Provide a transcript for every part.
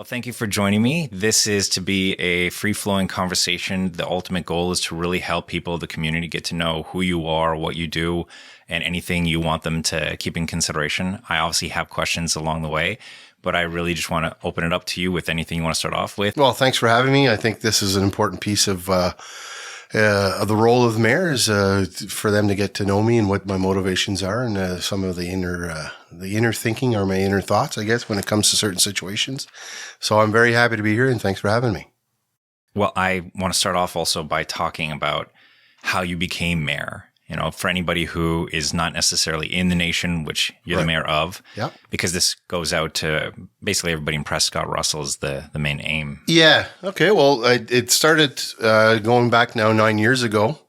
Well, thank you for joining me. This is to be a free-flowing conversation. The ultimate goal is to really help people of the community get to know who you are, what you do, and anything you want them to keep in consideration. I obviously have questions along the way, but I really just want to open it up to you with anything you want to start off with. Well, thanks for having me. I think this is an important piece of the role of the mayor is for them to get to know me and what my motivations are and some of the inner thinking or my inner thoughts, I guess, when it comes to certain situations. So I'm very happy to be here, and thanks for having me. Well, I want to start off also by talking about how you became mayor. You know, for anybody who is not necessarily in the nation, which you're the mayor of, because this goes out to basically everybody in Prescott Russell is the main aim. Yeah. Okay. Well, it started going back now 9 years ago.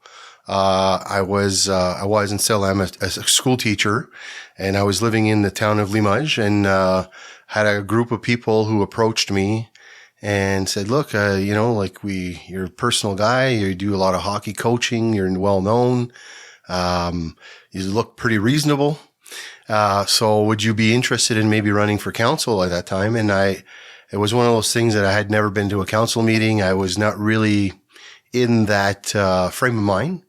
I was and still am a school teacher, and I was living in the town of Limoges, and had a group of people who approached me and said, "Look, you're a personal guy. You do a lot of hockey coaching. You're well known. You look pretty reasonable. So would you be interested in maybe running for council at that time?" And it was one of those things that I had never been to a council meeting. I was not really in that, frame of mind.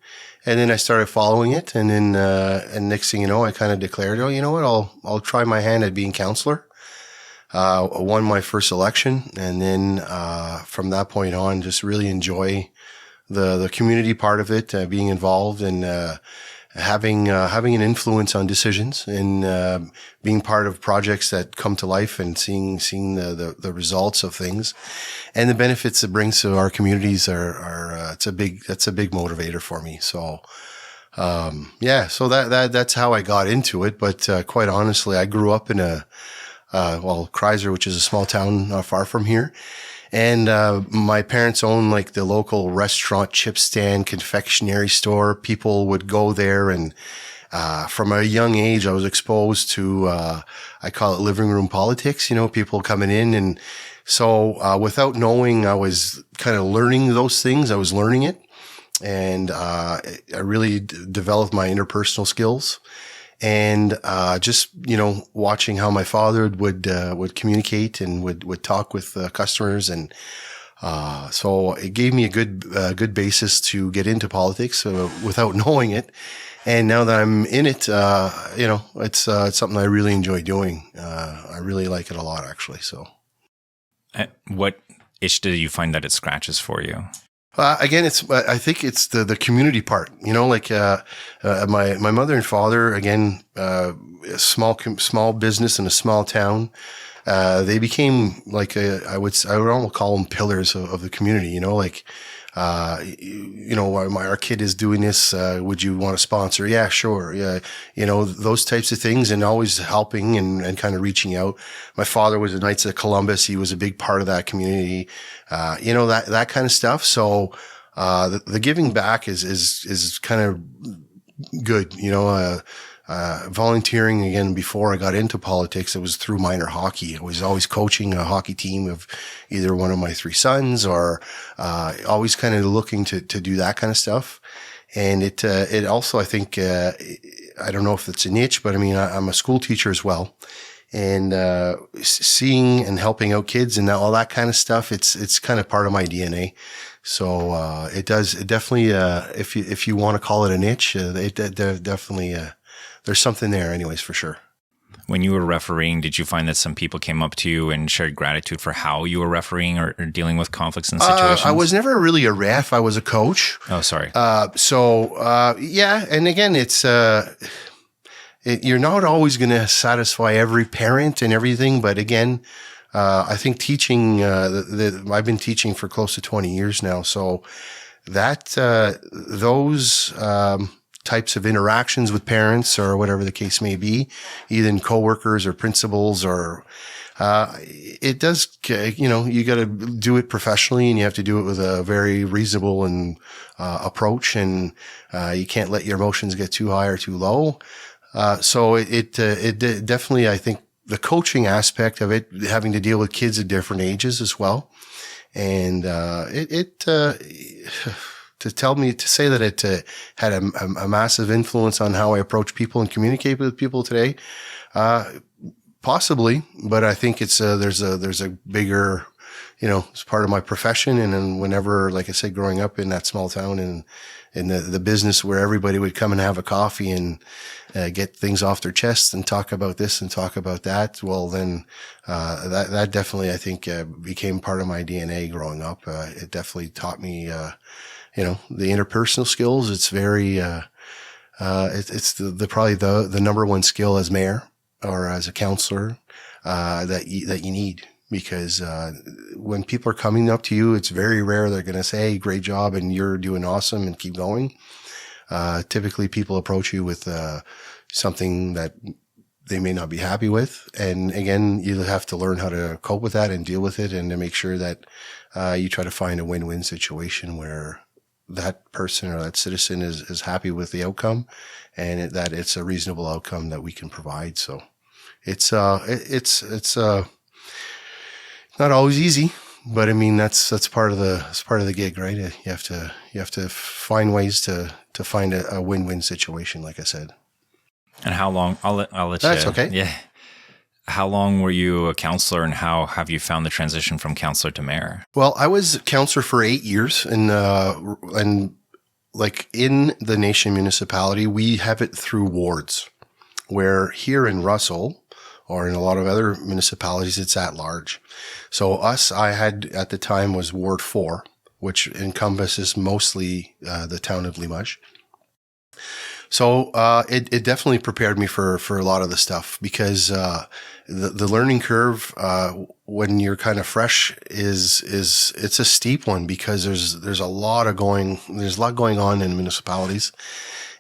And then I started following it. And then, and next thing you know, I kind of declared, "Oh, you know what? I'll try my hand at being councillor." Won my first election. And then, from that point on, just really enjoy the community part of it, being involved and, having an influence on decisions and, being part of projects that come to life and seeing the results of things and the benefits it brings to our communities that's a big motivator for me. So, so that's how I got into it. But, quite honestly, I grew up in Kreiser, which is a small town not far from here. And, my parents owned like the local restaurant, chip stand, confectionery store. People would go there and, from a young age, I was exposed to, I call it living room politics, people coming in. And so, without knowing, I was kind of learning those things. I was learning it. And, I really developed my interpersonal skills. And, watching how my father would communicate and would talk with customers. And, so it gave me a good basis to get into politics, without knowing it. And now that I'm in it, it's something I really enjoy doing. I really like it a lot, actually. So. What itch do you find that it scratches for you? Again, I think it's the community part, my mother and father, again, a small business in a small town. They became like I would almost call them pillars of the community, our kid is doing this. Would you want to sponsor? Yeah, sure. Yeah. Those types of things, and always helping and kind of reaching out. My father was a Knights of Columbus. He was a big part of that community. That kind of stuff. So, the giving back is kind of good, volunteering again. Before I got into politics, it was through minor hockey. I was always coaching a hockey team of either one of my three sons or, always kind of looking to do that kind of stuff. And it also, I think, I don't know if it's a niche, but I mean, I'm a school teacher as well. And, seeing and helping out kids and all that kind of stuff, it's kind of part of my DNA. So, it definitely, if you want to call it a niche, it definitely, there's something there anyways, for sure. When you were refereeing, did you find that some people came up to you and shared gratitude for how you were refereeing or dealing with conflicts and situations? I was never really a ref. I was a coach. Oh, sorry. Yeah. And again, it's, you're not always going to satisfy every parent and everything. But again, I think teaching, I've been teaching for close to 20 years now. So that, those, types of interactions with parents or whatever the case may be, either in coworkers or principals or, it does, you got to do it professionally and you have to do it with a very reasonable and, approach. And, you can't let your emotions get too high or too low. So it definitely, I think the coaching aspect of it, having to deal with kids at different ages as well. And, to say that it had a massive influence on how I approach people and communicate with people today, Possibly, but I think it's there's a bigger, it's part of my profession. And then whenever, like I said, growing up in that small town and in the business where everybody would come and have a coffee and get things off their chests and talk about this and talk about that, well, then that definitely, I think, became part of my DNA growing up. It definitely taught me, the interpersonal skills. It's very, it's probably the number one skill as mayor or as a counselor, that you need, because, when people are coming up to you, it's very rare they're going to say, hey, great job, and you're doing awesome and keep going. Typically people approach you with, something that they may not be happy with. And again, you have to learn how to cope with that and deal with it, and to make sure that, you try to find a win-win situation where that person or that citizen is happy with the outcome, and that it's a reasonable outcome that we can provide. So it's not always easy, but I mean, that's part of the gig, right? You have to find ways to find a win-win situation, like I said. And how long? I'll let That's you. okay. Yeah. How long were you a counselor, and how have you found the transition from counselor to mayor? Well, I was counselor for 8 years, and like in the nation municipality, we have it through wards, where here in Russell or in a lot of other municipalities, it's at large. So I had at the time was Ward 4, which encompasses mostly the town of Limoges. So it definitely prepared me for a lot of the stuff, because the learning curve when you're kind of fresh is it's a steep one, because there's a lot going on in municipalities,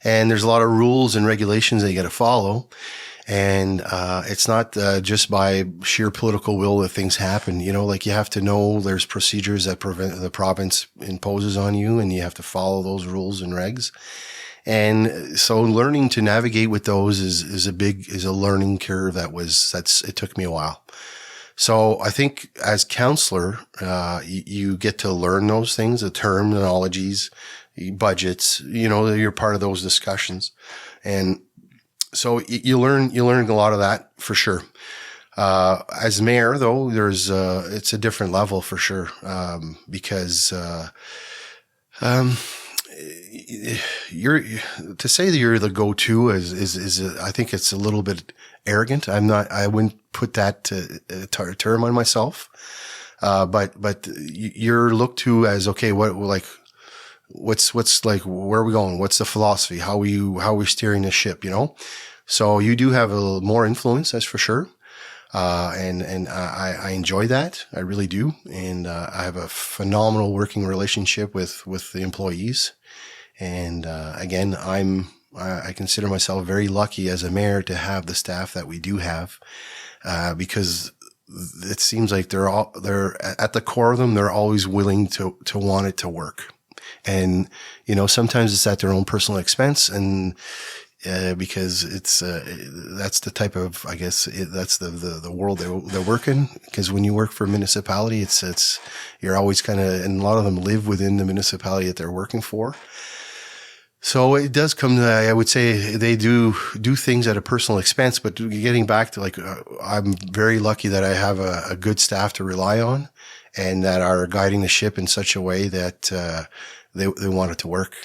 and there's a lot of rules and regulations that you got to follow. And it's not just by sheer political will that things happen. Like, you have to know there's procedures that the province imposes on you, and you have to follow those rules and regs. And so learning to navigate with those is a learning curve it took me a while. So I think as counselor, you get to learn those things, the terminologies, budgets, you're part of those discussions. And so you learn a lot of that for sure. As mayor though, it's a different level for sure. Because, to say that you're the go-to is I think it's a little bit arrogant. I wouldn't put that term on myself. But you're looked to as, okay, what's like, where are we going? What's the philosophy? How are we steering the ship, So you do have a little more influence, that's for sure. And I enjoy that. I really do. And, I have a phenomenal working relationship with the employees. And, again, I consider myself very lucky as a mayor to have the staff that we do have, because it seems like they're at the core of them, they're always willing to want it to work. And, sometimes it's at their own personal expense, and, because it's, that's the type of, I guess, that's the world they work in. Because when you work for a municipality, you're always kind of, and a lot of them live within the municipality that they're working for. So it does come to, I would say they do things at a personal expense, but getting back to I'm very lucky that I have a good staff to rely on, and that are guiding the ship in such a way that, they want it to work,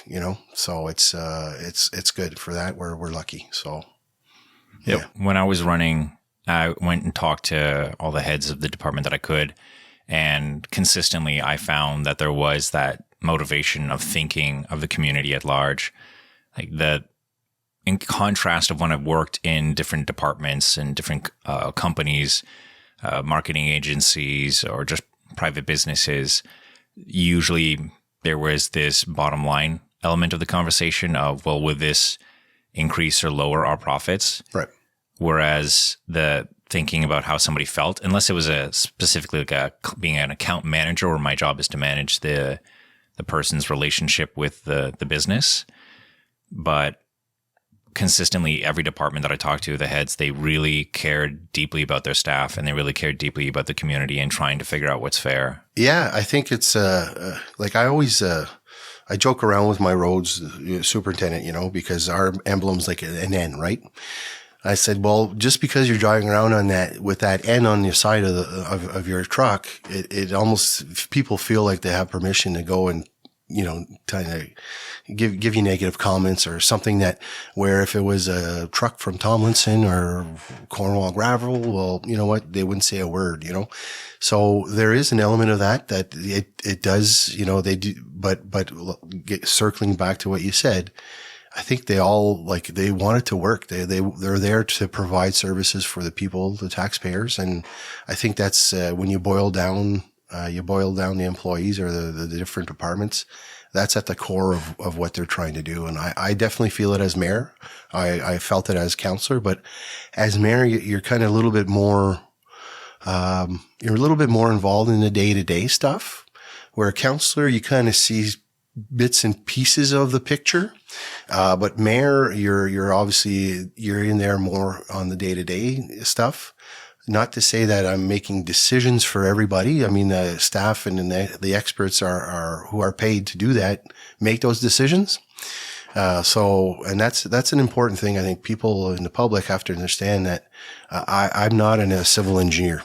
so it's good for that. We're lucky. So, yeah. Yep. When I was running, I went and talked to all the heads of the department that I could, and consistently I found that there was that motivation of thinking of the community at large. Like, in contrast of when I've worked in different departments and different companies, marketing agencies, or just private businesses, usually there was this bottom line element of the conversation of, well, would this increase or lower our profits? Right. Whereas the thinking about how somebody felt, unless it was specifically being an account manager, where my job is to manage the person's relationship with the business. But consistently, every department that I talked to, the heads, they really cared deeply about their staff, and they really cared deeply about the community and trying to figure out what's fair. Yeah, I think it's like I always I joke around with my roads superintendent, because our emblem's like an N, right? I said, well, just because you're driving around on that with that N on your side of your truck, it almost, people feel like they have permission to go and, kind of give you negative comments or something that, where if it was a truck from Tomlinson or Cornwall Gravel, well, you know what, they wouldn't say a word, So there is an element of that it does, they do, but circling back to what you said, I think they all they want it to work. They're there to provide services for the people, the taxpayers. And I think that's, when you boil down the employees or the different departments, that's at the core of what they're trying to do. And I definitely feel it as mayor. I felt it as councillor, but as mayor, you're kind of a little bit more, you're a little bit more involved in the day-to-day stuff, where a councillor, you kind of see bits and pieces of the picture. But mayor, you're obviously, you're in there more on the day-to-day stuff. Not to say that I'm making decisions for everybody. I mean, the staff and the experts are who are paid to do that, make those decisions. And that's an important thing. I think people in the public have to understand that, I'm not a civil engineer,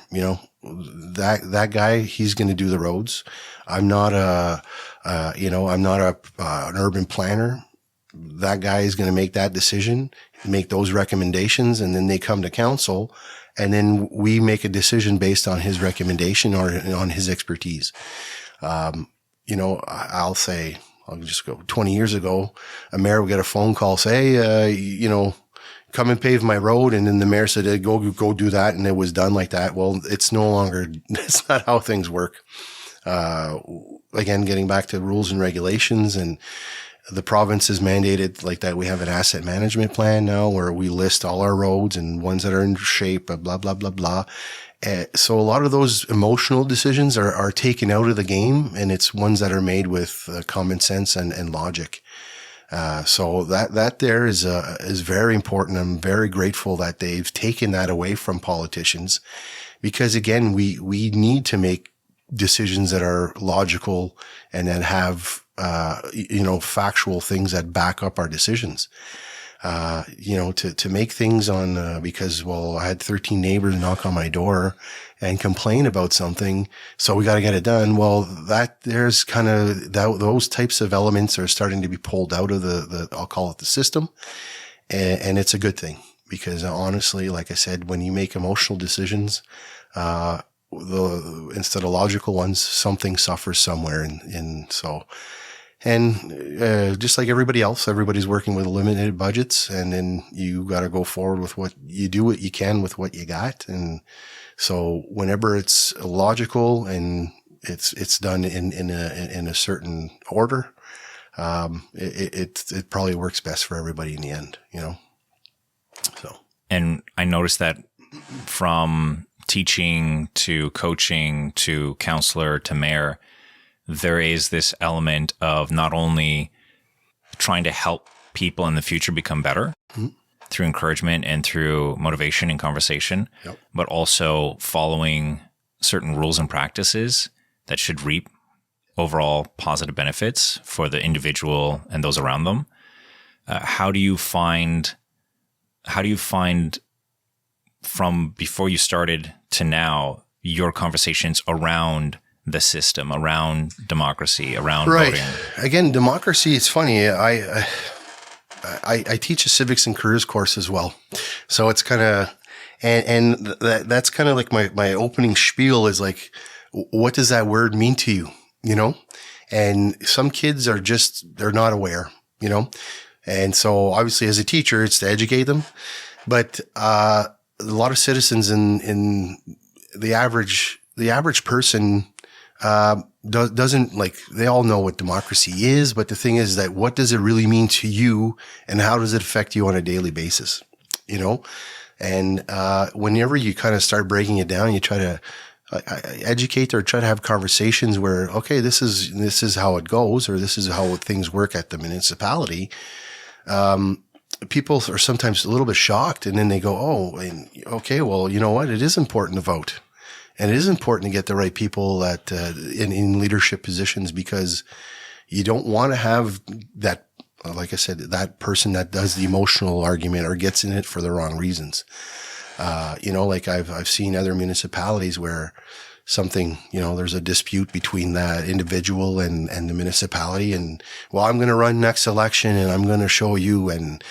that guy, he's going to do the roads. I'm not an urban planner. That guy is going to make that decision, make those recommendations, and then they come to council, and then we make a decision based on his recommendation or on his expertise. I'll just go 20 years ago, a mayor would get a phone call, say, come and pave my road. And then the mayor said, hey, go do that. And it was done like that. Well, it's no longer, that's not how things work. Again, getting back to rules and regulations, and the province is mandated like that. We have an asset management plan now where we list all our roads and ones that are in shape, blah, blah, blah, blah. So a lot of those emotional decisions are taken out of the game, and it's ones that are made with common sense and logic. So that there is very important. I'm very grateful that they've taken that away from politicians, because again, we need to make decisions that are logical and that have, factual things that back up our decisions. To make things on, because, well, I had 13 neighbors knock on my door and complain about something, so we got to get it done. Well, there's kind of those types of elements are starting to be pulled out of the I'll call it the system. And it's a good thing, because honestly, like I said, when you make emotional decisions, instead of logical ones, something suffers somewhere. Just like everybody else, everybody's working with limited budgets, and then you got to go forward with what you can with what you got. And so whenever it's logical and it's done in a certain order, it probably works best for everybody in the end, So. And I noticed that from teaching to coaching to counselor to mayor, there is this element of not only trying to help people in the future become better through encouragement and through motivation and conversation, but also following certain rules and practices that should reap overall positive benefits for the individual and those around them. How do you find from before you started to now, your conversations around the system, around democracy, around voting? Again, democracy, it's funny. I teach a civics and careers course as well. So it's kind of, and that's kind of like my opening spiel is like, what does that word mean to you? And some kids they're not aware, and so obviously as a teacher, it's to educate them. But, a lot of citizens in the average person, doesn't they all know what democracy is, but the thing is that what does it really mean to you, and how does it affect you on a daily basis? And, whenever you kind of start breaking it down, you try to educate or try to have conversations where, okay, this is how it goes, or this is how things work at the municipality. People are sometimes a little bit shocked, and then they go, oh, okay, well, you know what? It is important to vote. And it is important to get the right people in leadership positions, because you don't want to have that, like I said, that person that does the emotional argument or gets in it for the wrong reasons. Like I've seen other municipalities where something, there's a dispute between that individual and the municipality, and well, I'm going to run next election and I'm going to show you, and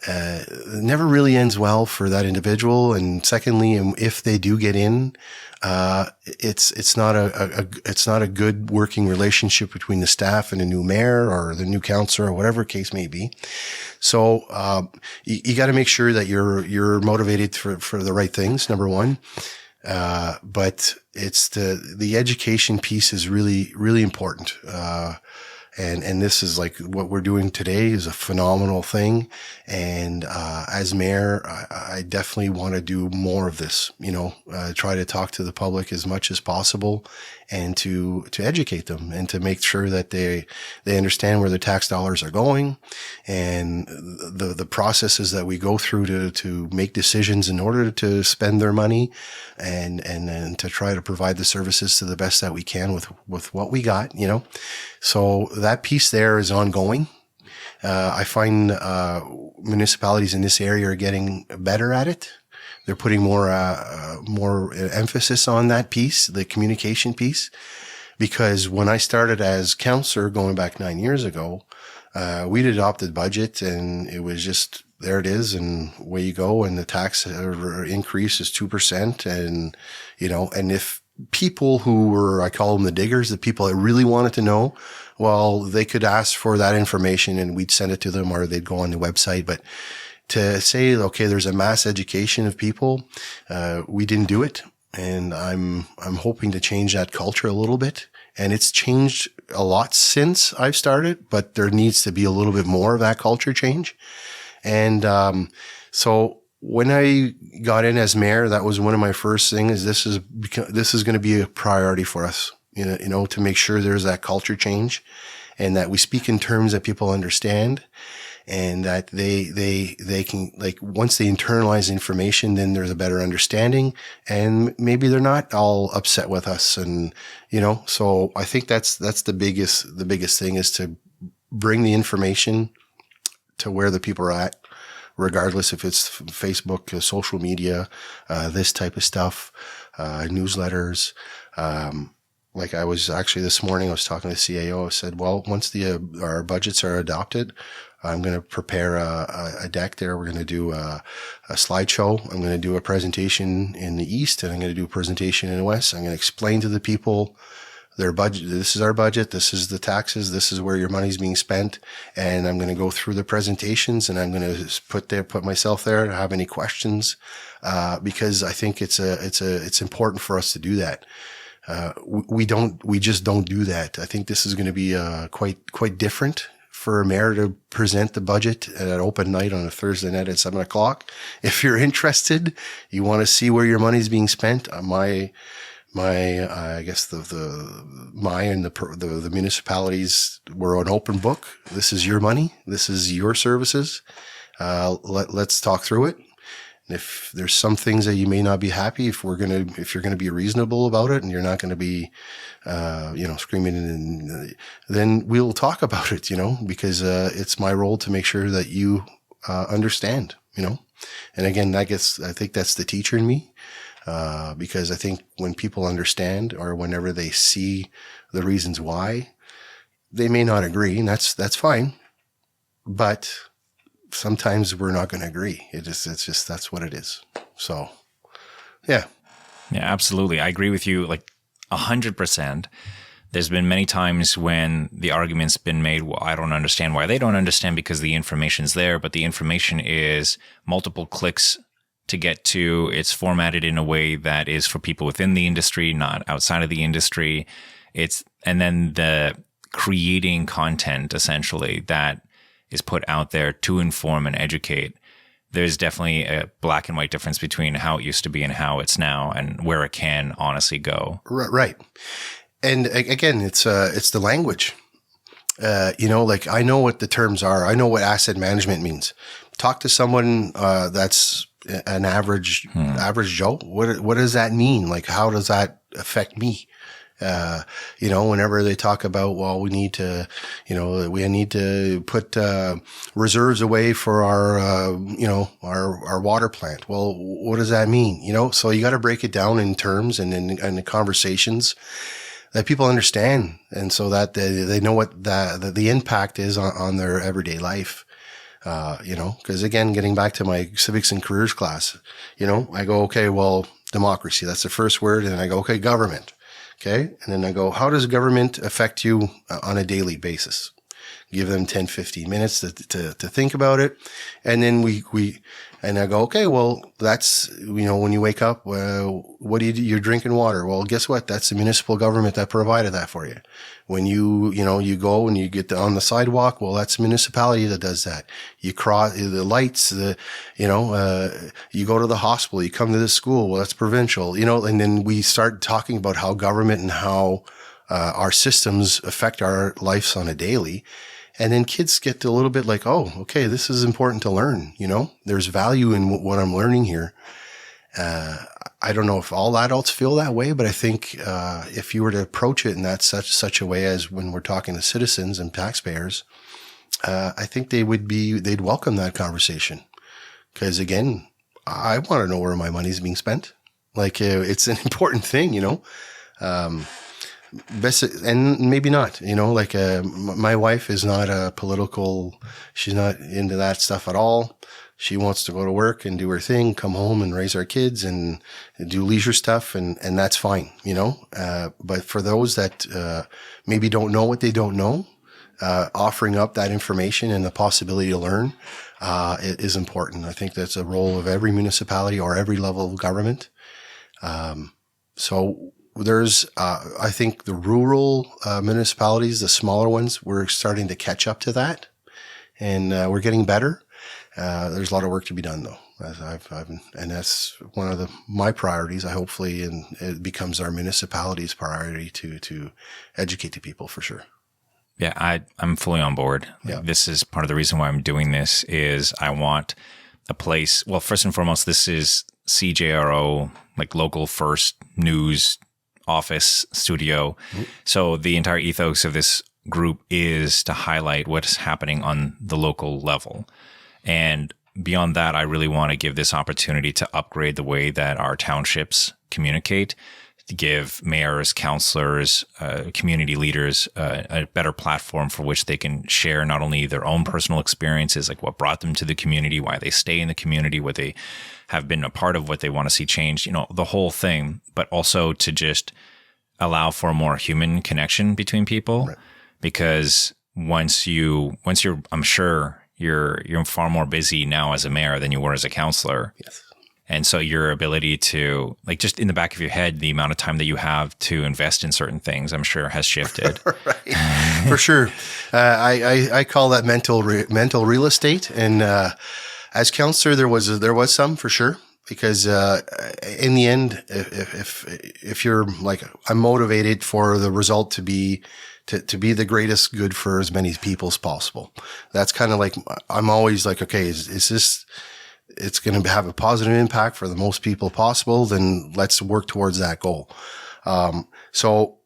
it never really ends well for that individual. And secondly, if they do get in, it's not a good working relationship between the staff and the new mayor or the new councillor or whatever case may be. So, you got to make sure that you're motivated for the right things, number one. But it's the education piece is really, really important. And this is like what we're doing today is a phenomenal thing. And, as mayor, I definitely want to do more of this, try to talk to the public as much as possible and to educate them and to make sure that they understand where their tax dollars are going and the processes that we go through to make decisions in order to spend their money and to try to provide the services to the best that we can with what we got, So that piece there is ongoing. I find, municipalities in this area are getting better at it. They're putting more emphasis on that piece, the communication piece, because when I started as counselor going back 9 years ago, we'd adopted budget and it was just, there it is and away you go. And the tax increase is 2%. And, and if people who were, I call them the diggers, the people that really wanted to know, well, they could ask for that information and we'd send it to them or they'd go on the website. But to say, okay, there's a mass education of people, we didn't do it. And I'm hoping to change that culture a little bit. And it's changed a lot since I've started, but there needs to be a little bit more of that culture change. And, so when I got in as mayor, that was one of my first things. This is going to be a priority for us, to make sure there's that culture change and that we speak in terms that people understand. And that they can, like, once they internalize information, then there's a better understanding and maybe they're not all upset with us. And, so I think that's the biggest thing is to bring the information to where the people are at, regardless if it's Facebook, social media, this type of stuff, newsletters. Like I was actually this morning, I was talking to the CAO. I said, well, once our budgets are adopted, I'm going to prepare a deck there. We're going to do a slideshow. I'm going to do a presentation in the East and I'm going to do a presentation in the West. I'm going to explain to the people their budget. This is our budget. This is the taxes. This is where your money's being spent. And I'm going to go through the presentations and I'm going to put myself there to have any questions. Because I think it's important for us to do that. We just don't do that. I think this is going to be, quite different for a mayor to present the budget at an open night on a Thursday night at 7:00. If you're interested, you want to see where your money's being spent. I guess the municipalities were an open book. This is your money. This is your services. Let's talk through it. And if there's some things that you may not be happy, if you're going to be reasonable about it and you're not going to be, screaming, then we'll talk about it, because, it's my role to make sure that you, understand, and again, I think that's the teacher in me, because I think when people understand or whenever they see the reasons why, they may not agree and that's fine, but sometimes we're not going to agree. It's just, that's what it is. So, yeah. Yeah, absolutely. I agree with you like 100%. There's been many times when the argument's been made, well, I don't understand why they don't understand because the information's there, but the information is multiple clicks to get to. It's formatted in a way that is for people within the industry, not outside of the industry. And then the creating content essentially that is put out there to inform and educate. There's definitely a black and white difference between how it used to be and how it's now and where it can honestly go. Right. And again, it's the language. Like I know what the terms are. I know what asset management means. Talk to someone, that's an average Joe. What does that mean? Like, how does that affect me? Whenever they talk about, well, we need to put reserves away for our water plant. Well, what does that mean? So you got to break it down in terms and in conversations that people understand, and so that they know what the impact is on their everyday life. Because again, getting back to my civics and careers class, I go, okay, well, democracy, that's the first word. And then I go, okay, government. Okay. And then I go, how does government affect you on a daily basis? Give them 10, 15 minutes to think about it. And then and I go, okay, well, that's, when you wake up, what do you do? You're drinking water. Well, guess what? That's the municipal government that provided that for you. When you go and you get on the sidewalk, well, that's the municipality that does that. You cross the lights, you go to the hospital, you come to the school, well, that's provincial, and then we start talking about how government and how, our systems affect our lives on a daily. And then kids get a little bit like, oh, okay, this is important to learn. There's value in what I'm learning here. I don't know if all adults feel that way, but I think, if you were to approach it in that such a way as when we're talking to citizens and taxpayers, I think they'd welcome that conversation. Cause again, I want to know where my money's being spent. Like, it's an important thing, best, and maybe not, my wife is not a political, she's not into that stuff at all. She wants to go to work and do her thing, come home and raise our kids and do leisure stuff. And that's fine, but for those that, maybe don't know what they don't know, offering up that information and the possibility to learn, is important. I think that's a role of every municipality or every level of government. So there's, I think the rural, municipalities, the smaller ones, we're starting to catch up to that, and, we're getting better. There's a lot of work to be done though. And that's one of my priorities. Hopefully, and it becomes our municipality's priority to educate the people for sure. Yeah, I'm fully on board. Yeah. This is part of the reason why I'm doing this is I want a place. Well, first and foremost, this is CJRO, like local first news office studio. Mm-hmm. So the entire ethos of this group is to highlight what's happening on the local level. And beyond that, I really want to give this opportunity to upgrade the way that our townships communicate, to give mayors, councillors, community leaders a better platform for which they can share not only their own personal experiences, like what brought them to the community, why they stay in the community, what they have been a part of, what they want to see change, the whole thing, but also to just allow for a more human connection between people. Right. Because once you're, I'm sure you're far more busy now as a mayor than you were as a councillor. Yes. And so your ability to, like, just in the back of your head, the amount of time that you have to invest in certain things, I'm sure has shifted. Right. For sure. I call that mental real estate. And, as councillor, there was some for sure, because, in the end, if you're like, I'm motivated for the result to be the greatest good for as many people as possible. That's kind of like, I'm always like, okay, is this, it's going to have a positive impact for the most people possible, then let's work towards that goal. So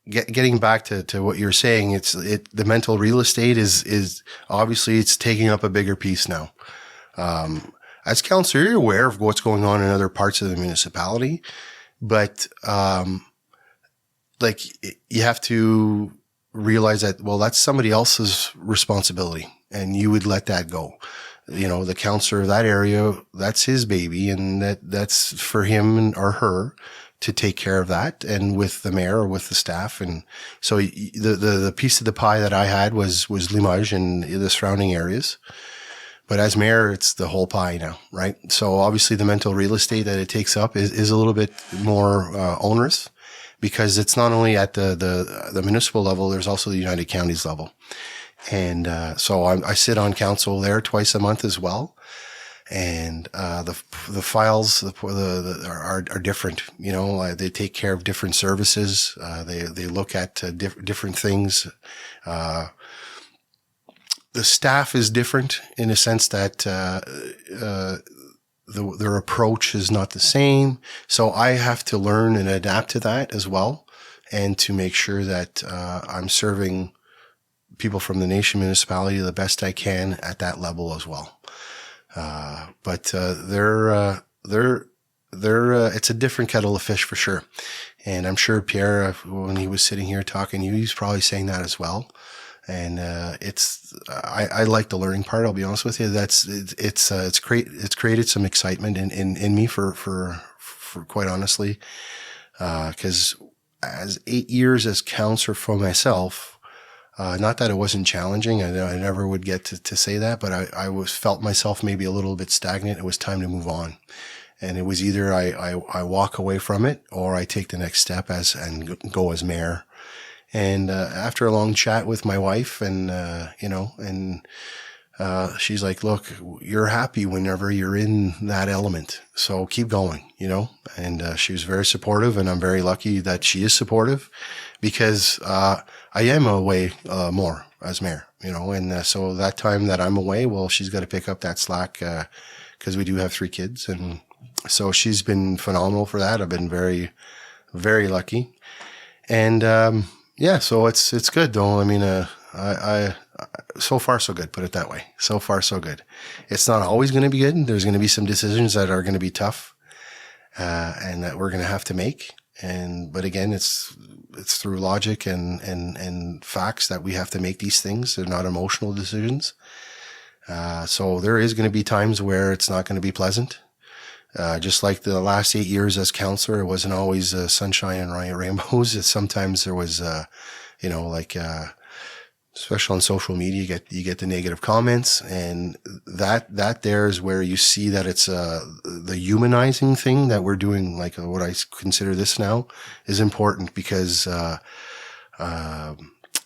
getting back to what you're saying, the mental real estate is obviously it's taking up a bigger piece now. As councillor, you're aware of what's going on in other parts of the municipality, but, like, you have to realize that, well, that's somebody else's responsibility, and you would let that go. The councillor of that area, that's his baby, and that's for him or her to take care of that, and with the mayor or with the staff. And so the piece of the pie that I had was Limoges and the surrounding areas. But as mayor, it's the whole pie now, right? So obviously the mental real estate that it takes up is a little bit more onerous, because it's not only at the municipal level, there's also the United Counties level. And, so I sit on council there twice a month as well. And, the files, are different, they take care of different services. They look at different things. The staff is different in a sense that, their approach is not the same. So I have to learn and adapt to that as well. and to make sure that I'm serving people from the nation municipality the best I can at that level as well. But it's a different kettle of fish for sure. And I'm sure Pierre, when he was sitting here talking to you, he's probably saying that as well. And I like the learning part. I'll be honest with you. It's created some excitement in me for quite honestly, because as 8 years as counselor for myself, not that it wasn't challenging. I never would get to say that, but I felt myself maybe a little bit stagnant. It was time to move on. And it was either I walk away from it or I take the next step and go as mayor. And, after a long chat with my wife and, she's like, look, you're happy whenever you're in that element. So keep going, and, she was very supportive, and I'm very lucky that she is supportive because, I am away, more as mayor, and, so that time that I'm away, well, she's got to pick up that slack, cause we do have 3 kids. And so she's been phenomenal for that. I've been very, very lucky. And, so it's good though. I mean, I so far so good, put it that way. So far so good. It's not always going to be good. There's going to be some decisions that are going to be tough, and that we're going to have to make. But again, it's through logic and facts that we have to make these things. They're not emotional decisions. So there is going to be times where it's not going to be pleasant. Just like the last 8 years as counselor, it wasn't always sunshine and rainbows. Sometimes there was, especially on social media, you get the negative comments, and that there is where you see that it's the humanizing thing that we're doing. Like what I consider this now is important because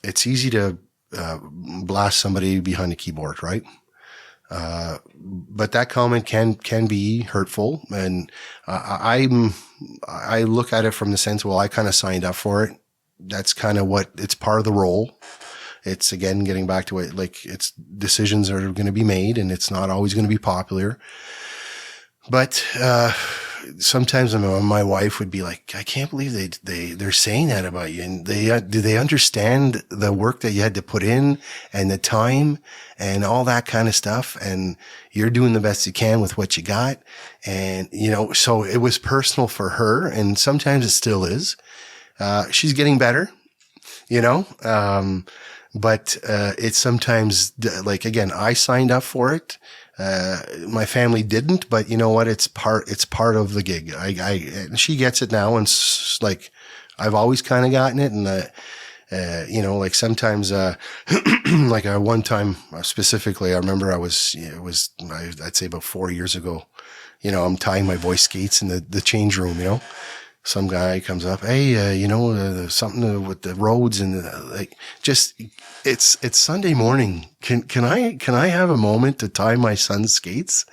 it's easy to blast somebody behind the keyboard, right? But that comment can be hurtful. And, I look at it from the sense, well, I kind of signed up for it. That's kind of it's part of the role. It's again, getting back to it, like it's decisions are going to be made and it's not always going to be popular. But, sometimes my wife would be like, I can't believe they're saying that about you. And do they understand the work that you had to put in and the time and all that kind of stuff? And you're doing the best you can with what you got. And, so it was personal for her. And sometimes it still is. She's getting better, but, it's sometimes like, again, I signed up for it. My family didn't, but you know what? It's part of the gig. She gets it now. And like, I've always kind of gotten it. And, like sometimes, like one time specifically, I remember I'd say about 4 years ago, I'm tying my boy skates in the change room, Some guy comes up, hey, something with the roads and it's Sunday morning. Can I have a moment to tie my son's skates?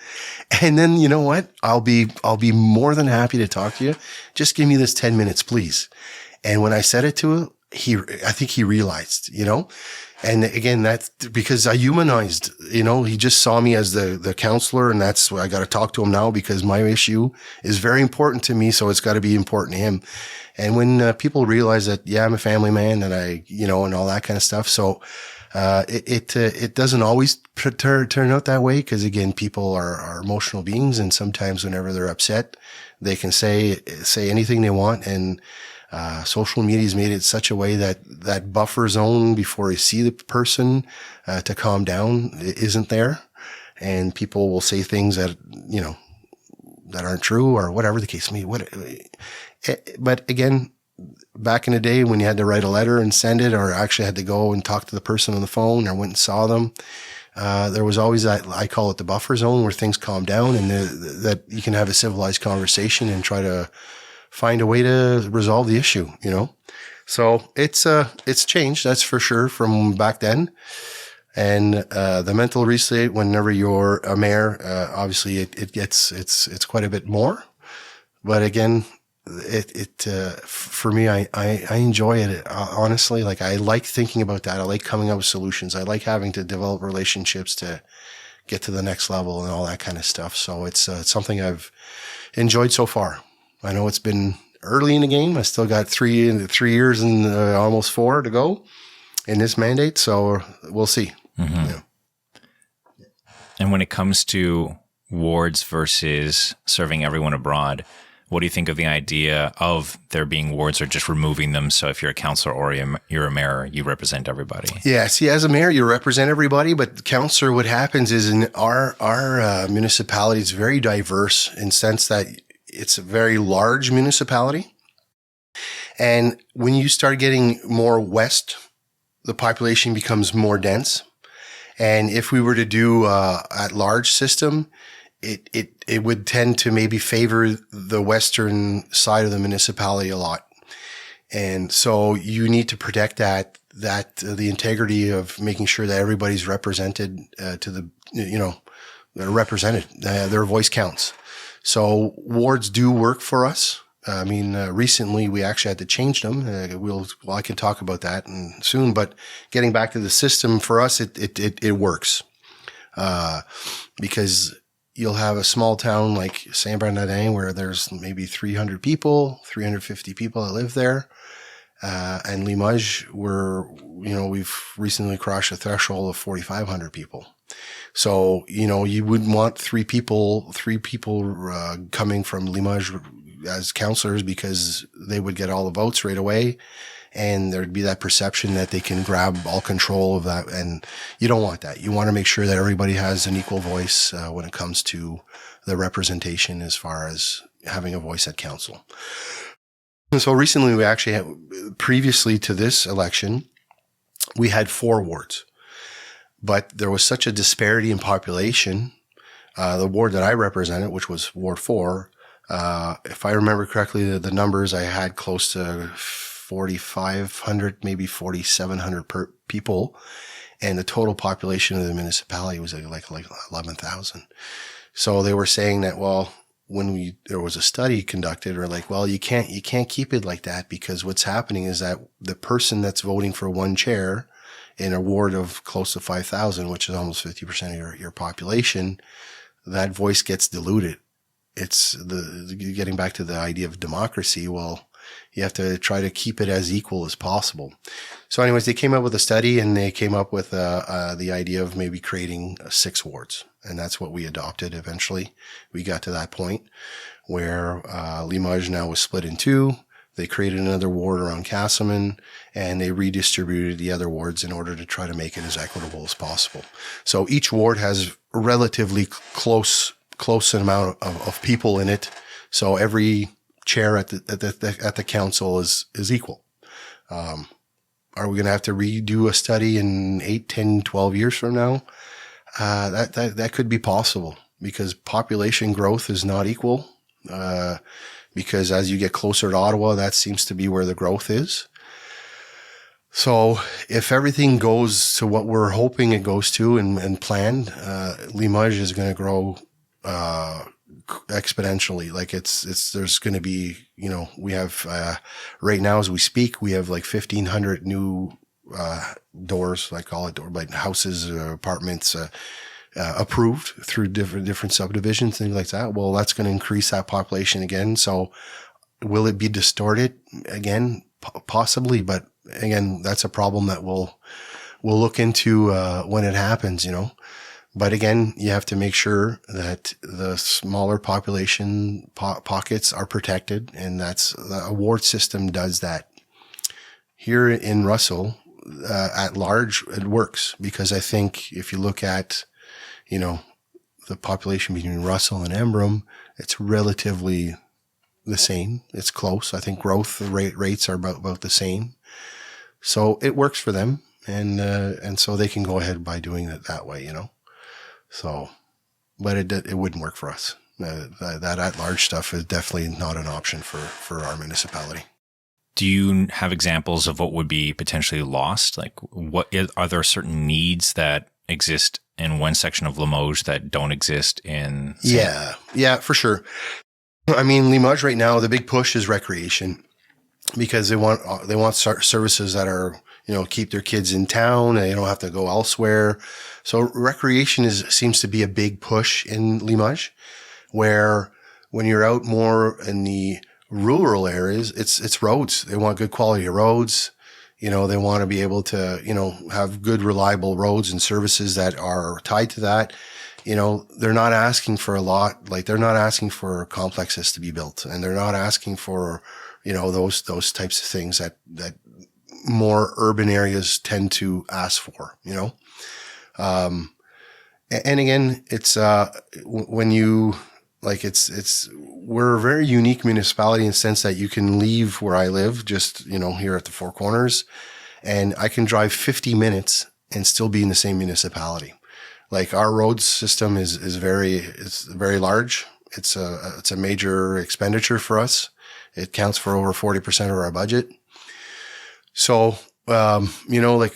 And then you know what? I'll be more than happy to talk to you. Just give me this 10 minutes, please. And when I said it to him, I think he realized, and again, that's because I humanized, he just saw me as the counselor, and that's why I got to talk to him now because my issue is very important to me. So it's got to be important to him. And when people realize that, yeah, I'm a family man and and all that kind of stuff. So, it doesn't always turn out that way because again, people are emotional beings. And sometimes whenever they're upset, they can say anything they want. And, social media has made it such a way that buffer zone before you see the person, to calm down isn't there. And people will say things that, that aren't true or whatever the case may be. But again, back in the day when you had to write a letter and send it, or actually had to go and talk to the person on the phone or went and saw them, there was always that, I call it the buffer zone, where things calm down and that you can have a civilized conversation and try to find a way to resolve the issue, So it's changed, that's for sure, from back then. And, the mental reset, whenever you're a mayor, obviously it's quite a bit more. But again, for me, I enjoy it. Honestly, like I like thinking about that. I like coming up with solutions. I like having to develop relationships to get to the next level and all that kind of stuff. So it's something I've enjoyed so far. I know it's been early in the game. I still got 3 years and almost 4 to go in this mandate. So we'll see. Yeah. And when it comes to wards versus serving everyone abroad, what do you think of the idea of there being wards or just removing them? So if you're a councillor or you're a mayor, you represent everybody. Yeah. See, as a mayor, you represent everybody, but councillor, what happens is in our municipality is very diverse in the sense that it's a very large municipality. And when you start getting more west, the population becomes more dense. And if we were to do at large system, it would tend to maybe favor the western side of the municipality a lot. And so you need to protect that the integrity of making sure that everybody's represented they're represented, their voice counts. So wards do work for us. I mean, recently we actually had to change them. I can talk about that soon, but getting back to the system for us, it works. Because you'll have a small town like Saint-Bernardin where there's maybe 300 people, 350 people that live there. And Limoges, we've recently crossed a threshold of 4,500 people. So, you wouldn't want three people coming from Limoges as councillors because they would get all the votes right away. And there'd be that perception that they can grab all control of that. And you don't want that. You want to make sure that everybody has an equal voice when it comes to the representation as far as having a voice at council. And so recently we actually had, previously to this election, we had 4 wards. But there was such a disparity in population. The ward that I represented, which was Ward 4, if I remember correctly, the numbers I had close to 4,500, maybe 4,700 people. And the total population of the municipality was like 11,000. So they were saying that, well, when there was a study conducted, or like, well, you can't keep it like that because what's happening is that the person that's voting for one chair in a ward of close to 5,000, which is almost 50% of your population, that voice gets diluted. It's getting back to the idea of democracy. Well, you have to try to keep it as equal as possible. So anyways, they came up with a study and they came up with the idea of maybe creating 6 wards. And that's what we adopted eventually. We got to that point where Limoges now was split in 2. They created another ward around Casselman and they redistributed the other wards in order to try to make it as equitable as possible. So each ward has a relatively close amount of people in it. So every chair at the council is equal. Are we going to have to redo a study in 8, 10, 12 years from now? That could be possible because population growth is not equal. Because as you get closer to Ottawa, that seems to be where the growth is. So if everything goes to what we're hoping it goes to and planned, Limoges is going to grow exponentially. Like there's going to be, we have, right now as we speak, we have like 1,500 new, doors, I call it like houses, apartments, approved through different subdivisions, things like that. Well, that's going to increase that population again. So will it be distorted again? Possibly. But again, that's a problem that we'll look into, when it happens, But again, you have to make sure that the smaller population pockets are protected, and that's the award system does that. Here in Russell, at large, it works because I think if you look at, the population between Russell and Embrun, it's relatively the same. It's close. I think growth rates are about the same. So it works for them, and so they can go ahead by doing it that way, So, but it wouldn't work for us. That at-large stuff is definitely not an option for our municipality. Do you have examples of what would be potentially lost? Like, are there certain needs that exist in one section of Limoges that don't exist in? Yeah, for sure. I mean, Limoges right now, the big push is recreation because they want services that are, keep their kids in town and they don't have to go elsewhere. So recreation seems to be a big push in Limoges, where when you're out more in the rural areas, it's roads. They want good quality roads. They want to be able to, have good, reliable roads and services that are tied to that. They're not asking for a lot. Like, they're not asking for complexes to be built, and they're not asking for, those types of things that more urban areas tend to ask for, and again, it's, when you, like, we're a very unique municipality in the sense that you can leave where I live, just, here at the Four Corners, and I can drive 50 minutes and still be in the same municipality. Like, our road system is very large. It's a major expenditure for us. It counts for over 40% of our budget. So, like,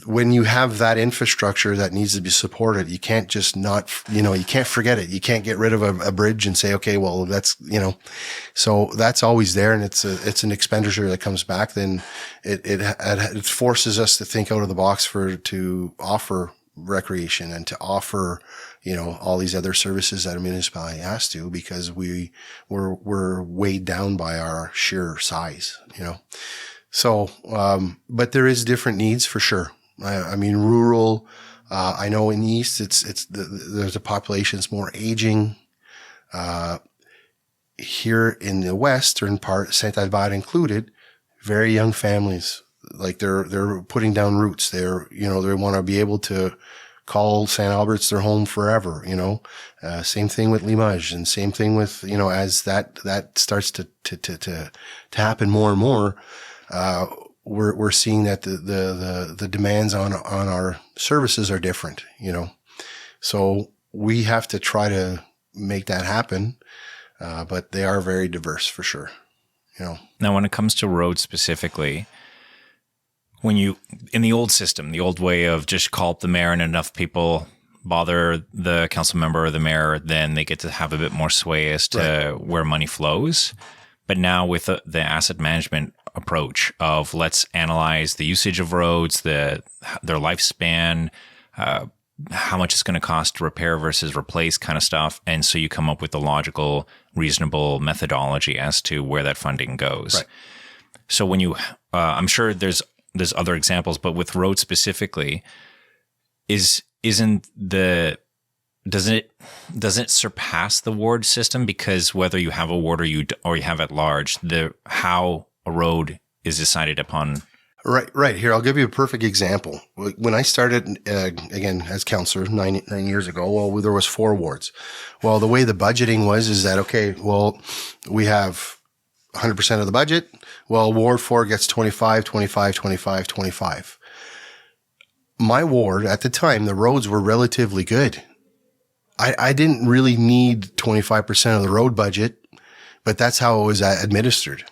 when you have that infrastructure that needs to be supported, you can't just not, you can't forget it. You can't get rid of a bridge and say, okay, well, that's, so that's always there. And it's an expenditure that comes back. Then it forces us to think out of the box to offer recreation and to offer, all these other services that a municipality has to, because we're weighed down by our sheer size, So, but there is different needs for sure. I mean, rural, I know in the East, there's a population that's more aging. Here in the Western part, Saint Albert included, very young families. Like, they're putting down roots. They want to be able to call St. Albert's their home forever, same thing with Limoges, and same thing with, as that starts to happen more and more, we're seeing that the demands on our services are different, so we have to try to make that happen. But they are very diverse for sure, Now, when it comes to roads specifically, in the old system, the old way of just call up the mayor and enough people bother the council member or the mayor, then they get to have a bit more sway as to where money flows. But now with the asset management approach of, let's analyze the usage of roads, their lifespan, how much it's going to cost to repair versus replace kind of stuff. And so you come up with a logical, reasonable methodology as to where that funding goes. Right. So when I'm sure there's other examples, but with roads specifically, doesn't it surpass the ward system? Because whether you have a ward or you have at large, how a road is decided upon. Right. Here, I'll give you a perfect example. When I started, again, as counselor 9 years ago, well, there was 4 wards. Well, the way the budgeting is that, okay, well, we have 100% of the budget. Well, Ward 4 gets 25, 25, 25, 25. My ward at the time, the roads were relatively good. I didn't really need 25% of the road budget, but that's how it was administered.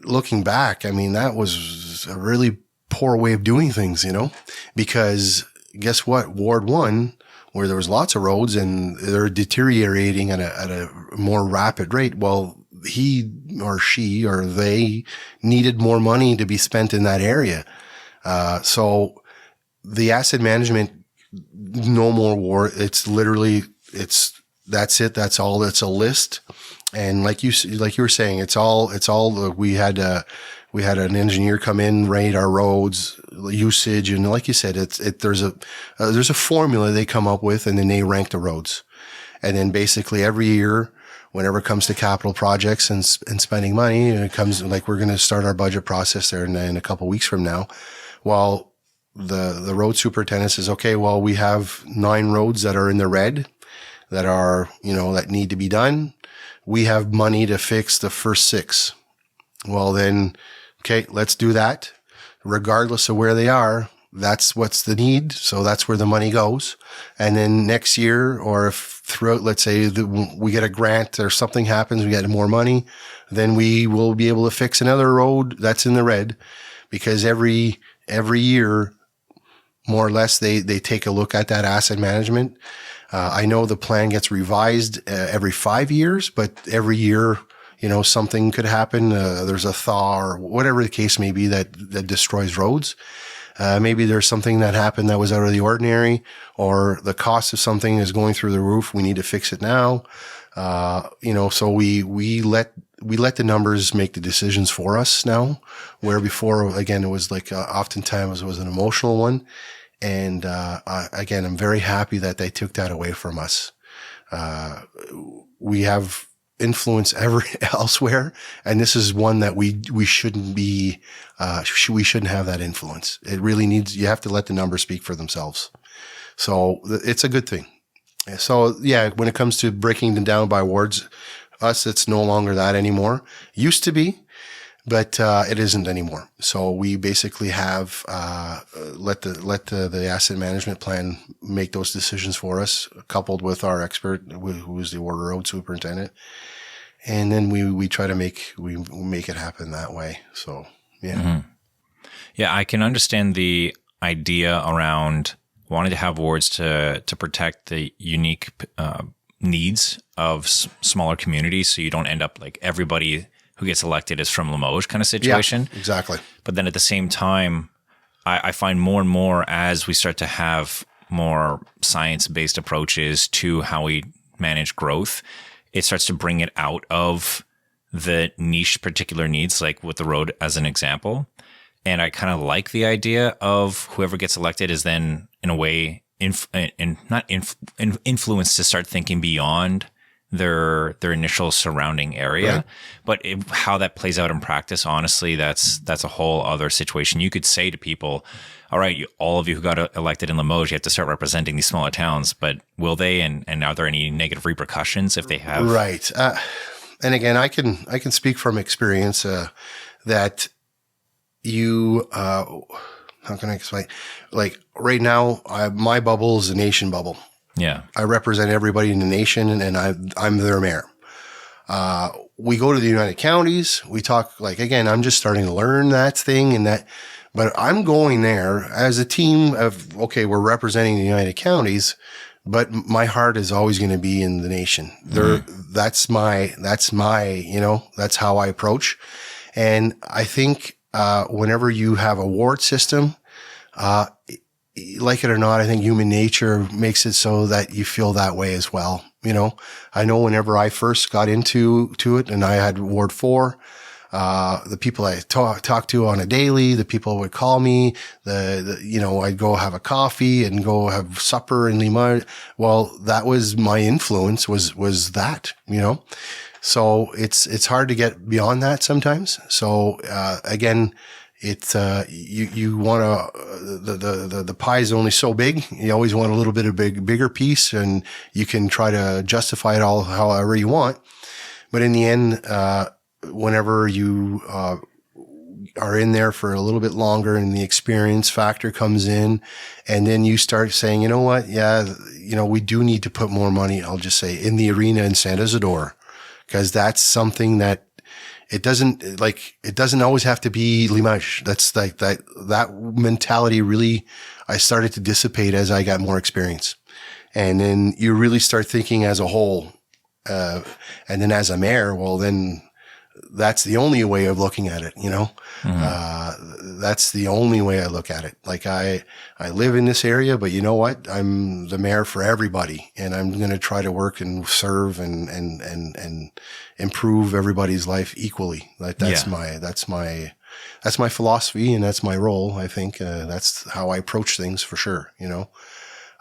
Looking back, I mean, that was a really poor way of doing things, because guess what? Ward 1, where there was lots of roads and they're deteriorating at a more rapid rate. Well, he or she or they needed more money to be spent in that area. So the asset management, no more war. It's literally, that's it. That's all. It's a list. And like you were saying, it's all, we had an engineer come in, rate our roads usage. And like you said, there's a formula they come up with, and then they rank the roads. And then basically every year, whenever it comes to capital projects and spending money, and it comes, like, we're going to start our budget process there in a couple of weeks from now. Well, the road superintendent says, okay, well, we have 9 roads that are in the red that are, that need to be done. We have money to fix the first 6. Well, then, okay, let's do that. Regardless of where they are, that's what's the need. So that's where the money goes. And then next year, or if throughout, let's say we get a grant or something happens, we get more money, then we will be able to fix another road that's in the red, because every year, more or less, they take a look at that asset management. I know the plan gets revised every 5 years, but every year, something could happen. There's a thaw or whatever the case may be that destroys roads. Maybe there's something that happened that was out of the ordinary, or the cost of something is going through the roof. We need to fix it now. So we let the numbers make the decisions for us now, where before, again, it was like, oftentimes it was an emotional one. And, again, I'm very happy that they took that away from us. We have influence elsewhere, and this is one that we shouldn't be, we shouldn't have that influence. It really you have to let the numbers speak for themselves. So it's a good thing. So yeah, when it comes to breaking them down by wards, it's no longer that anymore. Used to be, but it isn't anymore. So we basically have let the asset management plan make those decisions for us, coupled with our expert, who is the Warder Road superintendent, and then we try to make it happen that way. So yeah, Yeah, I can understand the idea around wanting to have wards to protect the unique needs of smaller communities, so you don't end up like everybody who gets elected is from Limoges kind of situation. Yeah, exactly. But then at the same time, I find more and more as we start to have more science-based approaches to how we manage growth, it starts to bring it out of the niche particular needs, like with the road as an example. And I kind of like the idea of whoever gets elected is then, in a way, influenced to start thinking beyond their initial surrounding area. Right. But how that plays out in practice, honestly, that's a whole other situation. You could say to people, all right, all of you who got elected in Limoges, you have to start representing these smaller towns, but will they? And are there any negative repercussions if they have? Right. And again, I can speak from experience that you, how can I explain? Like right now, my bubble is a nation bubble. Yeah. I represent everybody in the nation, and I'm their mayor. We go to the United Counties. We talk, like, again, I'm just starting to learn that thing but I'm going there as a team of, okay, we're representing the United Counties, but my heart is always going to be in the nation. That's my, that's how I approach. And I think, whenever you have a ward system, like it or not, I think human nature makes it so that you feel that way as well. I know whenever I first got into it and I had Ward 4, the people I talked to on a daily, the people would call me, I'd go have a coffee and go have supper in Limoges. Well, that was my influence was that, So it's hard to get beyond that sometimes. So, again, it's, you want to, the pie is only so big. You always want a little bit of bigger piece, and you can try to justify it all however you want. But in the end, whenever you, are in there for a little bit longer and the experience factor comes in, and then you start saying, you know what? Yeah, we do need to put more money, I'll just say, in the arena in San Isidore, because that's something that it doesn't always have to be Limoges. That's like that mentality really, I started to dissipate as I got more experience. And then you really start thinking as a whole. And then as a mayor, well, then that's the only way of looking at it, That's the only way I look at it. Like I live in this area, but you know what? I'm the mayor for everybody, and I'm going to try to work and serve and improve everybody's life equally. Like that's my philosophy, and that's my role. I think, that's how I approach things for sure.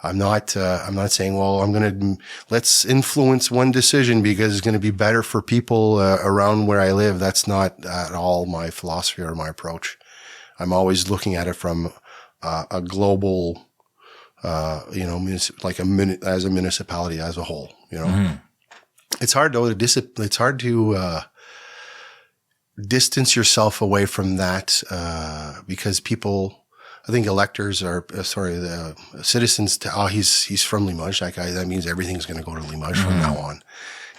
I'm not saying, well, let's influence one decision because it's going to be better for people around where I live. That's not at all my philosophy or my approach. I'm always looking at it from a global, as a municipality as a whole. Mm-hmm. It's hard though to distance yourself away from that because people. I think electors are, the citizens, he's from Limoges. That means everything's going to go to Limoges from now on.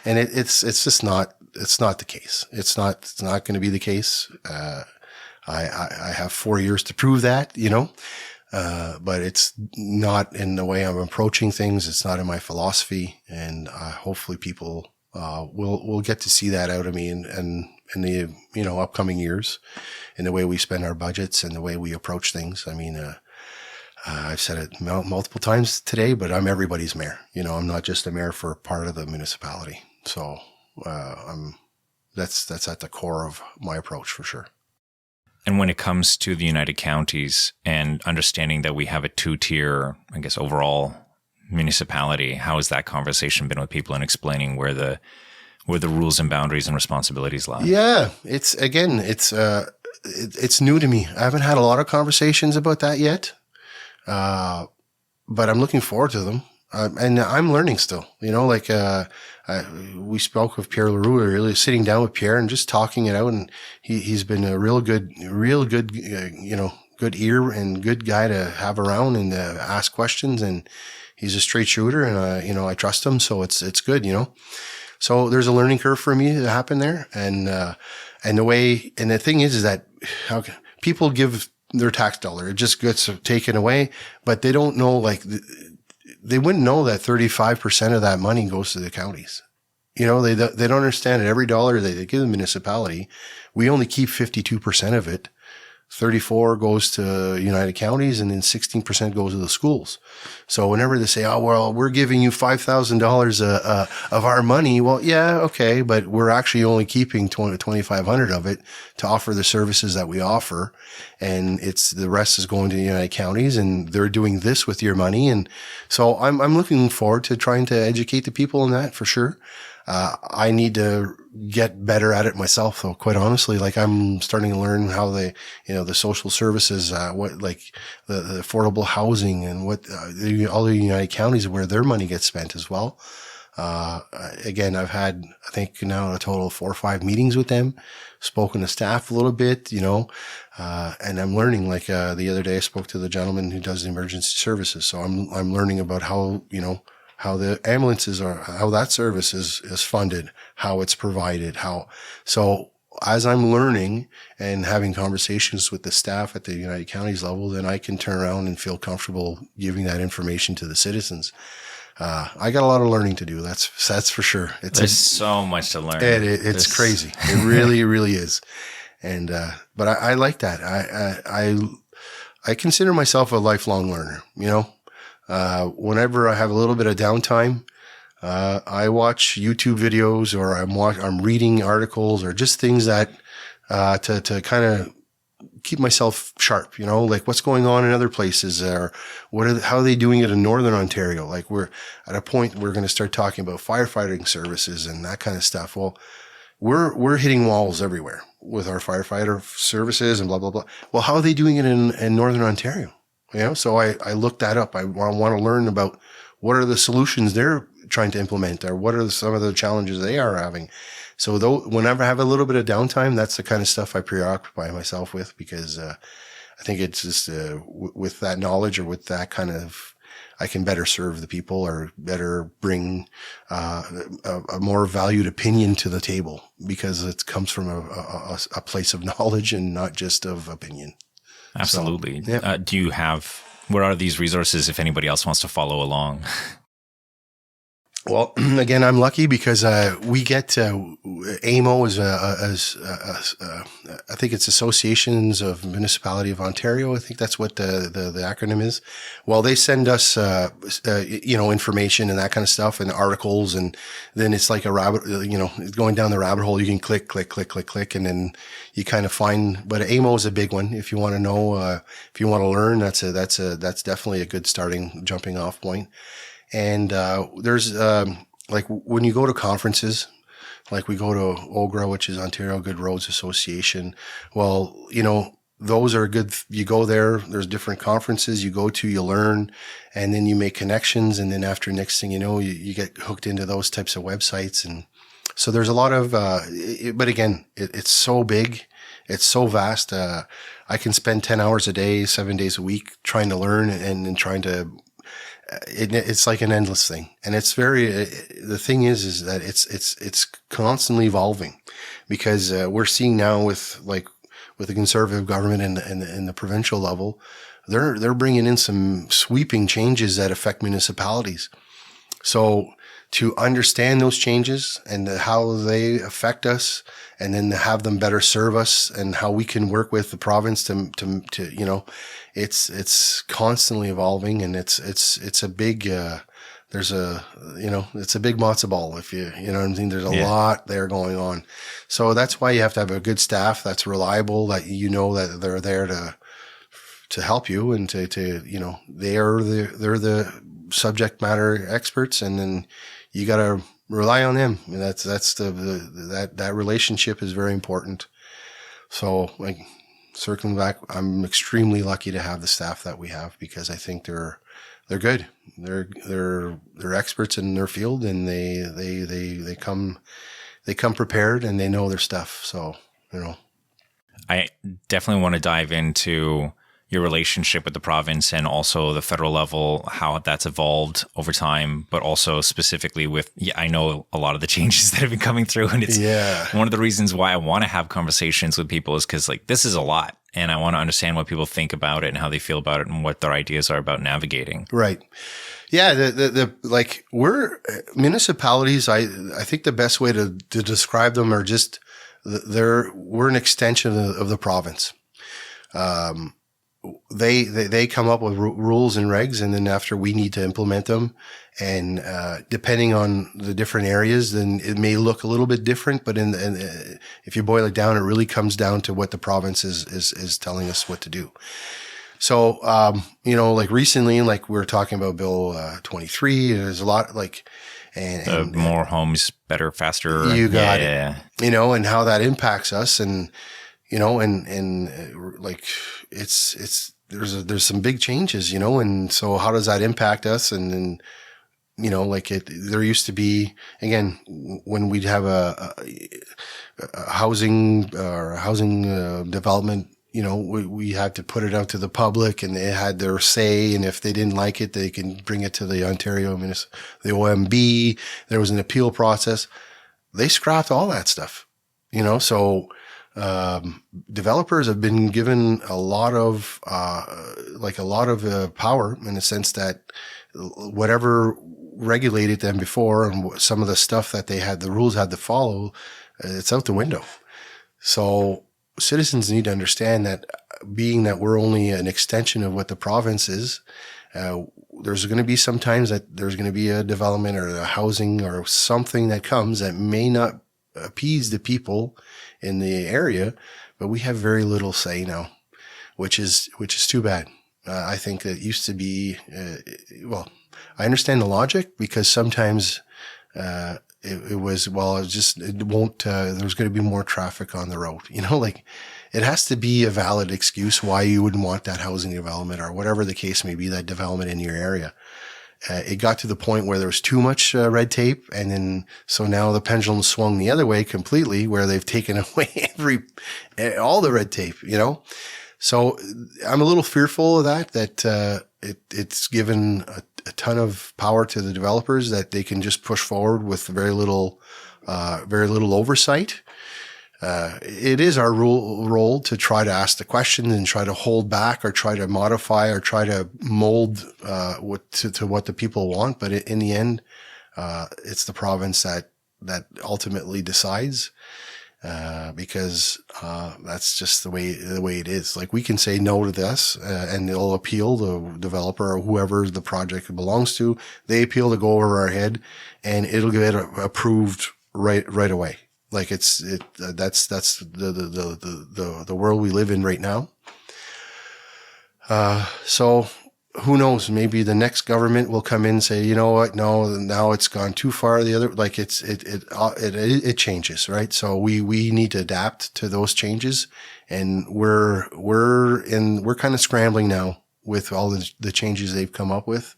And it's just not, it's not the case. It's not going to be the case. I have 4 years to prove that, but it's not in the way I'm approaching things. It's not in my philosophy. And hopefully people we'll get to see that out of me in the, upcoming years, in the way we spend our budgets and the way we approach things. I mean, I've said it multiple times today, but I'm everybody's mayor. I'm not just a mayor for part of the municipality. So, that's at the core of my approach for sure. And when it comes to the United Counties and understanding that we have a 2-tier, I guess, overall municipality, how has that conversation been with people and explaining where the rules and boundaries and responsibilities lie? Yeah, it's new to me. I haven't had a lot of conversations about that yet, but I'm looking forward to them. And I'm learning still, we spoke with Pierre Leroux, really sitting down with Pierre and just talking it out. And he's been a real good, good ear and good guy to have around and ask questions. And he's a straight shooter, and I trust him. So it's good, So there's a learning curve for me to happen there. And the thing is that how people give their tax dollar, it just gets taken away, but they don't know, they wouldn't know that 35% of that money goes to the counties. They don't understand that every dollar they give the municipality, we only keep 52% of it. 34 goes to United Counties, and then 16% goes to the schools. So whenever they say, oh, well, we're giving you $5,000 of our money. Well, yeah, okay. But we're actually only keeping 2,500 of it to offer the services that we offer. And the rest is going to the United Counties, and they're doing this with your money. And so I'm looking forward to trying to educate the people on that for sure. I need to get better at it myself, though, quite honestly. I'm starting to learn how the social services, the affordable housing, and what, all the United Counties where their money gets spent as well. Again, I've had, I think now a total of 4 or 5 meetings with them, spoken to staff a little bit, and I'm learning, the other day I spoke to the gentleman who does the emergency services. So I'm learning about how the ambulances how that service is funded, how it's provided, so as I'm learning and having conversations with the staff at the United Counties level, then I can turn around and feel comfortable giving that information to the citizens. I got a lot of learning to do. That's for sure. There's so much to learn. It's crazy. It really, really is. And, but I like that. I consider myself a lifelong learner, whenever I have a little bit of downtime, I watch YouTube videos, or I'm reading articles, or just things that, to kind of keep myself sharp, what's going on in other places, or how are they doing it in Northern Ontario? We're at a point we're going to start talking about firefighting services and that kind of stuff. Well, we're hitting walls everywhere with our firefighter services and blah, blah, blah. Well, how are they doing it in Northern Ontario? So I looked that up. I want to learn about what are the solutions they're trying to implement, or what are some of the challenges they are having. So whenever I have a little bit of downtime, that's the kind of stuff I preoccupy myself with, because I think it's just with that knowledge, or with that kind of, I can better serve the people, or better bring a more valued opinion to the table, because it comes from a place of knowledge and not just of opinion. Absolutely. So, yeah. What are these resources if anybody else wants to follow along? Well, again, I'm lucky because we get AMO is I think it's Associations of Municipality of Ontario. I think that's what the acronym is. Well, they send us information and that kind of stuff, and articles, and then it's like a rabbit, going down the rabbit hole. You can click, and then you kind of find. But AMO is a big one if you want to know, if you want to learn. That's definitely a good jumping off point. And there's when you go to conferences, we go to OGRA, which is Ontario Good Roads Association. Well, those are good. You go there, there's different conferences you go to, you learn, and then you make connections. And then next thing you know, you get hooked into those types of websites. And so there's a lot of, but again, it's so big. It's so vast. I can spend 10 hours a day, 7 days a week trying to learn and trying to, it's like an endless thing. And it's the thing is that it's constantly evolving, because we're seeing now with the Conservative government and the provincial level, they're bringing in some sweeping changes that affect municipalities. So to understand those changes and how they affect us, and then to have them better serve us, and how we can work with the province to it's constantly evolving, and it's a big, it's a big matzo ball, if you know what I'm saying. There's a lot there going on. So that's why you have to have a good staff that's reliable, that that they're there to help you, and to they're the subject matter experts, and then you got to rely on them. And that's that relationship is very important. So, like, circling back, I'm extremely lucky to have the staff that we have, because I think they're good. They're experts in their field, and they come prepared, and they know their stuff. So, I definitely want to dive into your relationship with the province and also the federal level, how that's evolved over time, but also specifically with, I know a lot of the changes that have been coming through, and it's one of the reasons why I want to have conversations with people is because, like, this is a lot, and I want to understand what people think about it and how they feel about it and what their ideas are about navigating. Right. Yeah. We're municipalities. I think the best way to describe them are just we're an extension of the province. They come up with rules and regs, and then after we need to implement them. And depending on the different areas, then it may look a little bit different. But if you boil it down, it really comes down to what the province is telling us what to do. So, like recently, like we were talking about Bill 23, there's a lot and more homes, better, faster. You got it. And how that impacts us, and there's some big changes, and so how does that impact us? And then, there used to be, again, when we'd have a housing development, we had to put it out to the public, and they had their say. And if they didn't like it, they can bring it to the Ontario, the OMB. There was an appeal process. They scrapped all that stuff, so, developers have been given a lot of power, in the sense that whatever regulated them before, and some of the stuff that the rules had to follow, it's out the window. So citizens need to understand that, being that we're only an extension of what the province is, there's going to be sometimes that there's going to be a development or a housing or something that comes that may not appease the people in the area, but we have very little say now, which is too bad. I think it used to be, I understand the logic, because sometimes, there's going to be more traffic on the road, it has to be a valid excuse why you wouldn't want that housing development, or whatever the case may be, that development in your area. It got to the point where there was too much red tape, and then so now the pendulum swung the other way completely, where they've taken away all the red tape. So I'm a little fearful of that it's given a ton of power to the developers, that they can just push forward with very little oversight. It is our role to try to ask the questions and try to hold back, or try to modify, or try to mold to what the people want. But in the end, it's the province that ultimately decides, because that's just the way it is. Like, we can say no to this, and they'll appeal, the developer or whoever the project belongs to. They appeal to go over our head, and it'll get approved right away. Like, that's the world we live in right now. So who knows? Maybe the next government will come in and say, you know what? No, now it's gone too far. The other, like, it changes, right? So we need to adapt to those changes, and we're kind of scrambling now with all the changes they've come up with.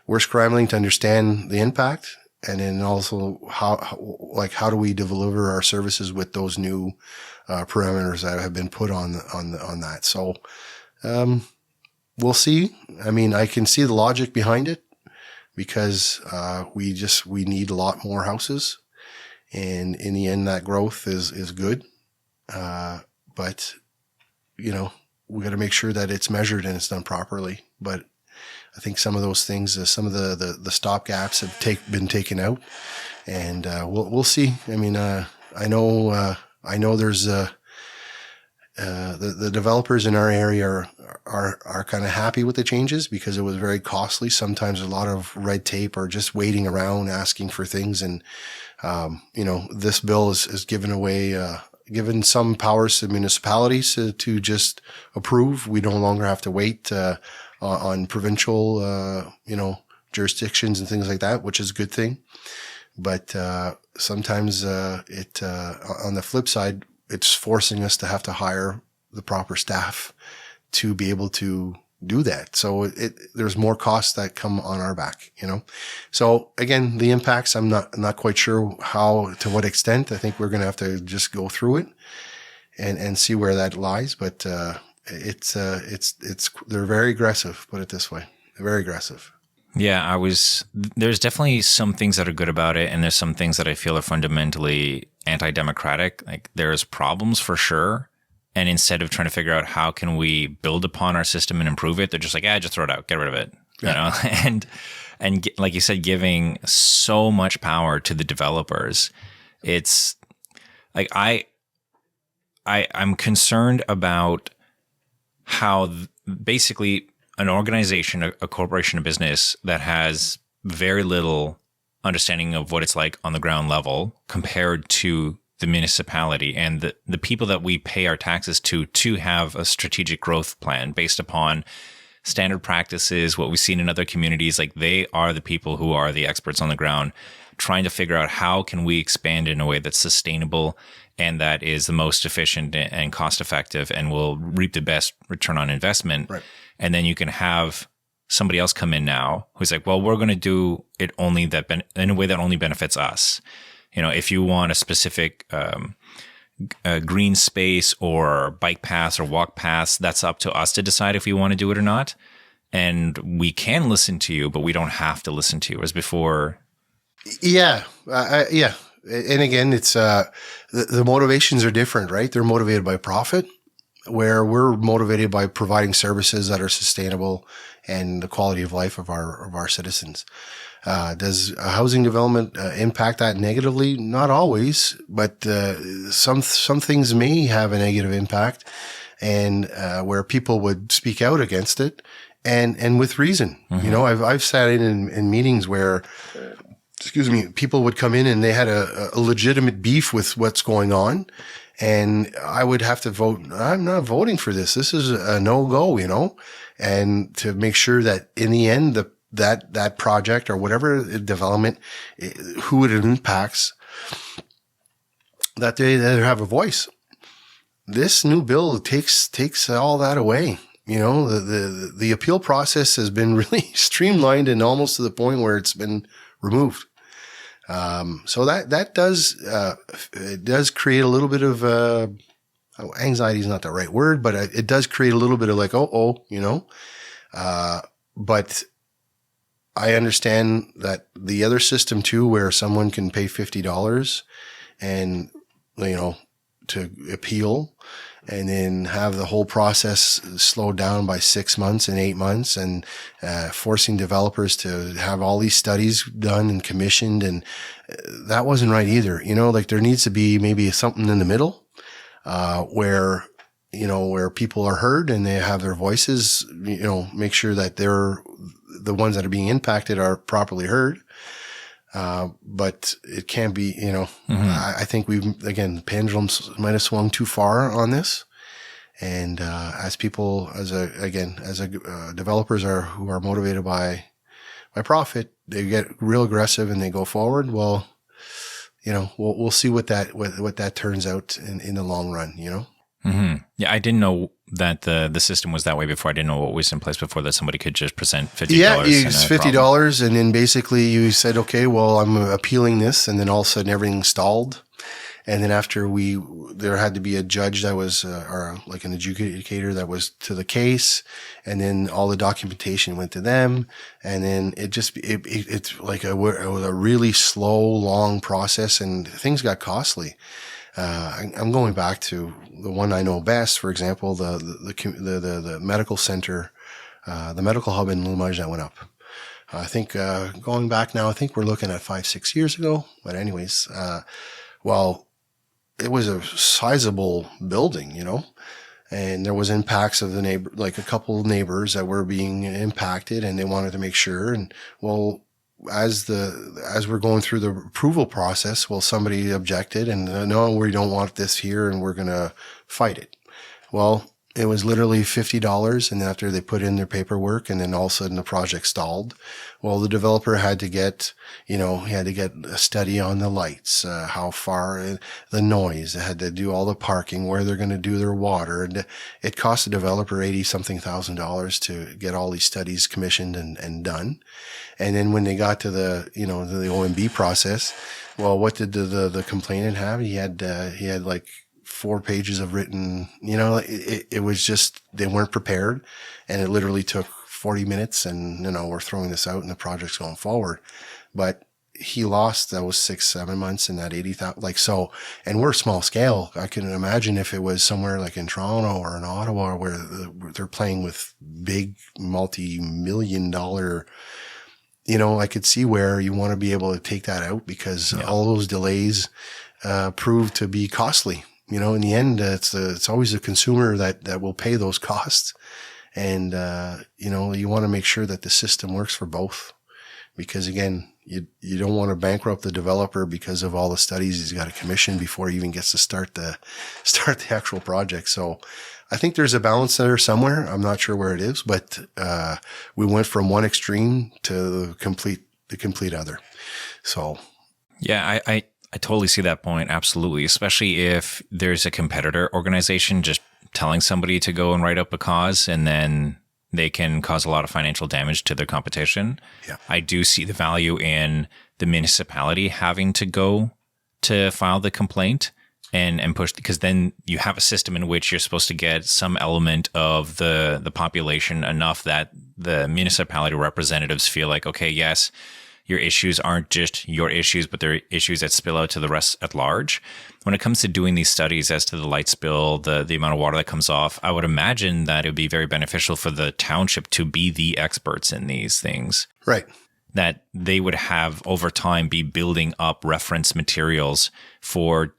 We're scrambling to understand the impact. And then also how do we deliver our services with those new parameters that have been put on that? So we'll see. I mean, I can see the logic behind it, because we need a lot more houses, and in the end, that growth is good. But we got to make sure that it's measured and it's done properly. But I think some of those things, some of the stop gaps have been taken out, and we'll see. I mean, I know there's the developers in our area are kind of happy with the changes because it was very costly. Sometimes a lot of red tape or just waiting around asking for things. And, this bill is given some powers to municipalities to just approve. We no longer have to wait, on provincial, jurisdictions and things like that, which is a good thing. But, sometimes, on the flip side, it's forcing us to have to hire the proper staff to be able to do that. So there's more costs that come on our back, So again, the impacts, I'm not quite sure to what extent. I think we're going to have to just go through it and see where that lies. But, they're very aggressive, put it this way. They're very aggressive. Yeah, there's definitely some things that are good about it, and there's some things that I feel are fundamentally anti-democratic. Like, there's problems for sure. And instead of trying to figure out how can we build upon our system and improve it, they're just like, just throw it out, get rid of it, and like you said, giving so much power to the developers. It's like, I'm concerned about how basically an organization, a corporation, a business that has very little understanding of what it's like on the ground level compared to the municipality and the people that we pay our taxes to have a strategic growth plan based upon standard practices, what we've seen in other communities. Like, they are the people who are the experts on the ground, trying to figure out how can we expand in a way that's sustainable and that is the most efficient and cost effective and will reap the best return on investment. Right. And then you can have somebody else come in now who's like, well, we're going to do it only in a way that only benefits us. If you want a specific green space or bike paths or walk paths, that's up to us to decide if we want to do it or not. And we can listen to you, but we don't have to listen to you. As before. Yeah. Yeah. And again, it's the motivations are different, right? They're motivated by profit, where we're motivated by providing services that are sustainable and the quality of life of our citizens. Does a housing development impact that negatively? Not always, but some things may have a negative impact, and where people would speak out against it, and with reason. Mm-hmm. I've sat in meetings where, people would come in and they had a legitimate beef with what's going on, and I would have to vote. I'm not voting for this. This is a no-go, and to make sure that in the end, that project or whatever development, who it impacts, that they have a voice. This new bill takes all that away. The appeal process has been really streamlined and almost to the point where it's been removed. So that does create a little bit of anxiety is not the right word, but it does create a little bit of like, but I understand that the other system too, where someone can pay $50 and, to appeal and then have the whole process slowed down by 6 months and 8 months, and forcing developers to have all these studies done and commissioned. And that wasn't right either. There needs to be maybe something in the middle, where people are heard and they have their voices, make sure that the ones that are being impacted are properly heard. But it can't be, mm-hmm. I think the pendulums might have swung too far on this. And, as developers who are motivated by profit, they get real aggressive and they go forward. Well, we'll see what that turns out in the long run, Mm-hmm. Yeah, I didn't know that the system was that way before. I didn't know what was in place before, that somebody could just present $50. Yeah, it's $50, and then basically you said, okay, well, I'm appealing this, and then all of a sudden everything stalled. And then after there had to be a judge that was, or like an adjudicator that was to the case, and then all the documentation went to them, and then it's like it was a really slow, long process, and things got costly. I'm going back to the one I know best, for example, the medical center the medical hub in Limoges that went up. I think going back now, I think we're looking at 5-6 years ago. But anyways, well, it was a sizable building, and there was impacts of the neighbor, like a couple of neighbors that were being impacted, and they wanted to make sure. And well, as we're going through the approval process, well, somebody objected and no, we don't want this here, and we're going to fight it. Well, it was literally $50, and after they put in their paperwork, and then all of a sudden the project stalled. Well, the developer had to get, he had to get a study on the lights, how far, the noise. They had to do all the parking, where they're going to do their water. And it cost the developer $80-something thousand to get all these studies commissioned and done. And then when they got to the OMB process, well, what did the complainant have? He had like 4 pages of written, it was just, they weren't prepared, and it literally took 40 minutes, and, we're throwing this out and the project's going forward. But he lost those 6-7 months and that 80,000, and we're small scale. I can imagine if it was somewhere like in Toronto or in Ottawa where they're playing with big multi-million dollar, I could see where you want to be able to take that out, because all those delays, prove to be costly. In the end, it's always the consumer that will pay those costs. And, you want to make sure that the system works for both, because again, you don't want to bankrupt the developer because of all the studies he's got to commission before he even gets to start the actual project. So I think there's a balance there somewhere. I'm not sure where it is, but, we went from one extreme to the complete other. So. Yeah, I totally see that point. Absolutely. Especially if there's a competitor organization just telling somebody to go and write up a cause, and then they can cause a lot of financial damage to their competition. Yeah. I do see the value in the municipality having to go to file the complaint and push, because then you have a system in which you're supposed to get some element of the population enough that the municipality representatives feel like, okay, yes, your issues aren't just your issues, but they're issues that spill out to the rest at large. When it comes to doing these studies as to the light spill, the amount of water that comes off, I would imagine that it would be very beneficial for the township to be the experts in these things. Right. That they would have over time be building up reference materials for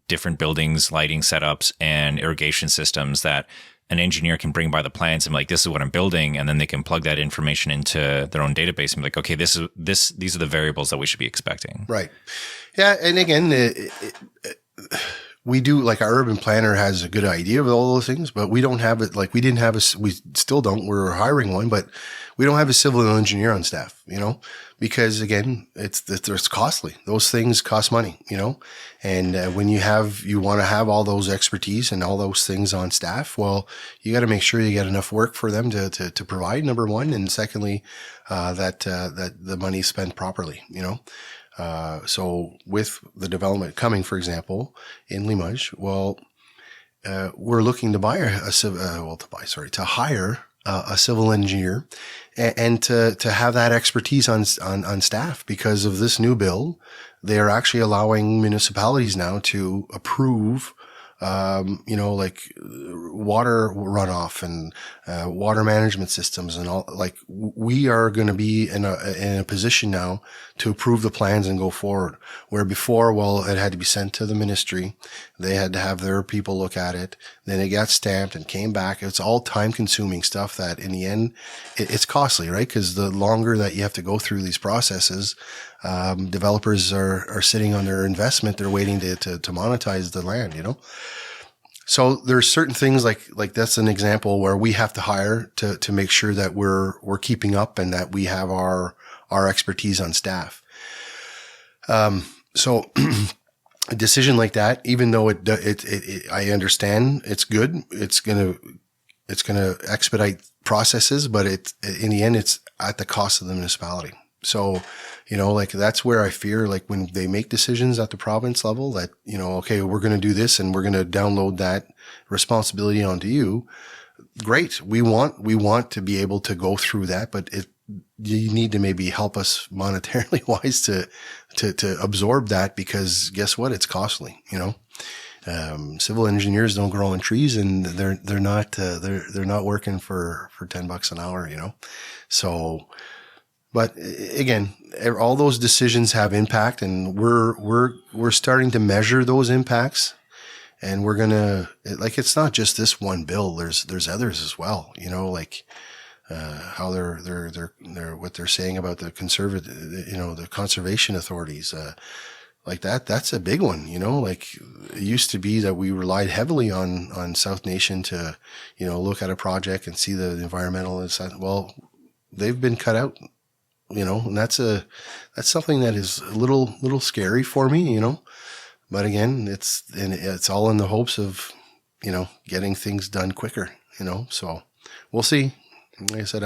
different buildings, lighting setups, and irrigation systems that an engineer can bring by the plans and be like, this is what I'm building. And then they can plug that information into their own database and be like, okay, these are the variables that we should be expecting. Right. Yeah. And again, we do, like, our urban planner has a good idea of all those things, but we don't have it. Like, we still don't, we're hiring one, but we don't have a civil engineer on staff, because again, it's costly. Those things cost money, and when you want to have all those expertise and all those things on staff, well, you got to make sure you get enough work for them to provide, number one. And secondly, that the money is spent properly, so with the development coming, for example, in Limoges, well, we're looking to hire a civil engineer and to have that expertise on staff, because of this new bill. They are actually allowing municipalities now to approve, like water runoff and water management systems and all. Like, we are going to be in a position now to approve the plans and go forward. Where before, well, it had to be sent to the ministry. They had to have their people look at it. Then it got stamped and came back. It's all time consuming stuff that in the end, it's costly, right? Because the longer that you have to go through these processes, developers are sitting on their investment. They're waiting to monetize the land, So there's certain things like that's an example where we have to hire to make sure that we're keeping up and that we have our expertise on staff. So a decision like that, even though I understand it's good, it's going to expedite processes, but in the end, it's at the cost of the municipality. So, that's where I fear, like, when they make decisions at the province level that, okay, we're going to do this and we're going to download that responsibility onto you. Great. We want to be able to go through that, but you need to maybe help us monetarily wise to absorb that, because guess what? It's costly, Civil engineers don't grow on trees, and they're not working for $10 an hour, you know. So, but again, all those decisions have impact, and we're starting to measure those impacts, and we're gonna, like, it's not just this one bill. There's others as well, you know, like how they're what they're saying about the the conservation authorities. Like that's a big one, you know, like it used to be that we relied heavily on South Nation to, you know, look at a project and see the environmental side. Well, they've been cut out, you know, and that's something that is a little scary for me, you know, but again, it's all in the hopes of, you know, getting things done quicker, you know, so we'll see. Like I said,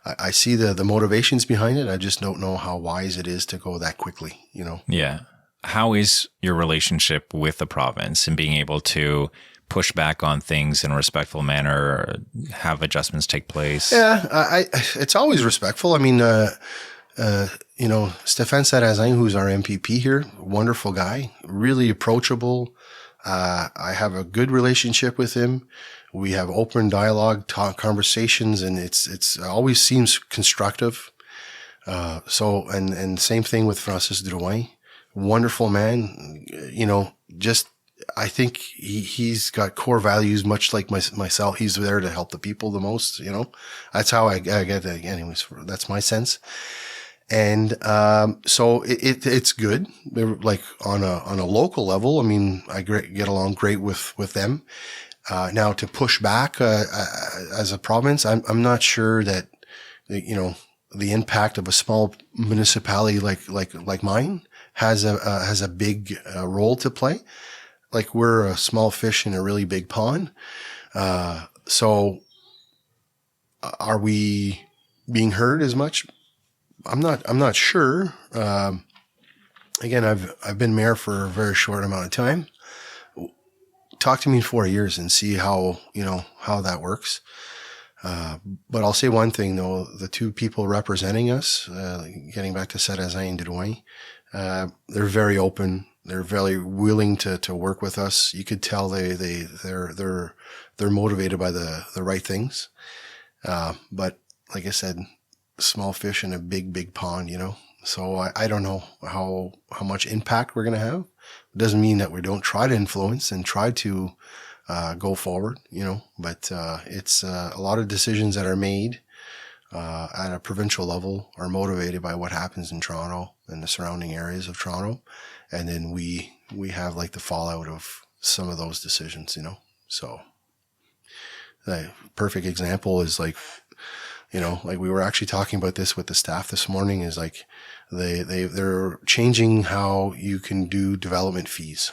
I see the motivations behind it. I just don't know how wise it is to go that quickly, you know? Yeah. How is your relationship with the province and being able to push back on things in a respectful manner, or have adjustments take place? Yeah, it's always respectful. I mean, you know, Stéphane Sarrazin, who's our MPP here, wonderful guy, really approachable. I have a good relationship with him. We have open dialogue, conversations, and it always seems constructive. So, and same thing with Francis Drouin, wonderful man. You know, just, I think he's got core values, much like myself. He's there to help the people the most, you know. That's how I get it. Anyways, that's my sense. And, so it's good. Like on a local level, I mean, I get along great with them. Now to push back, as a province, I'm not sure that, you know, the impact of a small municipality like mine has a big role to play. Like, we're a small fish in a really big pond. So are we being heard as much? I'm not sure. Again, I've been mayor for a very short amount of time. Talk to me in 4 years and see how that works. But I'll say one thing though, the two people representing us, getting back to Sarrazin and Drouin, they're very open. They're very willing to work with us. You could tell they're motivated by the right things. But like I said, small fish in a big pond, you know? So I don't know how much impact we're going to have. It doesn't mean that we don't try to influence and try to go forward, you know, but it's a lot of decisions that are made at a provincial level are motivated by what happens in Toronto and the surrounding areas of Toronto. And then we have like the fallout of some of those decisions, you know. So the perfect example is like, you know, like we were actually talking about this with the staff this morning, is like they're changing how you can do development fees.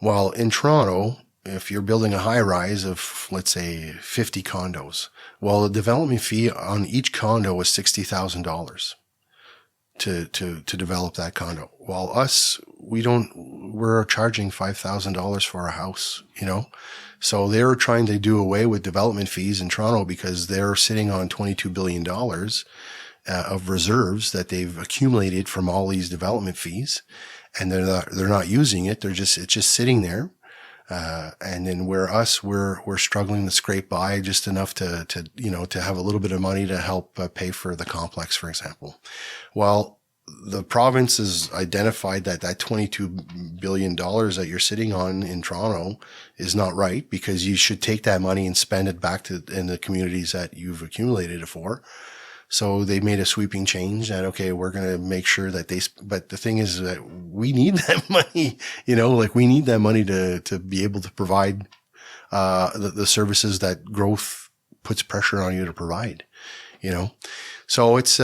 Well, in Toronto, if you're building a high rise of, let's say, 50 condos, well, the development fee on each condo is $60,000 to develop that condo. While we're charging $5,000 for a house, you know? So they're trying to do away with development fees in Toronto because they're sitting on $22 billion of reserves that they've accumulated from all these development fees, and they're not using it. It's just sitting there. And then we're struggling to scrape by just enough to have a little bit of money to help pay for the complex, for example. Well, the province has identified that $22 billion that you're sitting on in Toronto is not right, because you should take that money and spend it back in the communities that you've accumulated it for. So they made a sweeping change that, okay, we're going to make sure that but the thing is that we need that money, you know, like we need that money to be able to provide, the services that growth puts pressure on you to provide, you know? So it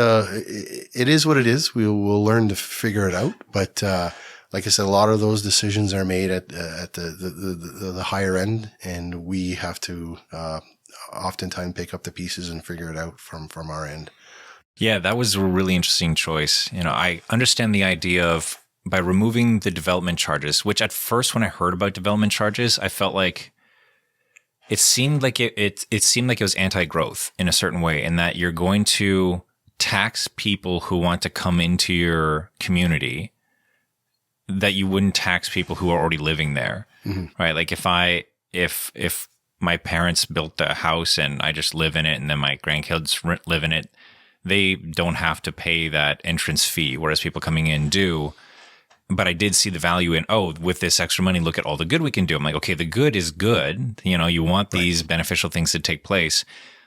is what it is. We'll learn to figure it out. But, like I said, a lot of those decisions are made at the higher end, and we have to, oftentimes pick up the pieces and figure it out from our end. Yeah, that was a really interesting choice. You know, I understand the idea of by removing the development charges, which at first when I heard about development charges, I felt like it seemed like it seemed like it was anti-growth in a certain way, in that you're going to tax people who want to come into your community that you wouldn't tax people who are already living there, right? Like if my parents built a house and I just live in it and then my grandkids live in it, they don't have to pay that entrance fee, whereas people coming in do. But I did see the value in, with this extra money, look at all the good we can do. I'm like, okay, the good is good. You want these beneficial things to take place.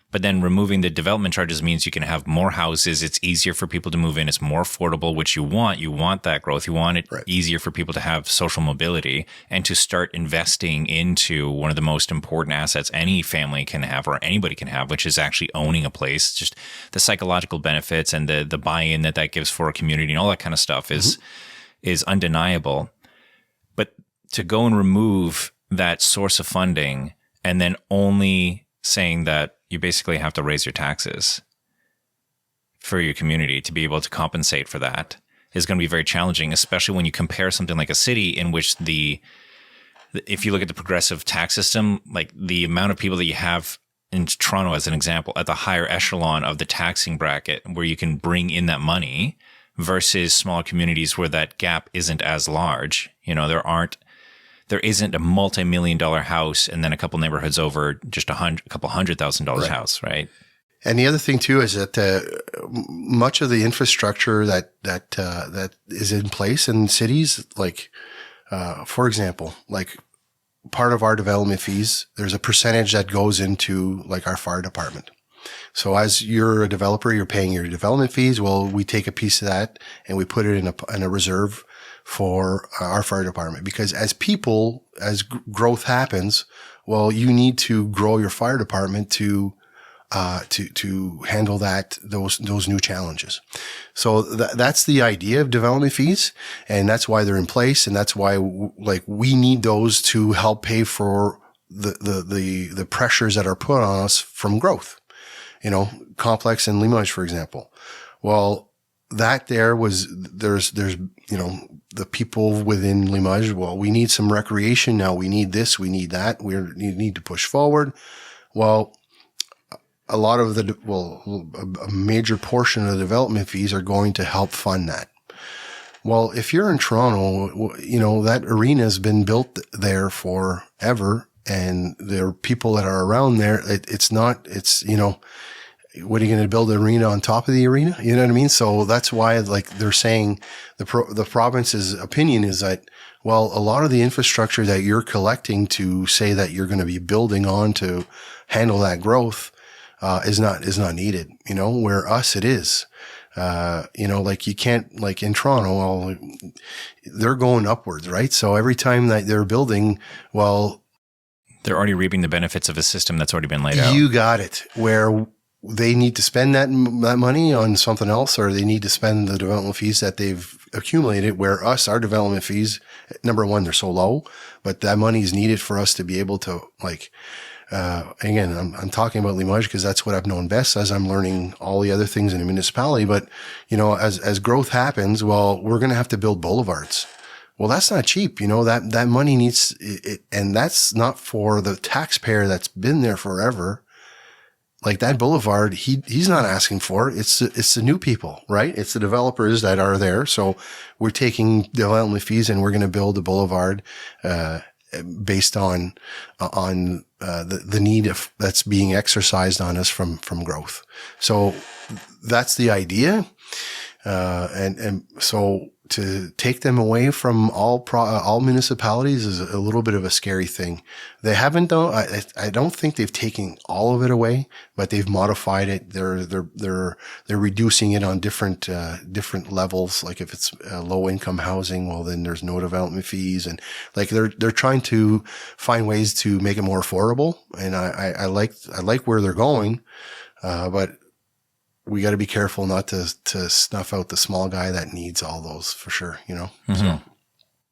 But then removing the development charges means you can have more houses. It's easier for people to move in. It's more affordable, which you want. You want that growth. You want it easier for people to have social mobility and to start investing into one of the most important assets any family can have or anybody can have, which is actually owning a place. Just the psychological benefits and the buy-in that gives for a community and all that kind of stuff is undeniable. But to go and remove that source of funding and then only saying that you basically have to raise your taxes for your community to be able to compensate for that is going to be very challenging, especially when you compare something like a city in which if you look at the progressive tax system, like the amount of people that you have in Toronto, as an example, at the higher echelon of the taxing bracket where you can bring in that money versus smaller communities where that gap isn't as large. There isn't a multi-million-dollar house and then a couple neighborhoods over just a couple $100,000 house, right? And the other thing too is that much of the infrastructure that is in place in cities, like for example, like part of our development fees, there's a percentage that goes into like our fire department. So as you're a developer, you're paying your development fees. Well, we take a piece of that and we put it in a reserve for our fire department, because as growth happens, well, you need to grow your fire department to handle those new challenges. So that's the idea of development fees, and that's why they're in place, and that's why we need those to help pay for the pressures that are put on us from growth. Complex in Limoges, for example. Well, there's the people within Limoges. Well, we need some recreation now. We need this. We need that. We need to push forward. Well, a lot of a major portion of the development fees are going to help fund that. Well, if you're in Toronto, that arena has been built there forever, and there are people that are around there. What are you going to build an arena on top of the arena? You know what I mean? So that's why, they're saying the province's opinion is that, well, a lot of the infrastructure that you're collecting to say that you're going to be building on to handle that growth, is not needed. Where it is. You can't, like in Toronto, well, they're going upwards, right? So every time that they're building, well, they're already reaping the benefits of a system that's already been laid out. You got it. Where they need to spend that money on something else, or they need to spend the development fees that they've accumulated, where our development fees, number one, they're so low, but that money is needed for us to be able to again, I'm talking about Limoges because that's what I've known best as I'm learning all the other things in the municipality. But, as growth happens, well, we're going to have to build boulevards. Well, that's not cheap. That money needs it, and that's not for the taxpayer that's been there forever. Like that boulevard, he's not asking for it. It's the new people, right? It's the developers that are there. So we're taking development fees and we're going to build a boulevard, based on the need that's being exercised on us from growth. So that's the idea. And so to take them away from all municipalities is a little bit of a scary thing. They haven't though. I don't think they've taken all of it away, but they've modified it. They're reducing it on different levels. Like if it's low income housing, well, then there's no development fees, and they're trying to find ways to make it more affordable. And I like where they're going, but we got to be careful not to snuff out the small guy that needs all those for sure, Mm-hmm. So.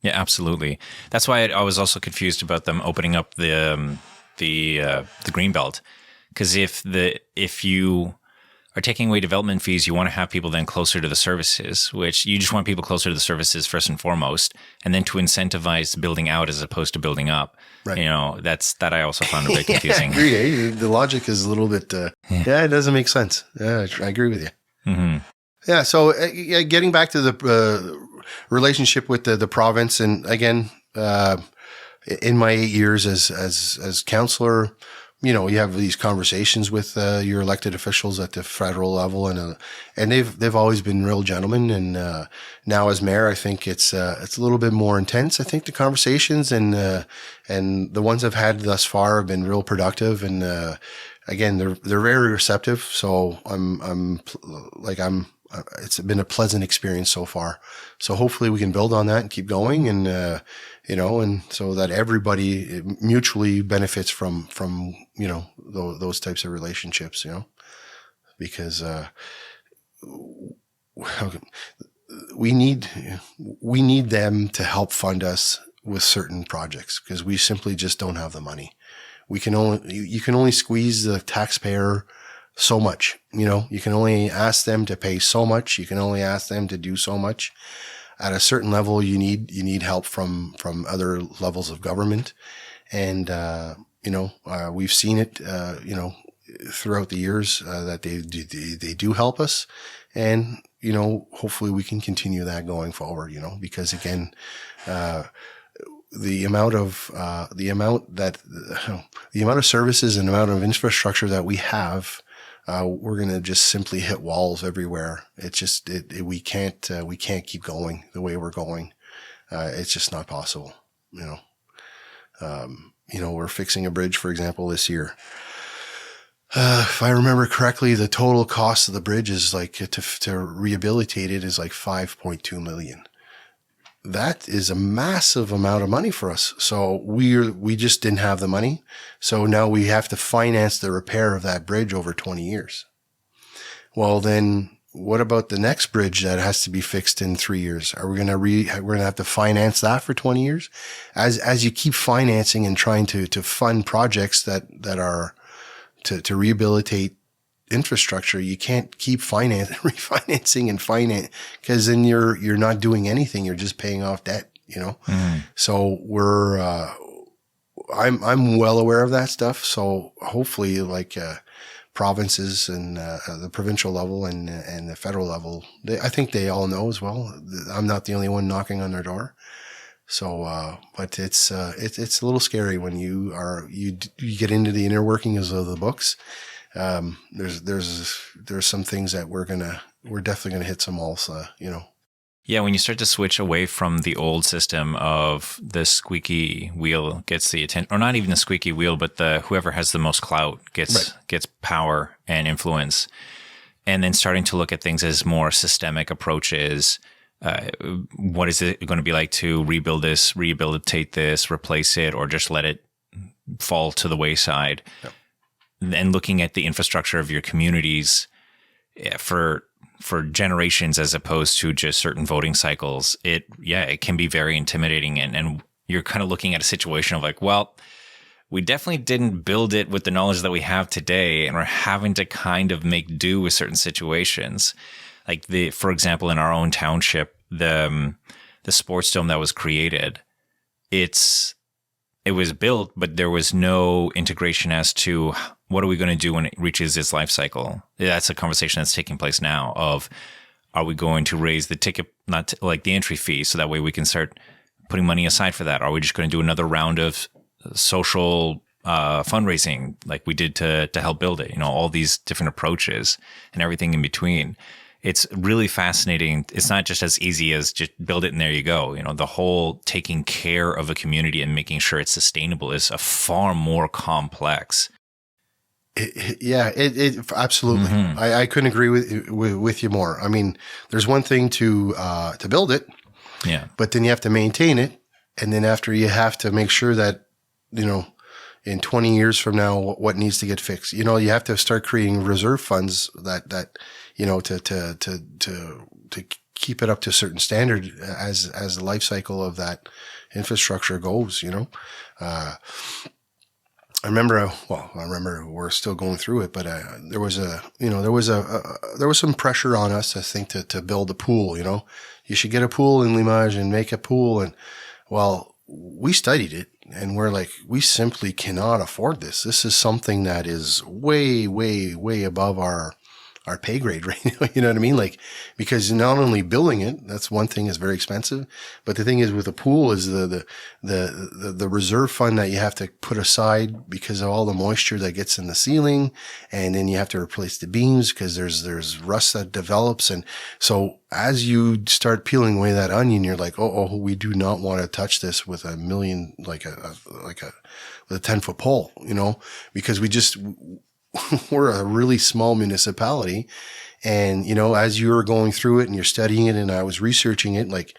Yeah, absolutely. That's why I was also confused about them opening up the greenbelt, because if you are taking away development fees, you want to have people then closer to the services, which you just want people closer to the services first and foremost, and then to incentivize building out as opposed to building up. Right. That I also found a bit confusing. Yeah, I agree. The logic is a little bit, it doesn't make sense. Yeah, I agree with you. Mm-hmm. Yeah. So getting back to relationship with the province. And again, in my 8 years as councillor, you know, you have these conversations with your elected officials at the federal level, and they've always been real gentlemen. And now as mayor, I think it's a little bit more intense. I think the conversations and the ones I've had thus far have been real productive. And again, they're very receptive. So it's been a pleasant experience so far. So hopefully we can build on that and keep going, and you know, and so that everybody mutually benefits from you know, those types of relationships, you know, because we need them to help fund us with certain projects, because we simply just don't have the money. You can only squeeze the taxpayer so much, you know. You can only ask them to pay so much. You can only ask them to do so much. At a certain level, you need help from other levels of government. And, you know, we've seen it, you know, throughout the years, that they do help us. And, you know, hopefully we can continue that going forward, you know, because again, the amount of services and amount of infrastructure that we have, we're going to just simply hit walls everywhere. It's just, we can't keep going the way we're going. It's just not possible, you know. You know, we're fixing a bridge, for example, this year. If I remember correctly, the total cost of the bridge is like, to rehabilitate it is like 5.2 million. That is a massive amount of money for us. So we just didn't have the money. So now we have to finance the repair of that bridge over 20 years. Well, then what about the next bridge that has to be fixed in 3 years? Are we going to we're going to have to finance that for 20 years? As you keep financing and trying to fund projects that are to rehabilitate infrastructure, you can't keep refinancing and finance, because then you're not doing anything. You're just paying off debt, you know? So I'm well aware of that stuff. So hopefully, like, provinces and, the provincial level and the federal level, I think they all know as well. I'm not the only one knocking on their door. So, but it's a little scary when you get into the inner workings of the books. There's some things that we're definitely gonna hit some walls, you know. Yeah, when you start to switch away from the old system of the squeaky wheel gets the attention, or not even the squeaky wheel, but whoever has the most clout gets power and influence, and then starting to look at things as more systemic approaches. What is it going to be like to rebuild this, rehabilitate this, replace it, or just let it fall to the wayside? Yep. And looking at the infrastructure of your communities for generations, as opposed to just certain voting cycles, it can be very intimidating. And you're kind of looking at a situation of like, well, we definitely didn't build it with the knowledge that we have today, and we're having to kind of make do with certain situations. Like for example, in our own township, the sports dome that was created, it was built, but there was no integration as to what are we going to do when it reaches its life cycle. That's a conversation that's taking place now of, are we going to raise the ticket, like the entry fee, so that way we can start putting money aside for that? Are we just going to do another round of social fundraising like we did to help build it? You know, all these different approaches and everything in between. It's really fascinating. It's not just as easy as just build it and there you go. You know, the whole taking care of a community and making sure it's sustainable is a far more complex. It absolutely. Mm-hmm. I couldn't agree with you more. I mean, there's one thing to build it, but then you have to maintain it, and then after you have to make sure that, you know, in 20 years from now, what needs to get fixed. You know, you have to start creating reserve funds that you know, to keep it up to a certain standard as the life cycle of that infrastructure goes, you know. I remember we're still going through it, but there was some pressure on us, I think, to build a pool. You know, you should get a pool in Limoges and make a pool. And well, we studied it, and we're like, we simply cannot afford this. This is something that is way, way, way above our our pay grade right now. You know what I mean? Like, because not only building it, that's one thing, is very expensive. But the thing is with a pool is the reserve fund that you have to put aside because of all the moisture that gets in the ceiling. And then you have to replace the beams because there's rust that develops. And so as you start peeling away that onion, you're like, oh, we do not want to touch this with a million, with a 10-foot pole, you know, because we're a really small municipality. And, you know, as you're going through it and you're studying it and I was researching it, like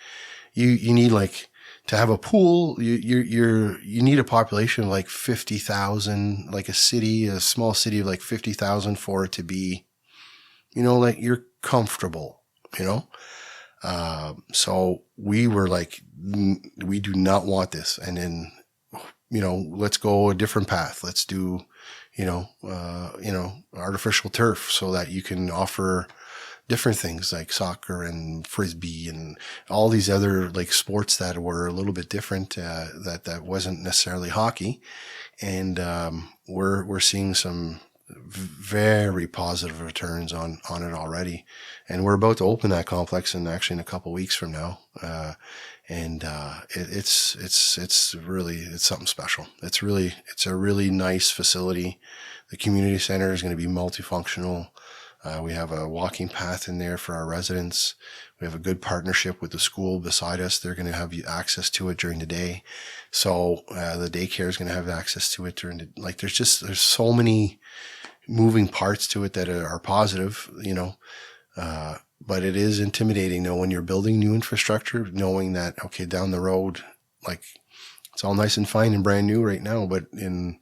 you need like to have a pool, you need a population of like 50,000, like a small city of like 50,000 for it to be, you know, like you're comfortable, you know? So we were like, we do not want this. And then, you know, let's go a different path. Let's do, artificial turf so that you can offer different things like soccer and frisbee and all these other like sports that were a little bit different, that wasn't necessarily hockey. And, we're seeing some very positive returns on it already. And we're about to open that complex in a couple of weeks from now. It's really something special. It's a really nice facility. The community center is going to be multifunctional. We have a walking path in there for our residents. We have a good partnership with the school beside us. They're going to have access to it during the day. So, the daycare is going to have access to it there's so many moving parts to it that are positive, you know. But it is intimidating though when you're building new infrastructure, knowing that, okay, down the road, like it's all nice and fine and brand new right now. But when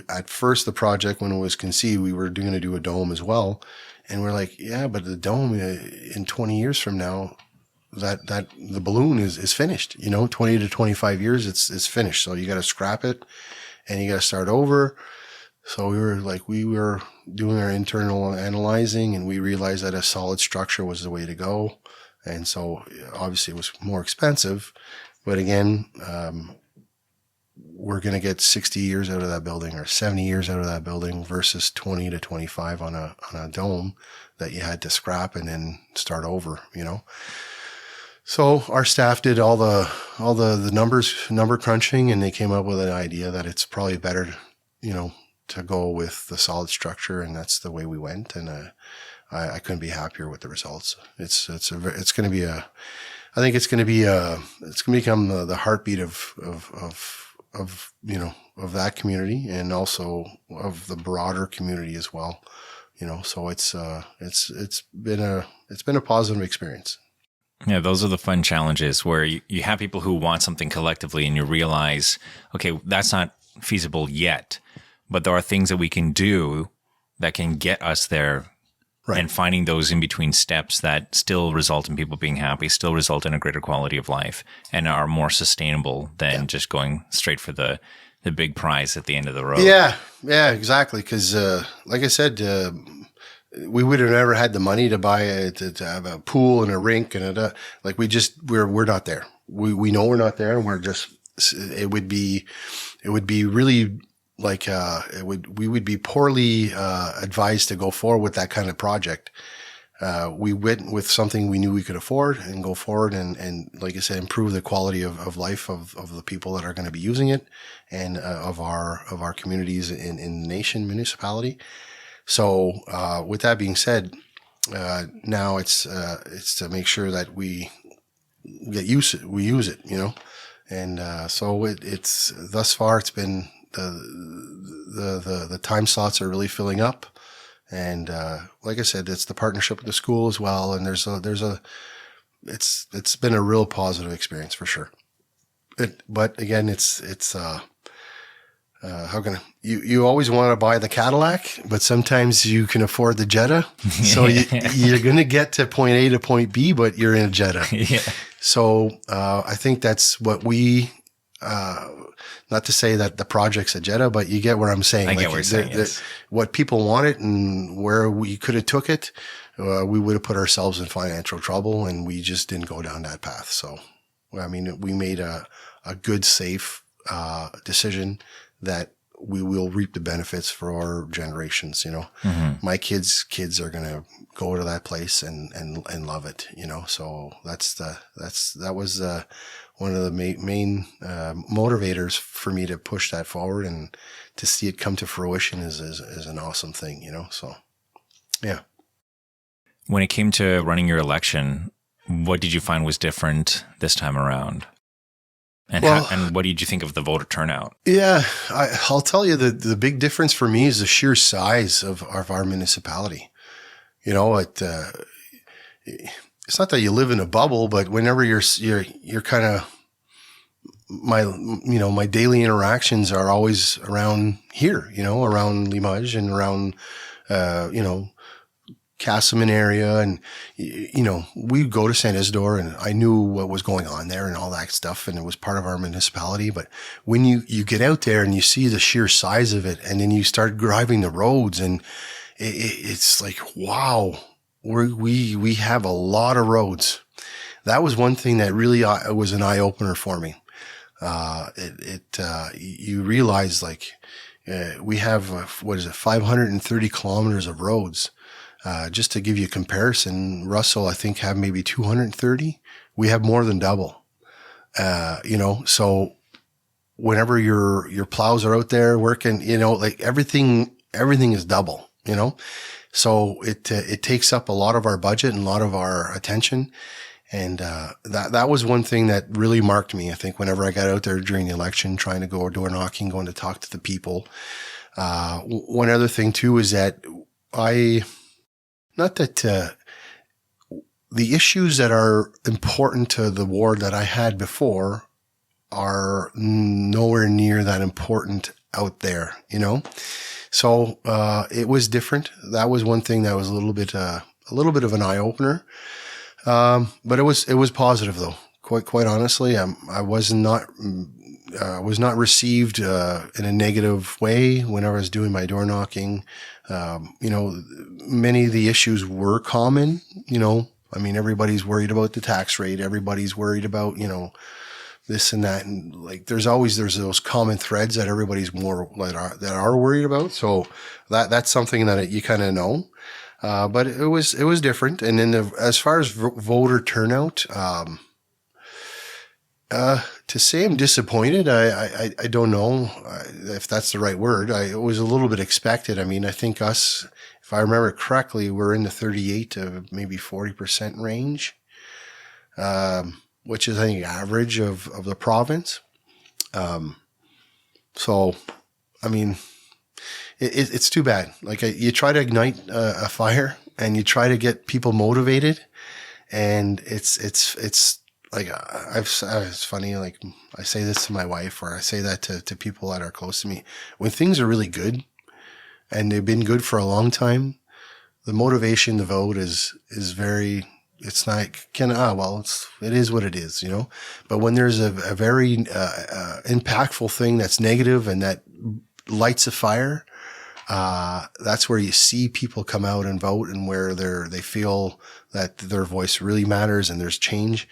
at first the project, when it was conceived, we were going to do a dome as well. And we're like, yeah, but the dome in 20 years from now, that the balloon is finished, 20 to 25 years, it's finished. So you got to scrap it and you got to start over. So we were doing our internal analyzing and we realized that a solid structure was the way to go. And so obviously it was more expensive, but again, we're going to get 60 years out of that building or 70 years out of that building versus 20 to 25 on a dome that you had to scrap and then start over, So our staff did all the number crunching, and they came up with an idea that it's probably better, to go with the solid structure, and that's the way we went. And I couldn't be happier with the results. It's going to become the heartbeat of that community and also of the broader community as well. So it's been a positive experience. Yeah, those are the fun challenges where you have people who want something collectively and you realize, okay, that's not feasible yet, but there are things that we can do that can get us there. Right. And finding those in between steps that still result in people being happy, still result in a greater quality of life, and are more sustainable than just going straight for the big prize at the end of the road. Yeah, exactly. Because like I said, we would have never had the money to buy to have a pool and a rink and we're not there. We know we're not there, and it would be really. We would be poorly advised to go forward with that kind of project. We went with something we knew we could afford and go forward and like I said, improve the quality of life of the people that are going to be using it and of our communities in the nation municipality. So with that being said, now it's to make sure that we use it, and so it's thus far it's been. The time slots are really filling up, and like I said, it's the partnership with the school as well. And it's been a real positive experience for sure. But again, you always want to buy the Cadillac, but sometimes you can afford the Jetta. So you're going to get to point A to point B, but you're in a Jetta. Yeah. So I think that's what we. Not to say that the project's a Jetta, but you get what I'm saying. I get what you're saying. Yes. What people wanted and where we could have took it, we would have put ourselves in financial trouble, and we just didn't go down that path. So, I mean, we made a good, safe decision that we will reap the benefits for our generations. My kids are going to go to that place and love it. So that was one of the main motivators for me to push that forward, and to see it come to fruition is an awesome thing. So yeah. When it came to running your election, what did you find was different this time around? And and what did you think of the voter turnout? Yeah, I'll tell you the big difference for me is the sheer size of our municipality. It's not that you live in a bubble, but whenever you're kind of, my daily interactions are always around here, around Limoges and around, Casselman area. And, we'd go to Saint Isidore, and I knew what was going on there and all that stuff. And it was part of our municipality. But when you get out there and you see the sheer size of it, and then you start driving the roads, and it's like, wow, we have a lot of roads. That was one thing that really was an eye opener for me. You realize, like, we have, 530 kilometers of roads. Just to give you a comparison, Russell, I think, have maybe 230. We have more than double. So whenever your plows are out there working, like everything is double, so it takes up a lot of our budget and a lot of our attention. And, that was one thing that really marked me. I think whenever I got out there during the election, trying to go door knocking, going to talk to the people. One other thing too is that the issues that are important to the ward that I had before are nowhere near that important out there, So, it was different. That was one thing that was a little bit of an eye opener. But it was positive though. Quite honestly, I was not received, in a negative way when I was doing my door knocking. Many of the issues were common, everybody's worried about the tax rate. Everybody's worried about, this and that. And like, there's those common threads that everybody's more that are worried about. So that's something that you kind of know. But it was different. And then as far as voter turnout, to say I'm disappointed, I don't know if that's the right word. It was a little bit expected. I think us, if I remember correctly, we're in the 38 to maybe 40% range, which is, I think, average of the province. So, it's too bad. Like, you try to ignite a fire and you try to get people motivated, and it's like, it's funny. Like, I say this to my wife, or I say that to people that are close to me. When things are really good and they've been good for a long time, the motivation to vote is very, it's not, it is what it is, but when there's a very, impactful thing that's negative and that lights a fire, that's where you see people come out and vote, and where they feel that their voice really matters and there's change.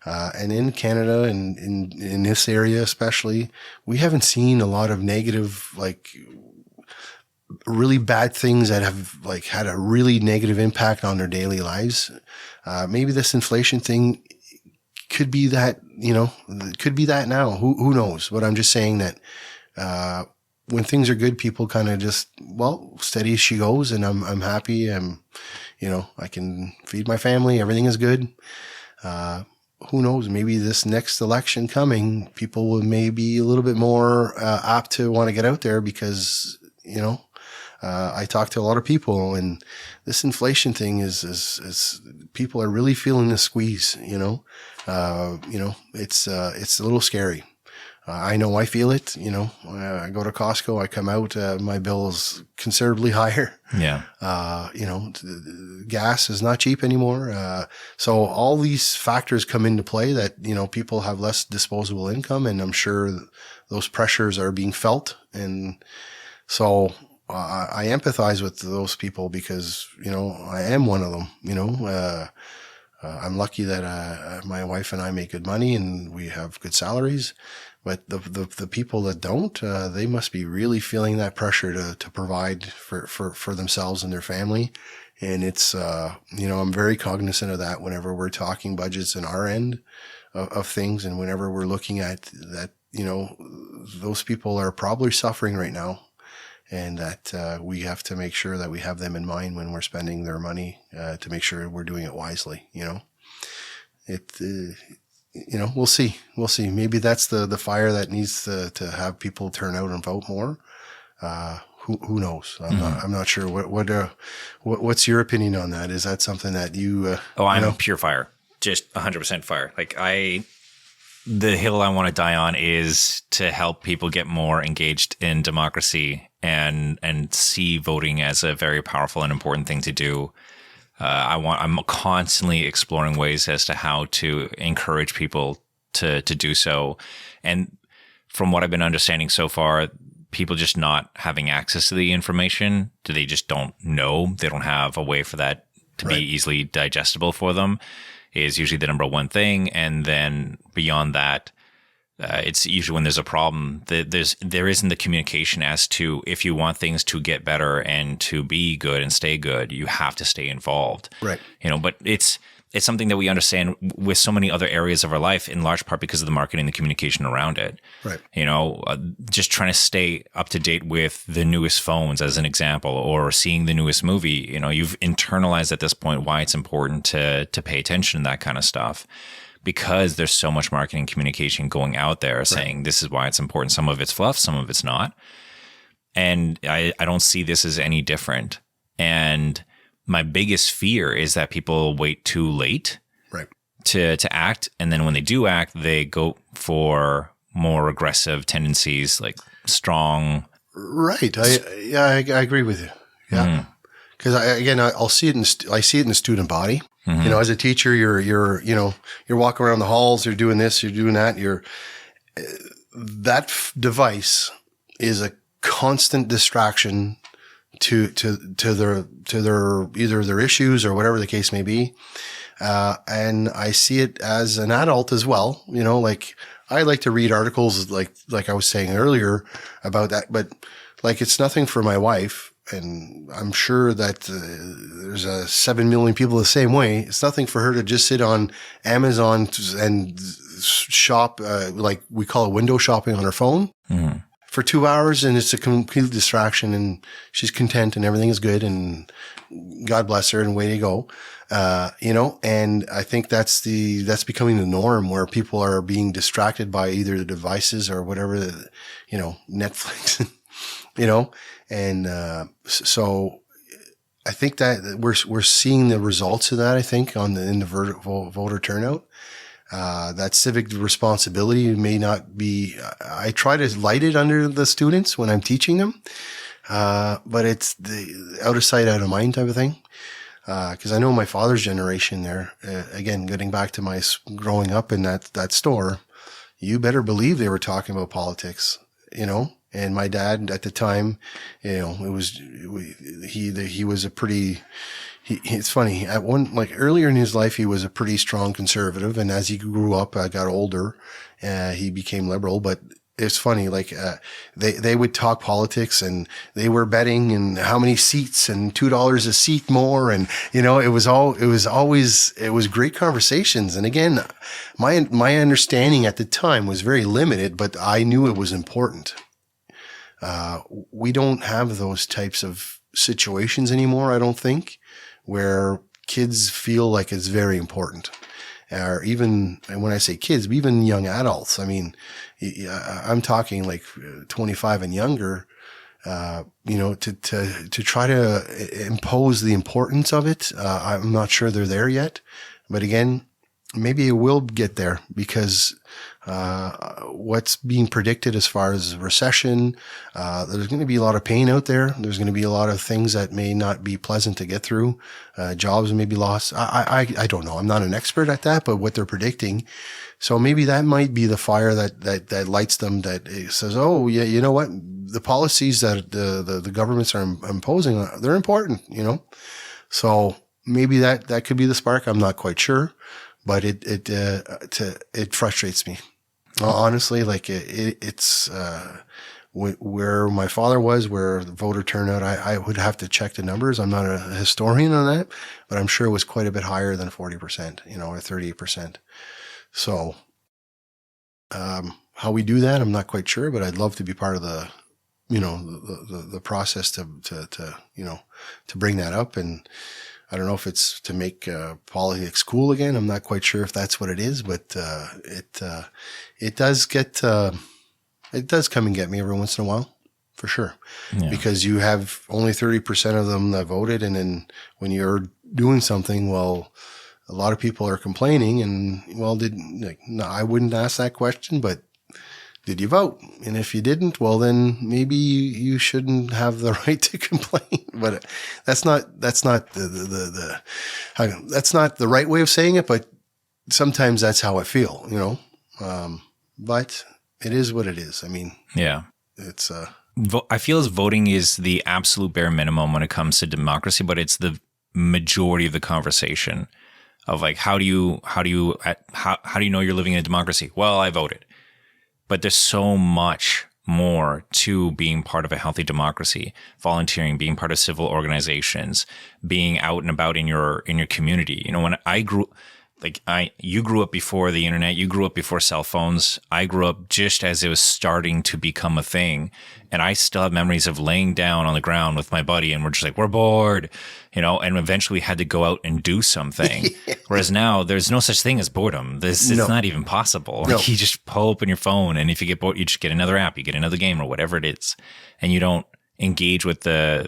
And in Canada and in this area especially, we haven't seen a lot of negative, like, really bad things that have, like, had a really negative impact on their daily lives. Maybe this inflation thing could be that, could be that now. Who knows? But I'm just saying that, when things are good, people kind of just, steady as she goes, and I'm happy. I can feed my family. Everything is good. Who knows? Maybe this next election coming, people will maybe a little bit more apt to want to get out there, because, I talk to a lot of people, and this inflation thing is people are really feeling the squeeze. It's a little scary. I know I feel it. I go to Costco, I come out, my bill is considerably higher. Yeah. Gas is not cheap anymore. So all these factors come into play that, people have less disposable income, and I'm sure those pressures are being felt. And so I empathize with those people, because, I am one of them, I'm lucky that my wife and I make good money and we have good salaries. But the people that don't, they must be really feeling that pressure to provide for themselves and their family. And it's, I'm very cognizant of that whenever we're talking budgets in our end of things. And whenever we're looking at that, those people are probably suffering right now. And that we have to make sure that we have them in mind when we're spending their money to make sure we're doing it wisely. We'll see. We'll see. Maybe that's the fire that needs to have people turn out and vote more. Who knows? I'm not sure. What's your opinion on that? Is that something that you? I'm pure fire, just 100% fire. The hill I want to die on is to help people get more engaged in democracy and see voting as a very powerful and important thing to do. I'm constantly exploring ways as to how to encourage people to do so. And from what I've been understanding so far, people just not having access to the information, they just don't know. They don't have a way for that to be easily digestible for them, is usually the number one thing. And then beyond that, it's usually when there's a problem, there isn't the communication as to if you want things to get better and to be good and stay good, you have to stay involved. Right. But it's something that we understand with so many other areas of our life, in large part because of the marketing, the communication around it. Right. Just trying to stay up to date with the newest phones, as an example, or seeing the newest movie. You've internalized at this point why it's important to pay attention to that kind of stuff, because there's so much marketing communication going out there saying this is why it's important. Some of it's fluff, some of it's not. And I don't see this as any different. And my biggest fear is that people wait too late to act. And then when they do act, they go for more aggressive tendencies, like strong. Right. I agree with you. Yeah. Because I'll see it I see it in the student body. Mm-hmm. As a teacher, you're walking around the halls, you're doing this, you're doing that. That device is a constant distraction to their either their issues or whatever the case may be. And I see it as an adult as well. I like to read articles like I was saying earlier about that, but it's nothing for my wife. And I'm sure that there's 7 million people the same way. It's nothing for her to just sit on Amazon and shop, like we call it window shopping on her phone for 2 hours. And it's a complete distraction, and she's content and everything is good, and God bless her and way to go. And I think that's becoming the norm, where people are being distracted by either the devices or whatever, Netflix, And so I think that we're seeing the results of that. I think in the voter turnout, that civic responsibility may not be. I try to light it under the students when I'm teaching them, but it's the out of sight, out of mind type of thing. Because I know my father's generation there. Again, getting back to my growing up in that store, you better believe they were talking about politics. And my dad at the time, he was a pretty, it's funny, earlier in his life, he was a pretty strong conservative. And as he grew up, got older, he became liberal. But it's funny, they would talk politics, and they were betting and how many seats and $2 a seat more. And, it was great conversations. And again, my understanding at the time was very limited, but I knew it was important. We don't have those types of situations anymore, I don't think, where kids feel like it's very important. Or even, and when I say kids, even young adults, I mean, I'm talking 25 and younger, to try to impose the importance of it. I'm not sure they're there yet, but again, maybe it will get there, because what's being predicted as far as recession, there's going to be a lot of pain out there. There's going to be a lot of things that may not be pleasant to get through. Jobs may be lost. I don't know. I'm not an expert at that, but what they're predicting. So maybe that might be the fire that lights them, that says, oh yeah, you know what? The policies that the governments are imposing, they're important, So maybe that could be the spark. I'm not quite sure, but it frustrates me. Honestly, like it's where my father was, where the voter turnout, I would have to check the numbers. I'm not a historian on that, but I'm sure it was quite a bit higher than 40%, or 38%. So, how we do that, I'm not quite sure, but I'd love to be part of the process to bring that up. And I don't know if it's to make politics cool again. I'm not quite sure if that's what it is, but it does come and get me every once in a while, for sure. Yeah. Because you have only 30% of them that voted, and then when you're doing something, well, a lot of people are complaining, and no, I wouldn't ask that question, but did you vote? And if you didn't, well, then maybe you shouldn't have the right to complain. But that's not that's not the right way of saying it. But sometimes that's how I feel, But it is what it is. I mean, yeah, it's. I feel as voting is the absolute bare minimum when it comes to democracy, but it's the majority of the conversation of like, how do you know you're living in a democracy? Well, I voted. But there's so much more to being part of a healthy democracy: volunteering, being part of civil organizations, being out and about in your community. When you grew up before the internet, you grew up before cell phones. I grew up just as it was starting to become a thing. And I still have memories of laying down on the ground with my buddy, and we're just like, we're bored, and eventually we had to go out and do something. Yeah. Whereas now there's no such thing as boredom. It's not even possible. No. Like, you just pull open your phone, and if you get bored, you just get another app, you get another game or whatever it is. And you don't engage with the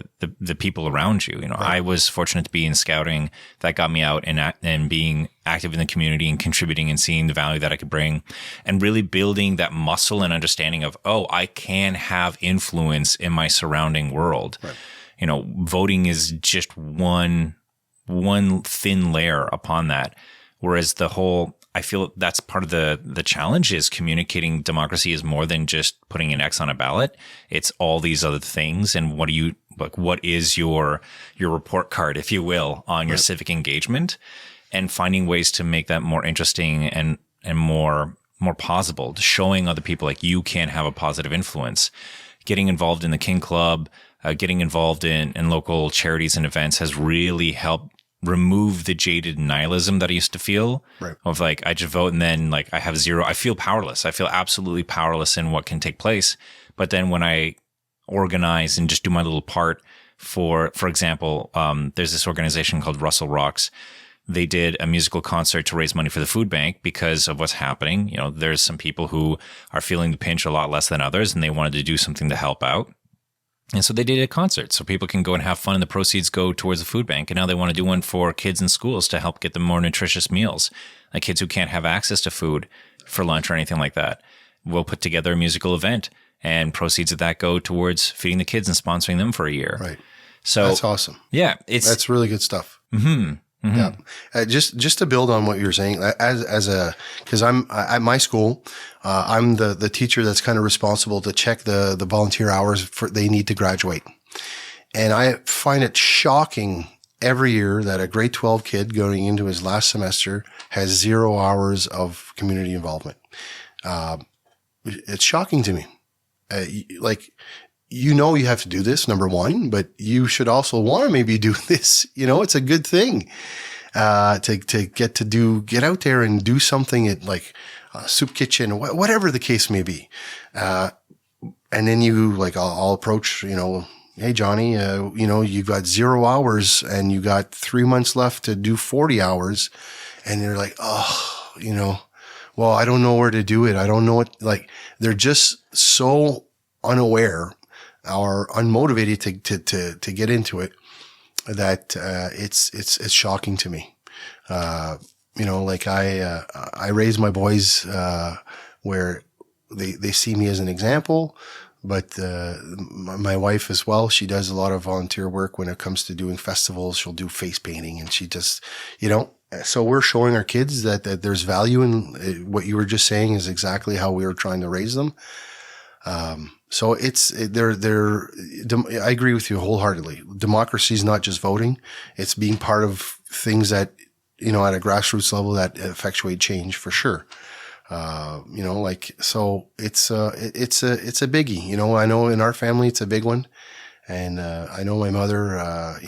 people around you. Right. I was fortunate to be in scouting. That got me out and being active in the community and contributing and seeing the value that I could bring, and really building that muscle and understanding of, I can have influence in my surrounding world. Right. Voting is just one thin layer upon that. Whereas I feel that's part of the challenge is communicating democracy is more than just putting an X on a ballot. It's all these other things. And what is your report card, if you will, on your civic engagement, and finding ways to make that more interesting and more possible, showing other people like you can have a positive influence. Getting involved in the King Club, getting involved in local charities and events has really helped remove the jaded nihilism that I used to feel. Right. Of like, I just vote and then like I feel powerless. I feel absolutely powerless in what can take place. But then when I organize and just do my little part for example, there's this organization called Russell Rocks. They did a musical concert to raise money for the food bank because of what's happening. There's some people who are feeling the pinch a lot less than others, and they wanted to do something to help out. And so they did a concert so people can go and have fun, and the proceeds go towards the food bank. And now they want to do one for kids in schools to help get them more nutritious meals, like kids who can't have access to food for lunch or anything like that. We'll put together a musical event, and proceeds of that go towards feeding the kids and sponsoring them for a year. Right. So that's awesome. Yeah. That's really good stuff. Mm-hmm. Mm-hmm. Yeah. Just to build on what you're saying, because I'm at my school, I'm the teacher that's kind of responsible to check the volunteer hours they need to graduate. And I find it shocking every year that a grade 12 kid going into his last semester has 0 hours of community involvement. It's shocking to me. You have to do this, number one, but you should also want to maybe do this. It's a good thing, to get out there and do something at like a soup kitchen, whatever the case may be. And then I'll approach, hey, Johnny, you've got 0 hours and you got 3 months left to do 40 hours. And they're like, well, I don't know where to do it. I don't know what, they're just so unaware or unmotivated to get into it that it's shocking to me. I raise my boys where they see me as an example, but my wife as well, she does a lot of volunteer work when it comes to doing festivals. She'll do face painting, and she just, so we're showing our kids that there's value in what you were just saying is exactly how we were trying to raise them. So I agree with you wholeheartedly. Democracy is not just voting. It's being part of things that, at a grassroots level that effectuate change for sure. So it's a biggie. I know in our family, it's a big one. And, I know my mother,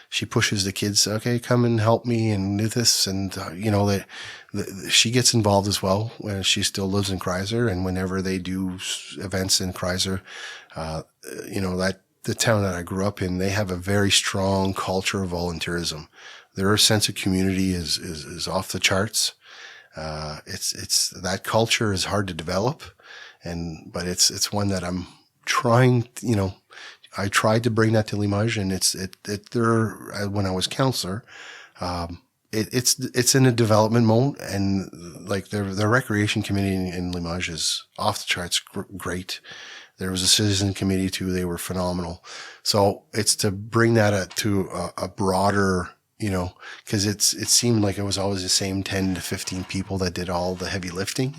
she pushes the kids, okay, come and help me and do this. And, she gets involved as well when she still lives in Kreiser. And whenever they do events in Kreiser, that the town that I grew up in, they have a very strong culture of volunteerism. Their sense of community is off the charts. It's that culture is hard to develop, but it's one that I'm trying. I tried to bring that to Limoges, and when I was counselor, it's in a development mode, and like the recreation committee in Limoges is off the charts great. There was a citizen committee too; they were phenomenal. So it's to bring that to a broader. Cause it seemed like it was always the same 10 to 15 people that did all the heavy lifting,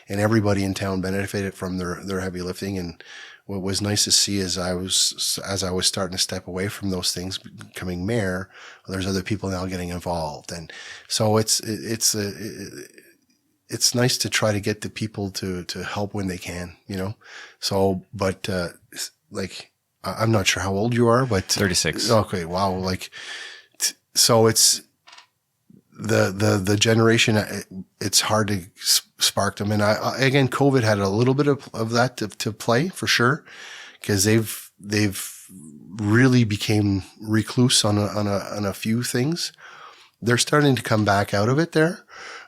and everybody in town benefited from their heavy lifting. And what was nice to see as I was starting to step away from those things, becoming mayor, there's other people now getting involved. And so it's nice to try to get the people to help when they can, so, but, I'm not sure how old you are, but 36. Okay. Wow. So it's the generation, it's hard to spark them. And again, COVID had a little bit of that to play for sure. Cause they've really became recluse on a few things. They're starting to come back out of it there,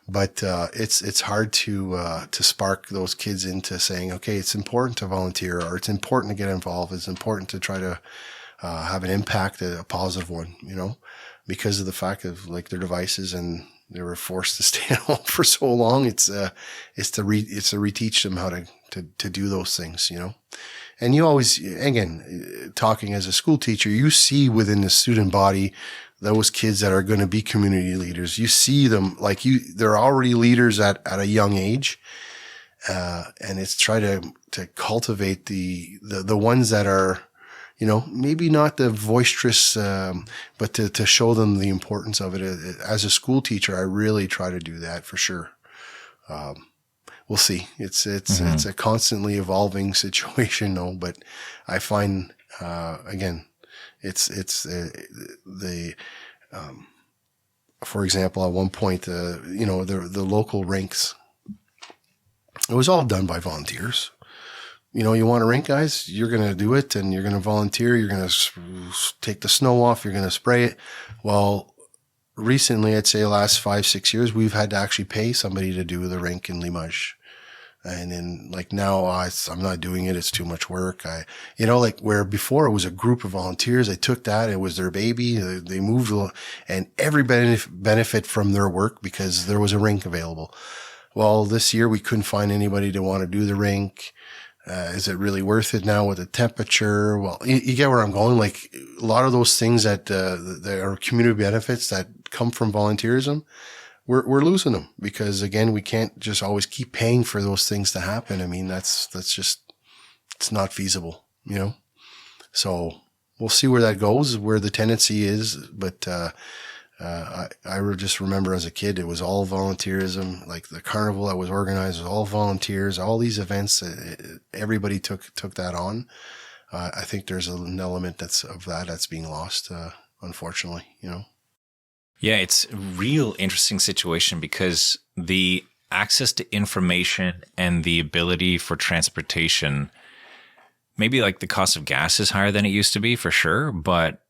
but, it's hard to spark those kids into saying, okay, it's important to volunteer, or it's important to get involved. It's important to try to, have an impact, a positive one, because of the fact of like their devices, and they were forced to stay at home for so long. It's to reteach them how to do those things, and you always, again, talking as a school teacher, you see within the student body, those kids that are going to be community leaders. You see them they're already leaders at a young age. And it's try to cultivate the ones that are, maybe not the boisterous, but to show them the importance of it. As a school teacher, I really try to do that for sure. We'll see. It's a constantly evolving situation, though. But I find, again, for example, at one point, the local rinks, it was all done by volunteers. You want a rink, guys? You're going to do it, and you're going to volunteer. You're going to take the snow off. You're going to spray it. Well, recently, I'd say last 5-6 years, we've had to actually pay somebody to do the rink in Limoges. And then now I'm not doing it. It's too much work. Where before it was a group of volunteers, they took that. It was their baby. They moved, and everybody benefit from their work because there was a rink available. Well, this year we couldn't find anybody to want to do the rink. Is it really worth it now with the temperature? Well, you get where I'm going. Like a lot of those things that are community benefits that come from volunteerism, we're losing them because again, we can't just always keep paying for those things to happen. I mean, that's just, it's not feasible, So we'll see where that goes, where the tendency is. But, I just remember as a kid, it was all volunteerism. Like the carnival that was organized was all volunteers, all these events, everybody took that on. I think there's an element that's being lost, unfortunately, Yeah, it's a real interesting situation because the access to information and the ability for transportation, maybe like the cost of gas is higher than it used to be for sure, but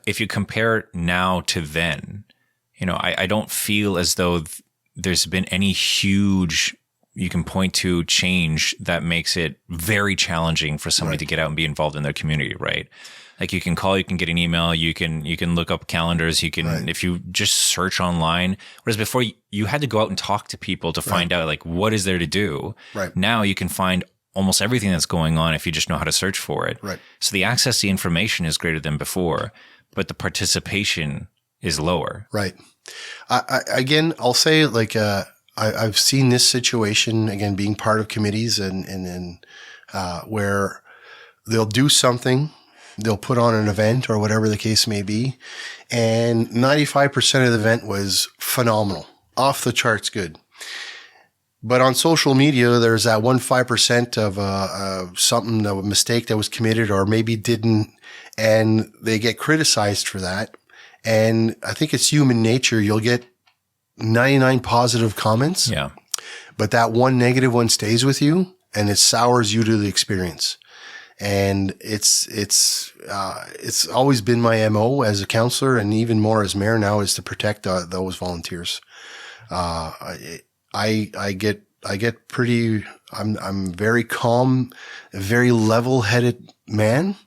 if you compare now to then, I don't feel as though there's been any huge, you can point to change that makes it very challenging for somebody to get out and be involved in their community, right? Like you can call, you can get an email, you can look up calendars, you can, if you just search online, whereas before you had to go out and talk to people to find out like what is there to do. Right. Now you can find almost everything that's going on if you just know how to search for it. Right. So the access to information is greater than before, but the participation is lower. Right. I'll say I've seen this situation again, being part of committees and where they'll do something They'll put on an event or whatever the case may be. And 95% of the event was phenomenal, off the charts good. But on social media, there's that 5% of something, a mistake that was committed or maybe didn't, and they get criticized for that. And I think it's human nature. You'll get 99 positive comments. Yeah. But that one negative one stays with you and it sours you to the experience. And it's always been my MO as a counselor and even more as mayor now is to protect those volunteers. I get pretty, I'm very calm, a very level-headed man.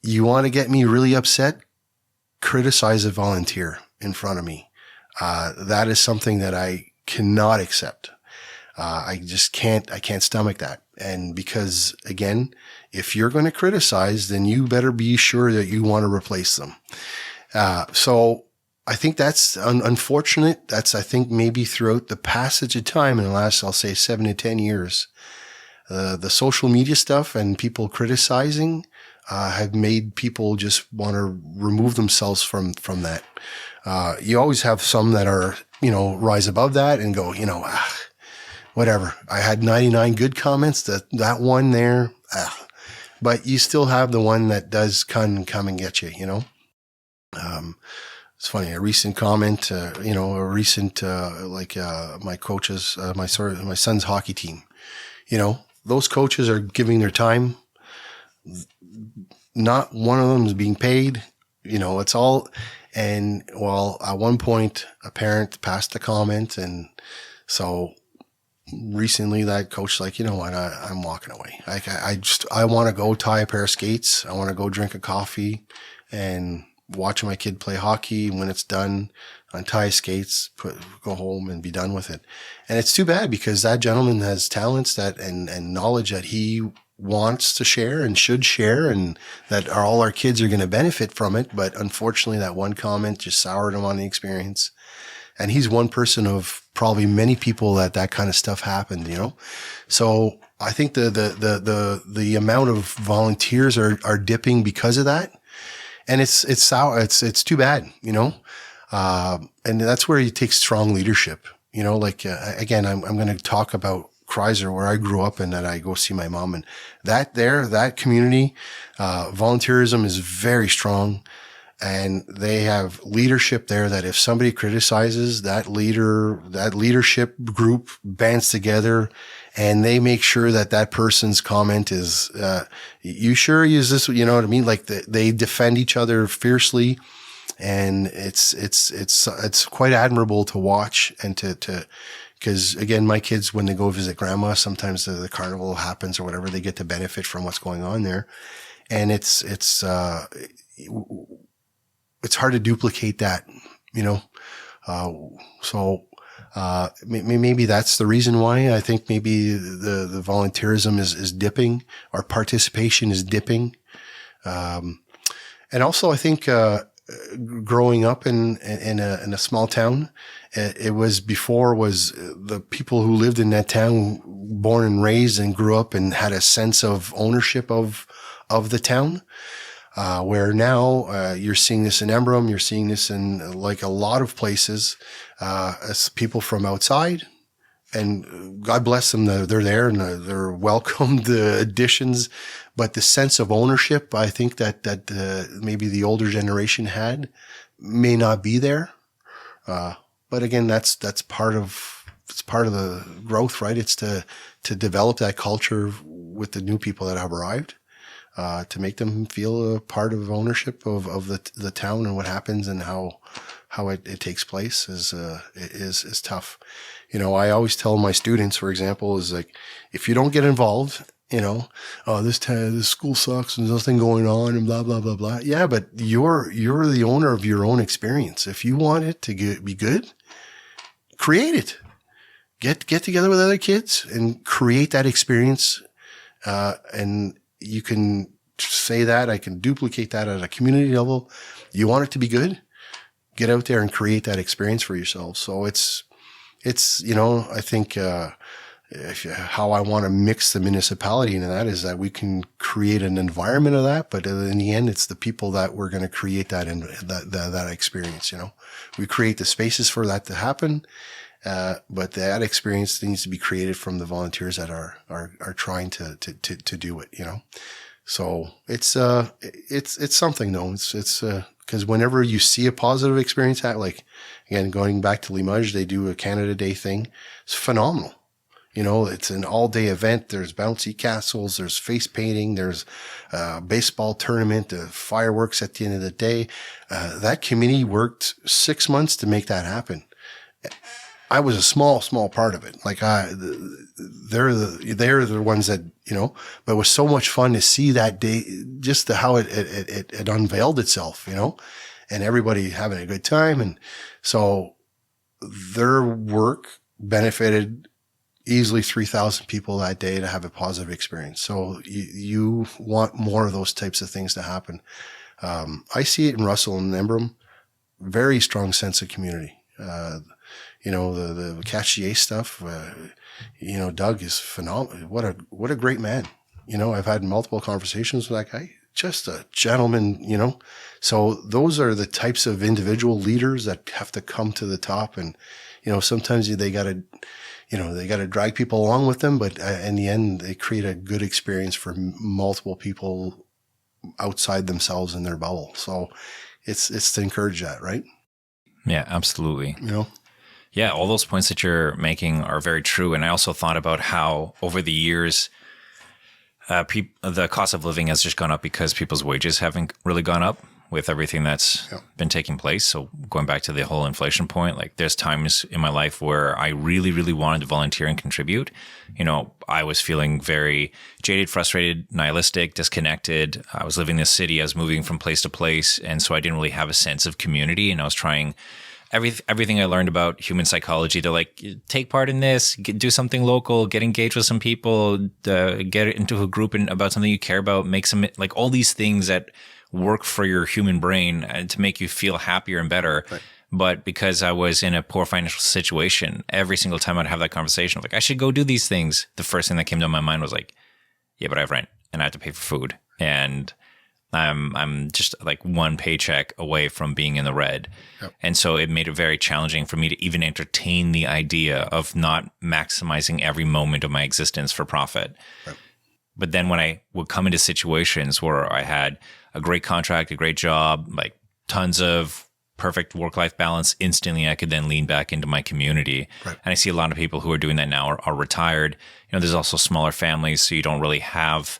You want to get me really upset? Criticize a volunteer in front of me. That is something that I cannot accept. I can't stomach that. And because again, if you're going to criticize, then you better be sure that you want to replace them. So I think that's unfortunate. That's, I think maybe throughout the passage of time in the last, I'll say 7 to 10 years, the social media stuff and people criticizing, have made people just want to remove themselves from that. You always have some that are, rise above that and go, whatever. I had 99 good comments, that one there, but you still have the one that does come and get you, It's funny, a recent comment, my coaches, my son's hockey team, those coaches are giving their time. Not one of them is being paid, it's all. And well, at one point a parent passed a comment. And so recently that coach like, you know what, I'm walking away. I want to go tie a pair of skates. I want to go drink a coffee and watch my kid play hockey. When it's done, untie skates, go home and be done with it. And it's too bad because that gentleman has talents and knowledge that he wants to share and should share, and that all our kids are going to benefit from it. But unfortunately, that one comment just soured him on the experience. And he's one person of probably many people that kind of stuff happened, So I think the amount of volunteers are dipping because of that. And it's sour. It's too bad, and that's where you take strong leadership, again, I'm going to talk about Kreiser, where I grew up and that I go see my mom, and that community, volunteerism is very strong. And they have leadership there that if somebody criticizes, that leadership group bands together and they make sure that person's comment is, you sure use this? You know what I mean? Like they defend each other fiercely, and it's quite admirable to watch and because again, my kids, when they go visit grandma, sometimes the carnival happens or whatever, they get to benefit from what's going on there. And it's hard to duplicate that, so maybe that's the reason why I think maybe the volunteerism is dipping, or participation is dipping. And also I think, growing up in a small town, it was the people who lived in that town, born and raised and grew up and had a sense of ownership of the town. Where now, you're seeing this in Embrun, you're seeing this in like a lot of places, as people from outside, and God bless them, they're there and they're welcomed, the additions, but the sense of ownership, I think that maybe the older generation had may not be there. But again, that's part of the growth, right? It's to develop that culture with the new people that have arrived. To make them feel a part of ownership of the town and what happens and how it takes place is tough. I always tell my students, for example, is like, if you don't get involved, this school sucks and there's nothing going on and blah, blah, blah, blah. Yeah, but you're the owner of your own experience. If you want it to be good, create it. Get together with other kids and create that experience. And you can say that, I can duplicate that at a community level. You want it to be good? Get out there and create that experience for yourself. So it's, I think, how I want to mix the municipality into that is that we can create an environment of that, but in the end, it's the people that we're going to create that in that experience. We create the spaces for that to happen, but that experience needs to be created from the volunteers that are trying to do it. So it's something though. It's because whenever you see a positive experience, like again, going back to Limoges, they do a Canada Day thing. It's phenomenal. It's an all-day event. There's bouncy castles. There's face painting. There's a baseball tournament, fireworks at the end of the day. That committee worked 6 months to make that happen. I was a small part of it. Like they're the ones that, but it was so much fun to see that day, just how it unveiled itself, and everybody having a good time. And so their work benefited easily 3,000 people that day to have a positive experience. So you want more of those types of things to happen. I see it in Russell and Embrum, very strong sense of community. The Cachier stuff, Doug is phenomenal. What a great man. I've had multiple conversations with that guy, just a gentleman, So those are the types of individual leaders that have to come to the top. And, sometimes they got to drag people along with them, but in the end, they create a good experience for multiple people outside themselves in their bubble. So it's to encourage that, right? Yeah, absolutely. Yeah, all those points that you're making are very true. And I also thought about how over the years, the cost of living has just gone up because people's wages haven't really gone up with everything that's been taking place. So going back to the whole inflation point, like there's times in my life where I really, really wanted to volunteer and contribute. I was feeling very jaded, frustrated, nihilistic, disconnected. I was living in this city. I was moving from place to place. And so I didn't really have a sense of community. And I was trying everything I learned about human psychology to take part in this, do something local, get engaged with some people, get into a group and about something you care about, make some, all these things that work for your human brain and to make you feel happier and better. Right. But because I was in a poor financial situation, every single time I'd have that conversation of I should go do these things. The first thing that came to my mind was yeah, but I have rent and I have to pay for food. And I'm just one paycheck away from being in the red. Yep. And so it made it very challenging for me to even entertain the idea of not maximizing every moment of my existence for profit. Yep. But then when I would come into situations where I had a great contract, a great job, tons of perfect work-life balance, instantly I could then lean back into my community. Right. And I see a lot of people who are doing that now are retired. There's also smaller families, so you don't really have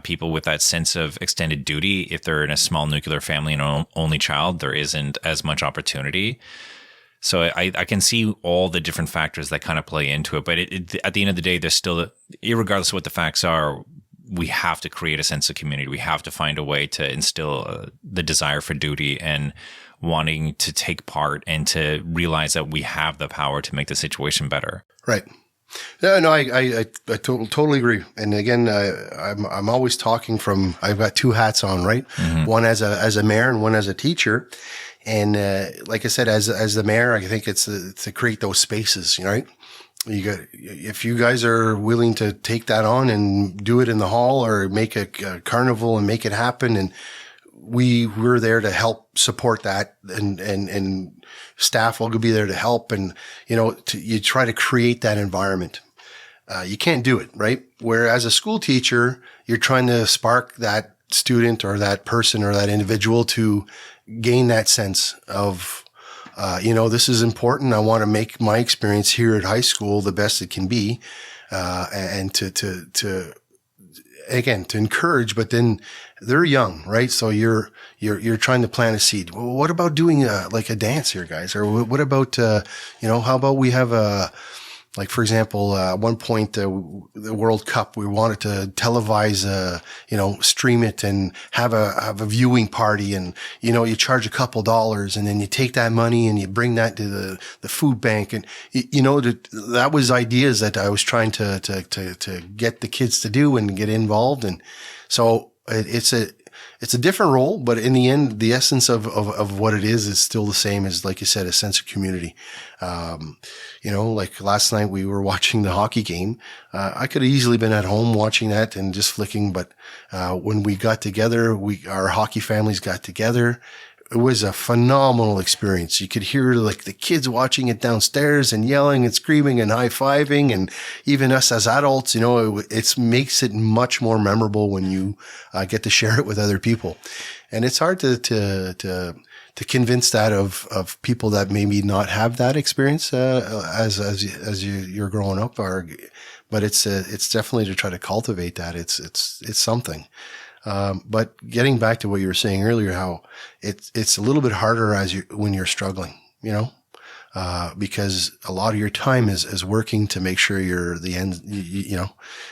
people with that sense of extended duty. If they're in a small nuclear family and an only child, there isn't as much opportunity. So I can see all the different factors that kind of play into it. But at the end of the day, there's still, regardless of what the facts are, we have to create a sense of community. We have to find a way to instill the desire for duty and wanting to take part and to realize that we have the power to make the situation better. Right. No, I totally agree. And again, I'm always talking from, I've got two hats on, right? Mm-hmm. One as a mayor and one as a teacher. And, like I said, as the mayor, I think it's to create those spaces, right? If you guys are willing to take that on and do it in the hall or make a carnival and make it happen. And we're there to help support that and staff will be there to help. And, you try to create that environment. You can't do it, right? Whereas a school teacher, you're trying to spark that student or that person or that individual to gain that sense of, this is important. I want to make my experience here at high school the best it can be. And to encourage, but then they're young, right? So you're trying to plant a seed. Well, what about doing a dance here, guys? Or what about, how about we have for example, at one point, the World Cup, we wanted to televise, stream it and have a viewing party. And, you charge a couple dollars and then you take that money and you bring that to the food bank. And, that was ideas that I was trying to get the kids to do and get involved. And so it's it's a different role, but in the end, the essence of what it is still the same as, like you said, a sense of community. Like last night we were watching the hockey game. I could have easily been at home watching that and just flicking, but when we got together, our hockey families got together. It was a phenomenal experience. You could hear like the kids watching it downstairs and yelling and screaming and high-fiving, and even us as adults, it makes it much more memorable when you get to share it with other people. And it's hard to convince that of people that maybe not have that experience as you're growing up, but it's definitely to try to cultivate that. It's something. But getting back to what you were saying earlier, how it's a little bit harder when you're struggling, because a lot of your time is working to make sure you're the end,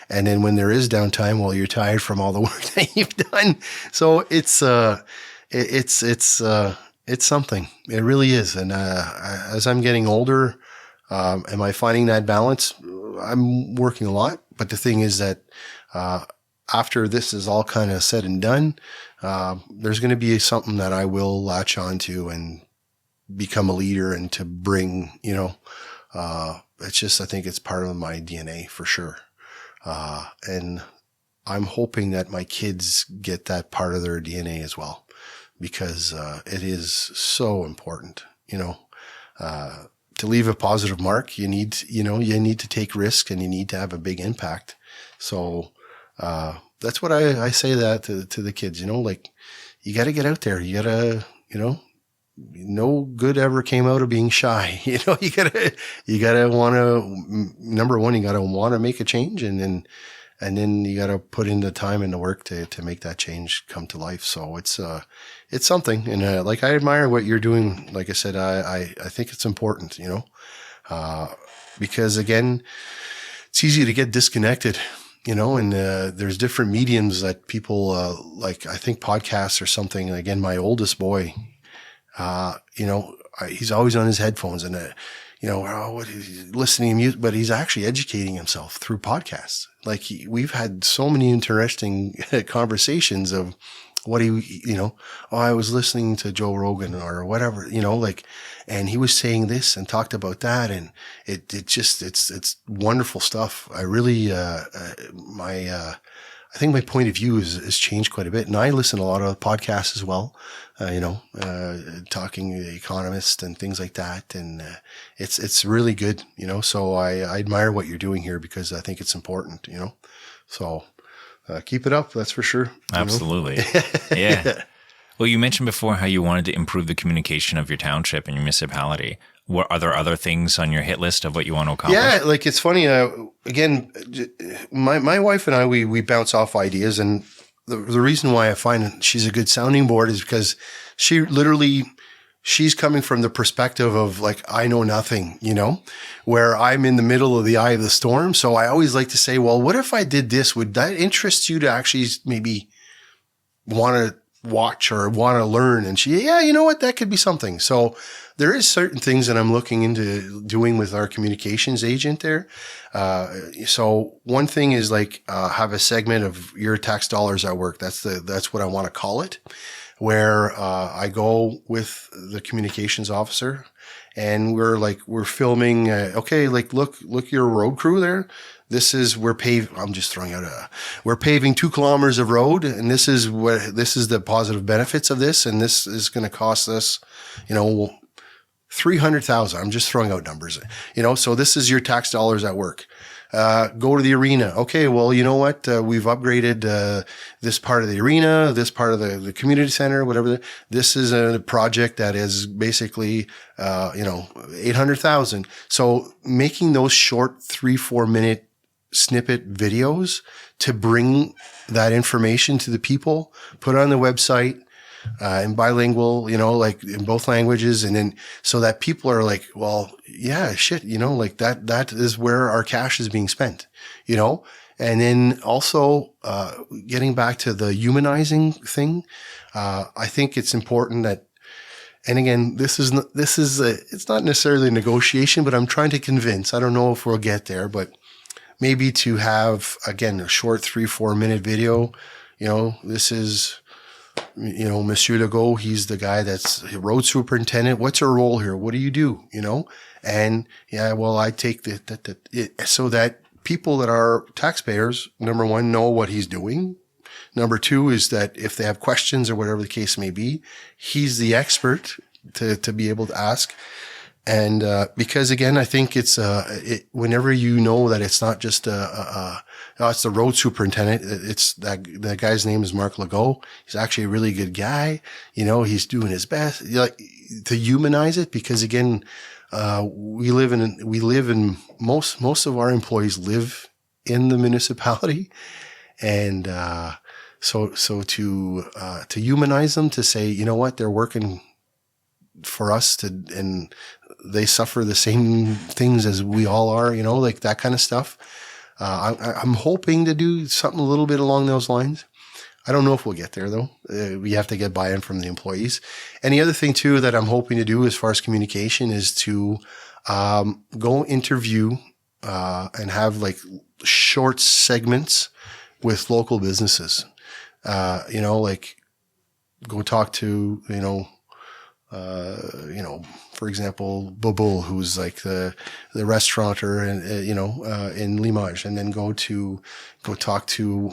and then when there is downtime, well, you're tired from all the work that you've done. So it's something. It really is. And, as I'm getting older, am I finding that balance? I'm working a lot, but the thing is that, after this is all kind of said and done, there's going to be something that I will latch onto and become a leader and to bring, it's just, I think it's part of my DNA for sure. And I'm hoping that my kids get that part of their DNA as well, because, it is so important, to leave a positive mark. You need to take risks and you need to have a big impact. So, that's what I say that to the kids, like you got to get out there. You got to, no good ever came out of being shy. You gotta want to, number one, you gotta want to make a change, and then you gotta put in the time and the work to make that change come to life. So it's something. And, like I admire what you're doing. Like I said, I think it's important, because again, it's easy to get disconnected. And there's different mediums that people like. I think podcasts or something. Again, my oldest boy, he's always on his headphones and listening to music, but he's actually educating himself through podcasts. Like we've had so many interesting conversations of what I was listening to Joe Rogan or whatever, and he was saying this and talked about that. And it's wonderful stuff. I really, I think my point of view has changed quite a bit. And I listen to a lot of podcasts as well, talking to the economists and things like that. And, it's really good, so I admire what you're doing here because I think it's important, so. Keep it up. That's for sure. Absolutely. Yeah. Well, you mentioned before how you wanted to improve the communication of your township and your municipality. Are there other things on your hit list of what you want to accomplish? Yeah, like it's funny. Again, my wife and I, we bounce off ideas, and the reason why I find she's a good sounding board is because she's coming from the perspective of like, I know nothing, where I'm in the middle of the eye of the storm. So I always like to say, well, what if I did this? Would that interest you to actually maybe want to watch or want to learn? And yeah, you know what? That could be something. So there is certain things that I'm looking into doing with our communications agent there. So one thing is like, have a segment of your tax dollars at work. That's what I want to call it, where I go with the communications officer and we're filming, look, your road crew there. We're paving 2 kilometers of road, and this is the positive benefits of this, and this is going to cost us, $300,000. I'm just throwing out numbers, so this is your tax dollars at work. Go to the arena. Okay, well, you know what? We've upgraded this part of the arena, this part of the community center, whatever. This is a project that is basically, $800,000. So making those short 3-4 minute snippet videos to bring that information to the people, put it on the website, in bilingual, like in both languages. And then so that people are like, well, yeah, shit, like that is where our cash is being spent, and then also, getting back to the humanizing thing. I think it's important that, and again, it's not necessarily a negotiation, but I'm trying to convince, I don't know if we'll get there, but maybe to have, again, a short 3-4 minute video, this is Monsieur Legault, he's the guy that's road superintendent. What's your role here? What do you do? And I take so that people that are taxpayers, number one, know what he's doing. Number two is that if they have questions or whatever the case may be, he's the expert to be able to ask. And because again, I think it's whenever you know that it's not just it's the road superintendent. It's that guy's name is Marc Legault. He's actually a really good guy. He's doing his best, to humanize it. Because again, we live in most of our employees live in the municipality, and so to humanize them, to say, you know what, they're working for us and they suffer the same things as we all are, like that kind of stuff. I'm hoping to do something a little bit along those lines. I don't know if we'll get there though. We have to get buy-in from the employees. And the other thing too that I'm hoping to do as far as communication is to go interview and have like short segments with local businesses. Like go talk to, for example, Bobo, who's like the restaurateur in Limoges, and then go talk to,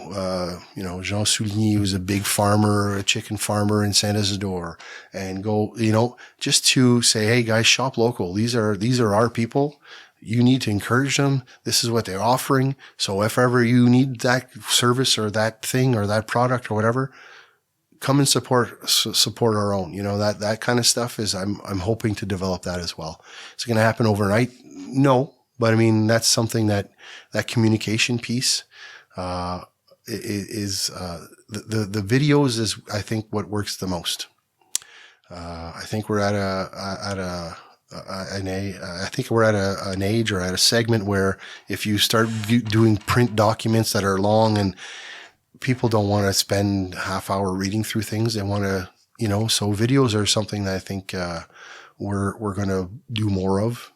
Jean Souligny, who's a big farmer, a chicken farmer in Saint Isidore, and go, just to say, hey guys, shop local. These are our people. You need to encourage them. This is what they're offering. So if ever you need that service or that thing or that product or whatever, come and support our own. That kind of stuff is, I'm hoping to develop that as well. Is it going to happen overnight? No, but I mean, that's something that communication piece, is, the videos is, I think, what works the most. I think we're at an age or at a segment where if you start doing print documents that are long, and people don't want to spend half hour reading through things, they want to, so videos are something that I think, we're going to do more of.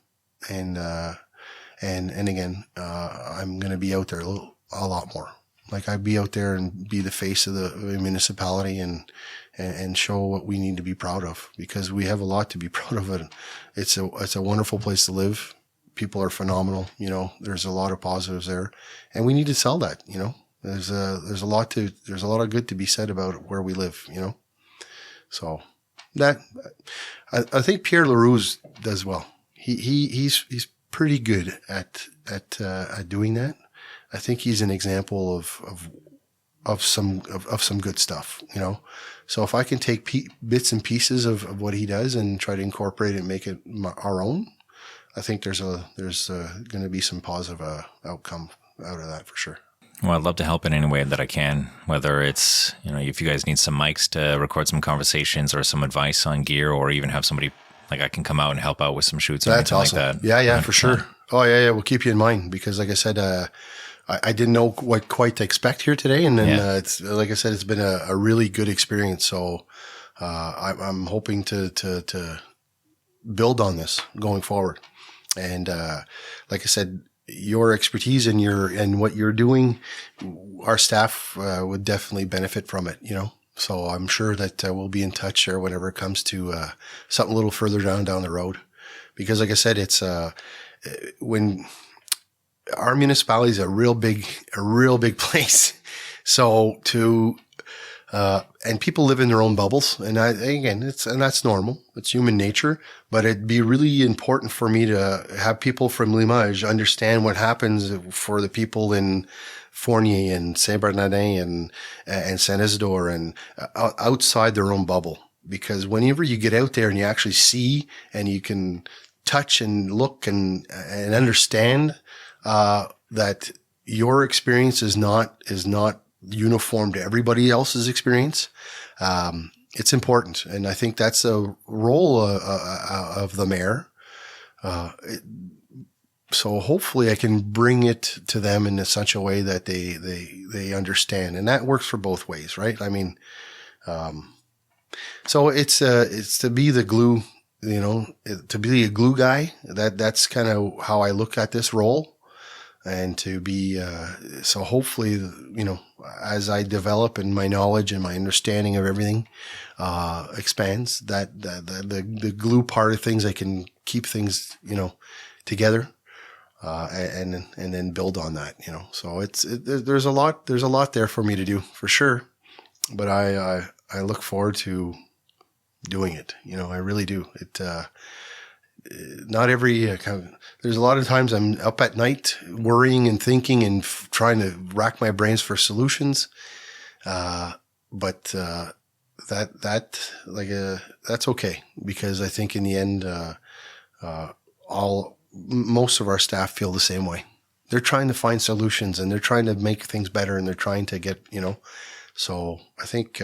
And again, I'm going to be out there a lot more. Like I'd be out there and be the face of the municipality and show what we need to be proud of, because we have a lot to be proud of. It. It's a wonderful place to live. People are phenomenal. There's a lot of positives there, and we need to sell that. There's a lot of good to be said about where we live. So that I think Pierre Leroux does well. He's pretty good at doing that. I think he's an example of some good stuff, So if I can take bits and pieces of what he does and try to incorporate it and make it our own, I think there's going to be some positive outcome out of that for sure. Well, I'd love to help in any way that I can, whether it's, if you guys need some mics to record some conversations or some advice on gear, or even have somebody, like I can come out and help out with some shoots or anything awesome. Like that. Yeah, for sure. Oh, yeah. We'll keep you in mind, because like I said, I didn't know what quite to expect here today. And then, it's, like I said, it's been a really good experience. So, I'm hoping to build on this going forward. And, like I said, your expertise and what you're doing, our staff would definitely benefit from it, So I'm sure that we'll be in touch or whenever it comes to something a little further down the road. Because like I said, it's when our municipality is a real big place. So and people live in their own bubbles, and that's normal. It's human nature, but it'd be really important for me to have people from Limoges understand what happens for the people in Fournier and Saint-Bernardin and Saint Isidore and outside their own bubble. Because whenever you get out there and you actually see and you can touch and look and understand, that your experience is not uniform to everybody else's experience. It's important. And I think that's a role of the mayor. So hopefully I can bring it to them in such a way that they understand. And that works for both ways, right? I mean, so it's to be the glue, to be a glue guy. That's kind of how I look at this role. And to be, so hopefully, as I develop and my knowledge and my understanding of everything expands, that the glue part of things, I can keep things, together, and then build on that, So there's a lot there for me to do, for sure. But I look forward to doing it. I really do. Not every there's a lot of times I'm up at night worrying and thinking and trying to rack my brains for solutions. But that's okay, because I think in the end, most of our staff feel the same way. They're trying to find solutions and they're trying to make things better, and they're trying to get, so I think,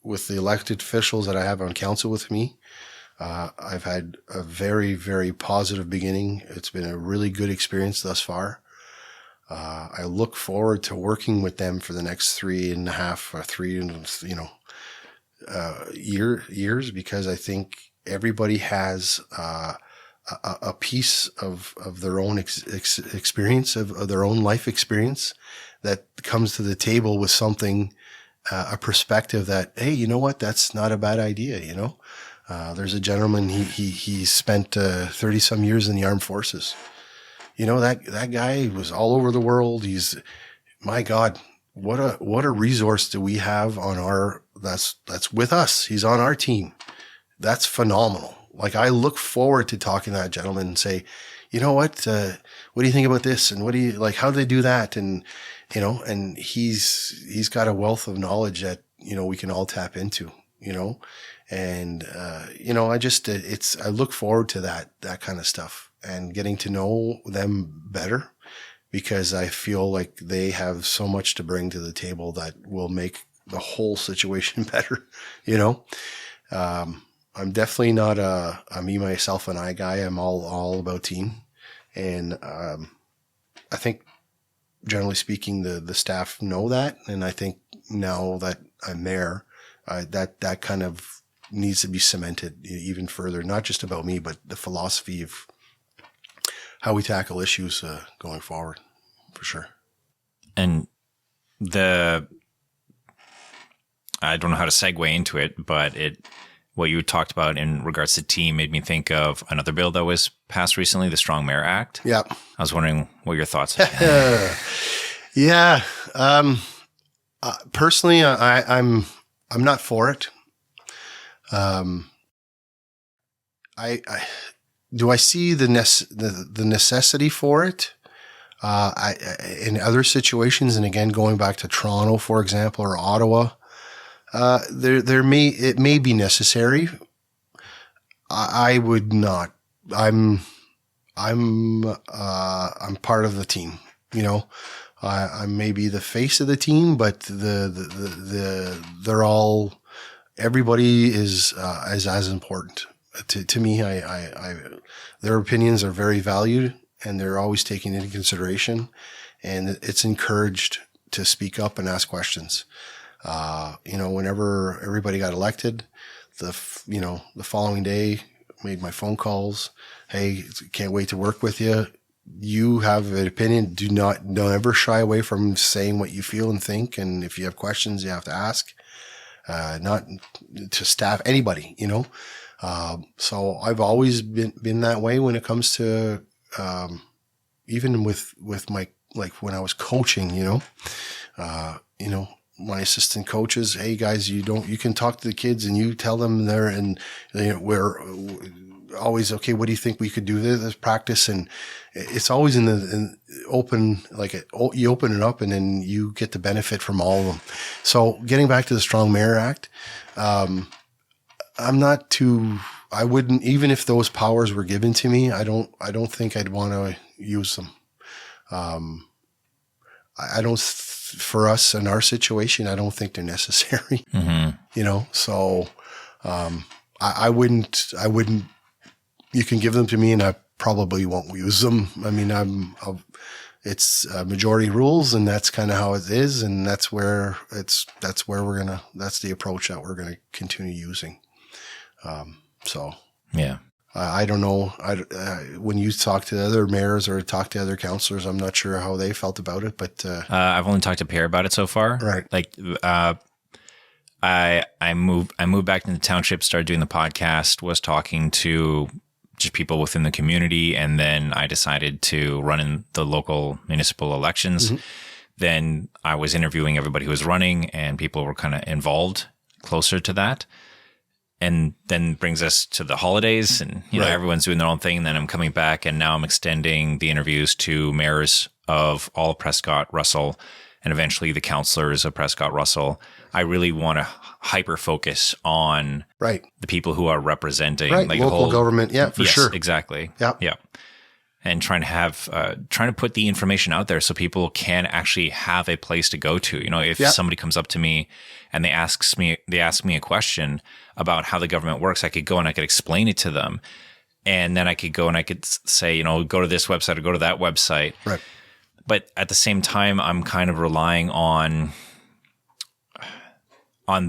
with the elected officials that I have on council with me, I've had a very, very positive beginning. It's been a really good experience thus far. I look forward to working with them for the next 3.5 or 3, years, because I think everybody has a piece of their own experience, of their own life experience, that comes to the table with something, a perspective that, hey, you know what? That's not a bad idea. There's a gentleman, he spent 30 some years in the armed forces. That guy was all over the world. My God, what a resource do we have that's with us. He's on our team. That's phenomenal. Like, I look forward to talking to that gentleman and say, you know what do you think about this? And how do they do that? And, and he's got a wealth of knowledge that, we can all tap into, and, I look forward to that kind of stuff and getting to know them better, because I feel like they have so much to bring to the table that will make the whole situation better, I'm definitely not a me, myself, and I guy. I'm all about team. And, I think generally speaking, the staff know that. And I think now that I'm there, that kind of needs to be cemented even further, not just about me, but the philosophy of how we tackle issues, going forward, for sure. And I don't know how to segue into it, but what you talked about in regards to team made me think of another bill that was passed recently, the Strong Mayor Act. Yeah. I was wondering what your thoughts are. Yeah. Personally, I'm not for it. Do I see the necessity for it? In other situations, and again, going back to Toronto, for example, or Ottawa, it may be necessary. I would not. I'm part of the team. I may be the face of the team, but they're all. Everybody is as important to me. Their opinions are very valued, and they're always taken into consideration, and it's encouraged to speak up and ask questions. Whenever everybody got elected, the following day, made my phone calls. Hey, can't wait to work with you. You have an opinion. Don't ever shy away from saying what you feel and think. And if you have questions, you have to ask, not to staff, anybody, So I've always been that way when it comes to, even with my, like when I was coaching, my assistant coaches, hey guys, you can talk to the kids and you tell them there, and we're always, okay, what do you think we could do this practice? And it's always in open, you open it up and then you get the benefit from all of them. So getting back to the Strong Mayor Act, I wouldn't, even if those powers were given to me, I don't think I'd want to use them. For us in our situation, I don't think they're necessary, so, I wouldn't, you can give them to me and I probably won't use them. I mean, it's majority rules, and that's kind of how it is. And that's the approach that we're going to continue using. Yeah. I don't know. When you talk to other mayors or talk to other councillors, I'm not sure how they felt about it. But I've only talked to Père about it so far. Right. Like I moved back into the township, started doing the podcast, was talking to just people within the community, and then I decided to run in the local municipal elections. Mm-hmm. Then I was interviewing everybody who was running, and people were kind of involved closer to that. And then brings us to the holidays, and you know, everyone's doing their own thing. And then I'm coming back, and now I'm extending the interviews to mayors of all of Prescott, Russell, and eventually the councillors of Prescott, Russell. I really want to hyper focus on the people who are representing like local the whole government. Yeah, for sure. Exactly. Yeah. Yeah. And trying to put the information out there so people can actually have a place to go to. You know, if somebody comes up to me and they ask me a question about how the government works, I could go and I could explain it to them. And then I could go and I could say, you know, go to this website or go to that website. Right. But at the same time, I'm kind of relying on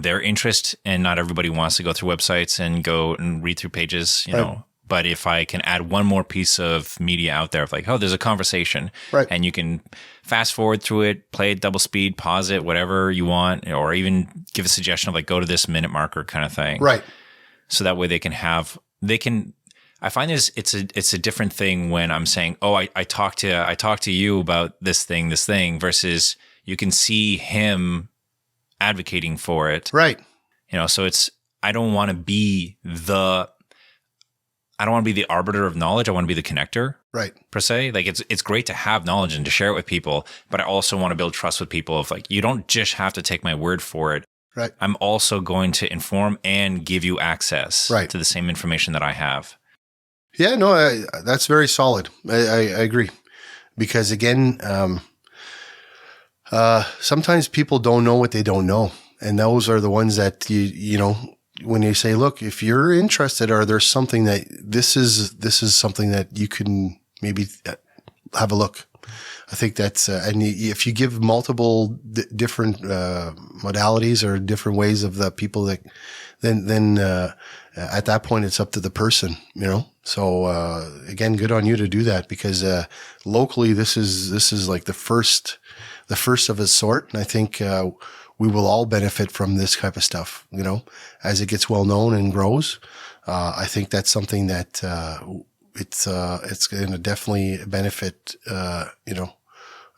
their interest, and not everybody wants to go through websites and go and read through pages, you know. But if I can add one more piece of media out there of like, oh, there's a conversation, and you can fast forward through it, play it double speed, pause it, whatever you want, or even give a suggestion of like, go to this minute marker kind of thing. Right. So that way I find it's a different thing when I'm saying, oh, I talked to you about this thing versus you can see him advocating for it. Right. You know, so I don't want to be the arbiter of knowledge. I want to be the connector. Right. Per se. Like it's great to have knowledge and to share it with people, but I also want to build trust with people of like, you don't just have to take my word for it. Right. I'm also going to inform and give you access to the same information that I have. Yeah, no, that's very solid. I agree. Because again, sometimes people don't know what they don't know. And those are the ones that you know, when you say, look, if you're interested, or there's something that this is something that you can maybe have a look. I think that's, and if you give multiple different modalities or different ways of the people that, then at that point it's up to the person, you know. So again, good on you to do that, because locally this is like the first of its sort, and I think we will all benefit from this type of stuff, you know, as it gets well known and grows. I think that's something that it's going to definitely benefit, you know,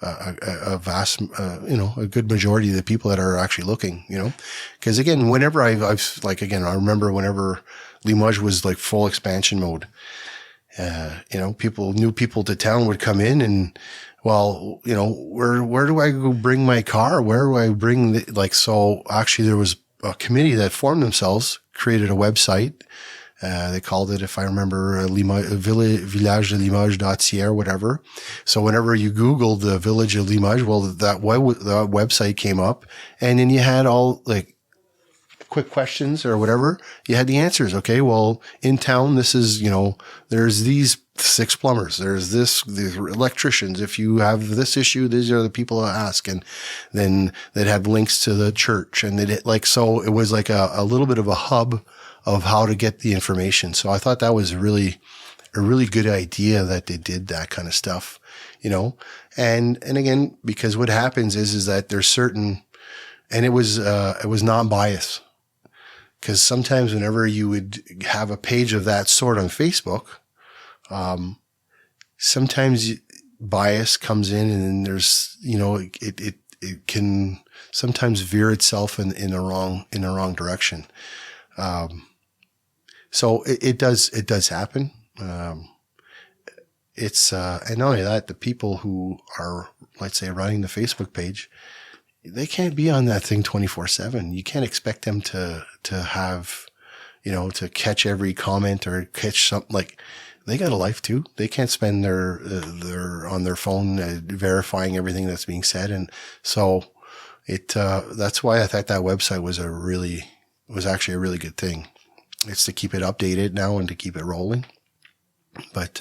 a vast, you know, a good majority of the people that are actually looking, you know, because again, whenever I've like, again, I remember whenever Limoges was like full expansion mode, you know, new people to town would come in and, well, you know, where do I go bring my car? Where do I bring so actually there was a committee that formed themselves, created a website. They called it, if I remember, village-de-limoges.ca or whatever. So whenever you Googled the village of Limoges, well, that website came up, and then you had all like quick questions or whatever. You had the answers. Okay, well, in town, this is, you know, there's these 6 plumbers. There's these electricians. If you have this issue, these are the people to ask. And then they'd have links to the church, and so it was like a little bit of a hub of how to get the information. So I thought that was a really good idea that they did that kind of stuff, you know. And again, because what happens is that there's certain, and it was non-bias, because sometimes whenever you would have a page of that sort on Facebook, sometimes bias comes in, and then there's, you know, it can sometimes veer itself in the wrong direction. So it does happen. It's, and not only that, the people who are, let's say, running the Facebook page, they can't be on that thing 24/7. You can't expect them to have, you know, to catch every comment or catch something. Like, they got a life too. They can't spend their on their phone verifying everything that's being said. And so that's why I thought that website was actually a really good thing. It's to keep it updated now and to keep it rolling. But,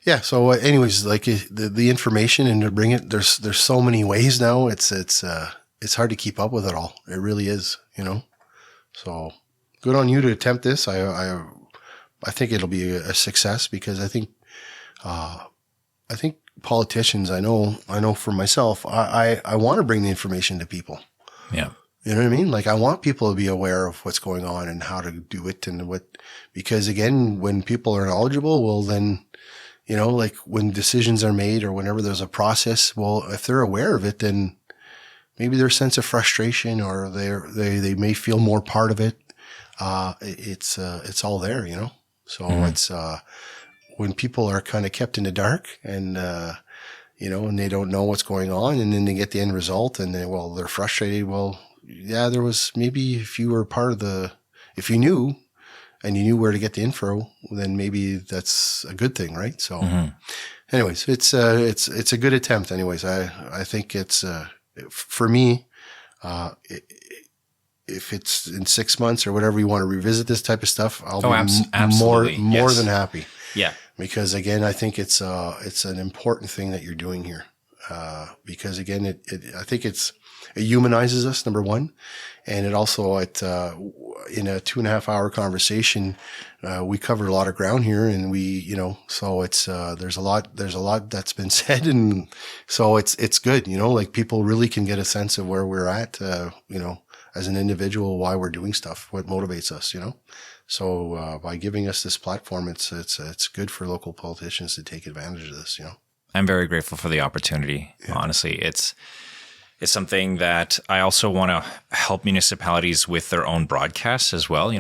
yeah. So anyways, like the information and to bring it, there's so many ways now. It's hard to keep up with it all. It really is, you know? So good on you to attempt this. I I think it'll be a success because I think politicians, I know for myself, I want to bring the information to people. Yeah. You know what I mean? Like I want people to be aware of what's going on and how to do it because again, when people are knowledgeable, well then, like when decisions are made or whenever there's a process, well, if they're aware of it, then maybe their sense of frustration or they may feel more part of it. It's all there, So it's, when people are kind of kept in the dark and, and they don't know what's going on and then they get the end result and they're frustrated. Well, yeah, there was maybe if you were part of if you knew and you knew where to get the info, then maybe that's a good thing. Right. So anyways, it's a good attempt. Anyways, I think it's, for me, if it's in 6 months or whatever you want to revisit this type of stuff, I'll be more than happy. Yeah. Because again, I think it's an important thing that you're doing here. Because again, I think it humanizes us, number one. And it also, in a 2.5 hour conversation, we covered a lot of ground here and so it's, there's a lot that's been said. And so it's good, like people really can get a sense of where we're at, as an individual, why we're doing stuff, what motivates us, So, by giving us this platform, it's good for local politicians to take advantage of this, I'm very grateful for the opportunity. Yeah. Honestly, it's something that I also want to help municipalities with their own broadcasts as well.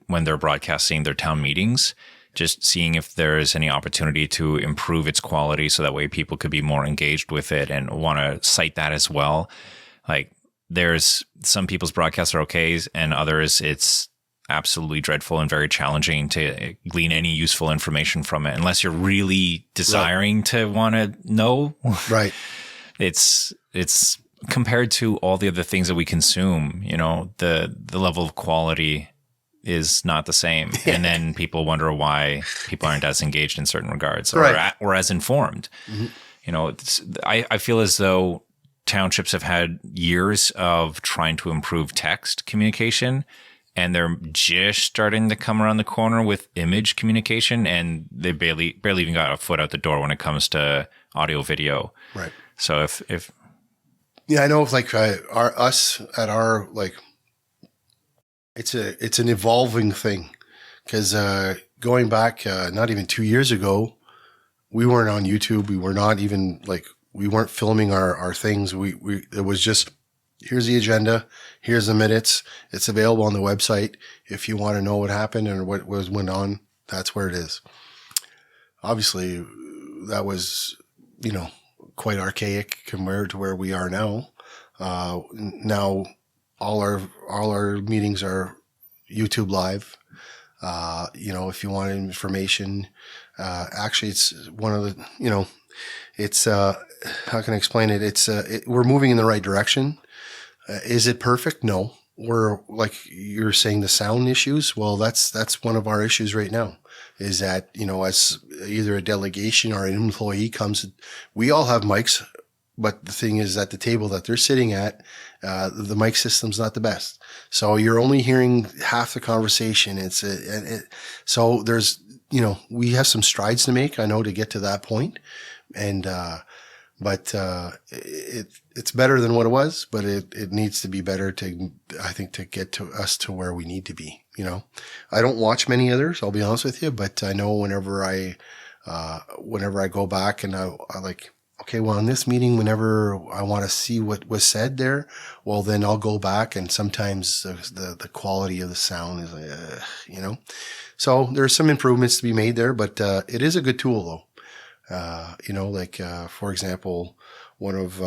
When they're broadcasting their town meetings, just seeing if there is any opportunity to improve its quality so that way people could be more engaged with it and want to cite that as well. Like there's some people's broadcasts are okay and others it's absolutely dreadful and very challenging to glean any useful information from it unless you're really desiring to want to know. Right. It's compared to all the other things that we consume, the level of quality is not the same. And then people wonder why people aren't as engaged in certain regards or as informed. Mm-hmm. I feel as though townships have had years of trying to improve text communication and they're just starting to come around the corner with image communication and they barely even got a foot out the door when it comes to audio video. Right. So if yeah, I know if like us at our, like, it's an evolving thing because, going back, not even 2 years ago, we weren't on YouTube. We were not even we weren't filming our things. It was just, here's the agenda. Here's the minutes. It's available on the website. If you want to know what happened and what went on, that's where it is. Obviously that was, quite archaic compared to where we are now. Now all our meetings are YouTube live. If you want information, actually it's one of the, it's, how can I explain it? We're moving in the right direction. Is it perfect? No. We're, like you're saying, the sound issues. Well, that's one of our issues right now is that, as either a delegation or an employee comes, we all have mics, but the thing is at the table that they're sitting at, the mic system's not the best. So you're only hearing half the conversation. So there's, we have some strides to make, I know, to get to that point. And, but it's better than what it was, but it needs to be better I think, to get to us to where we need to be. I don't watch many others, I'll be honest with you, but I know whenever I go back and I like, okay, well, in this meeting, whenever I want to see what was said there, well, then I'll go back and sometimes the quality of the sound is, so there's some improvements to be made there, but it is a good tool though. For example, one of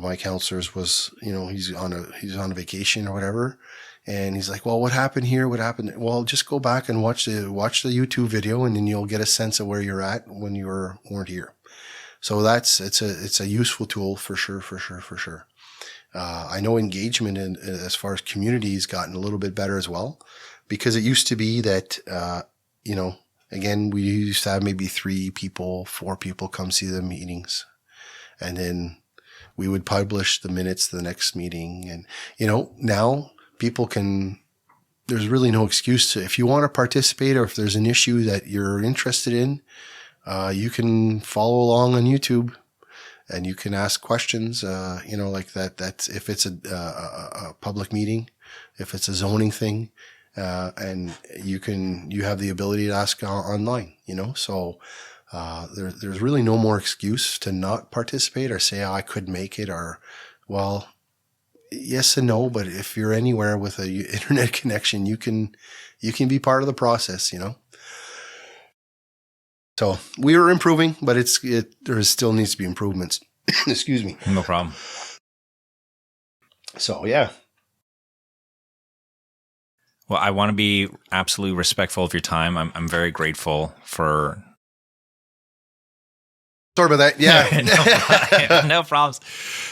my counselors was, he's on a vacation or whatever. And he's like, well, what happened here? What happened? Well, just go back and watch the YouTube video and then you'll get a sense of where you're at when you weren't here. So it's a useful tool for sure. I know engagement as far as community has gotten a little bit better as well, because it used to be that, again, we used to have maybe 3 people, 4 people come see the meetings. And then we would publish the minutes to the next meeting. And, now people can there's really no excuse to, if you want to participate or if there's an issue that you're interested in, you can follow along on YouTube and you can ask questions, like that. That's if it's a public meeting, if it's a zoning thing, and you have the ability to ask online, so, there's really no more excuse to not participate or say, oh, I couldn't make it, or, well, yes and no, but if you're anywhere with a internet connection, you can be part of the process, So we are improving, but there still needs to be improvements. Excuse me. No problem. So, yeah. Well, I want to be absolutely respectful of your time. I'm very grateful for. Sorry about that. Yeah. No problems.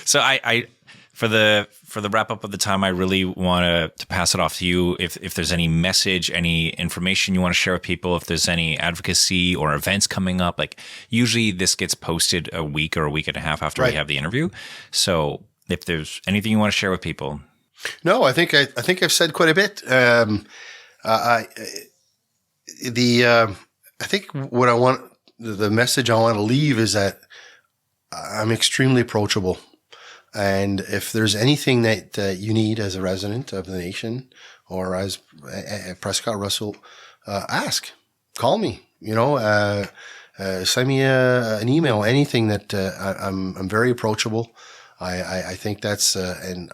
So I for the wrap up of the time, I really want to pass it off to you. If there's any message, any information you want to share with people, if there's any advocacy or events coming up, like usually this gets posted a week or a week and a half after we have the interview. So if there's anything you want to share with people. No, I think I've said quite a bit. I think what I want, the message I want to leave is that I'm extremely approachable. And if there's anything that you need as a resident of the nation or as Prescott Russell, ask, call me, send me an email, anything that I'm very approachable. I think that's, and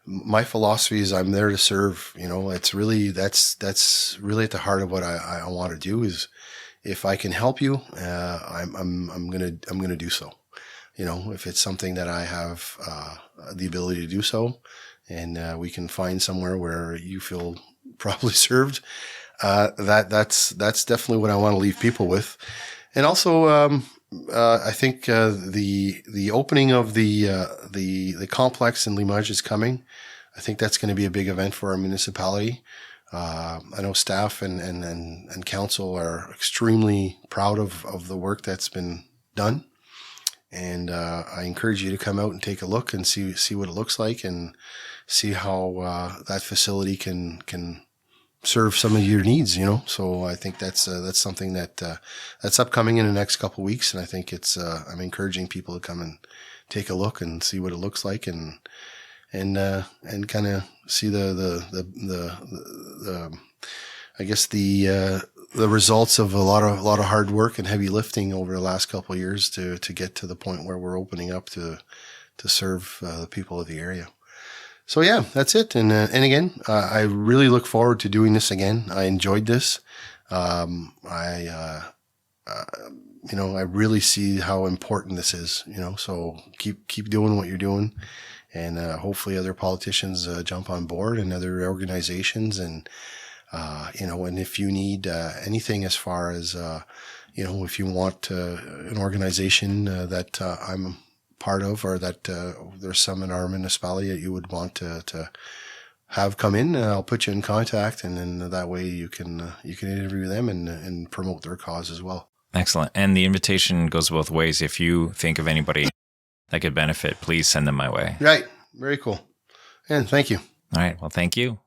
my philosophy is I'm there to serve, it's really, that's really at the heart of what I want to do is if I can help you, I'm going to do so. If it's something that I have the ability to do so, and we can find somewhere where you feel properly served, that's definitely what I want to leave people with. And also, I think the opening of the complex in Limoges is coming. I think that's going to be a big event for our municipality. I know staff and council are extremely proud of the work that's been done. And I encourage you to come out and take a look and see what it looks like and see how that facility can serve some of your needs. So I think that's something that's upcoming in the next couple of weeks, and I think it's I'm encouraging people to come and take a look and see what it looks like and kind of see the I guess the results of a lot of hard work and heavy lifting over the last couple of years to get to the point where we're opening up to serve the people of the area. So yeah, that's it. And again, I really look forward to doing this again. I enjoyed this. I really see how important this is, so keep doing what you're doing. And hopefully other politicians jump on board and other organizations and and if you need anything as far as, if you want an organization that I'm part of or that there's some in our municipality that you would want to have come in, I'll put you in contact, and then that way you can interview them and promote their cause as well. Excellent. And the invitation goes both ways. If you think of anybody that could benefit, please send them my way. Right. Very cool. And thank you. All right. Well, thank you.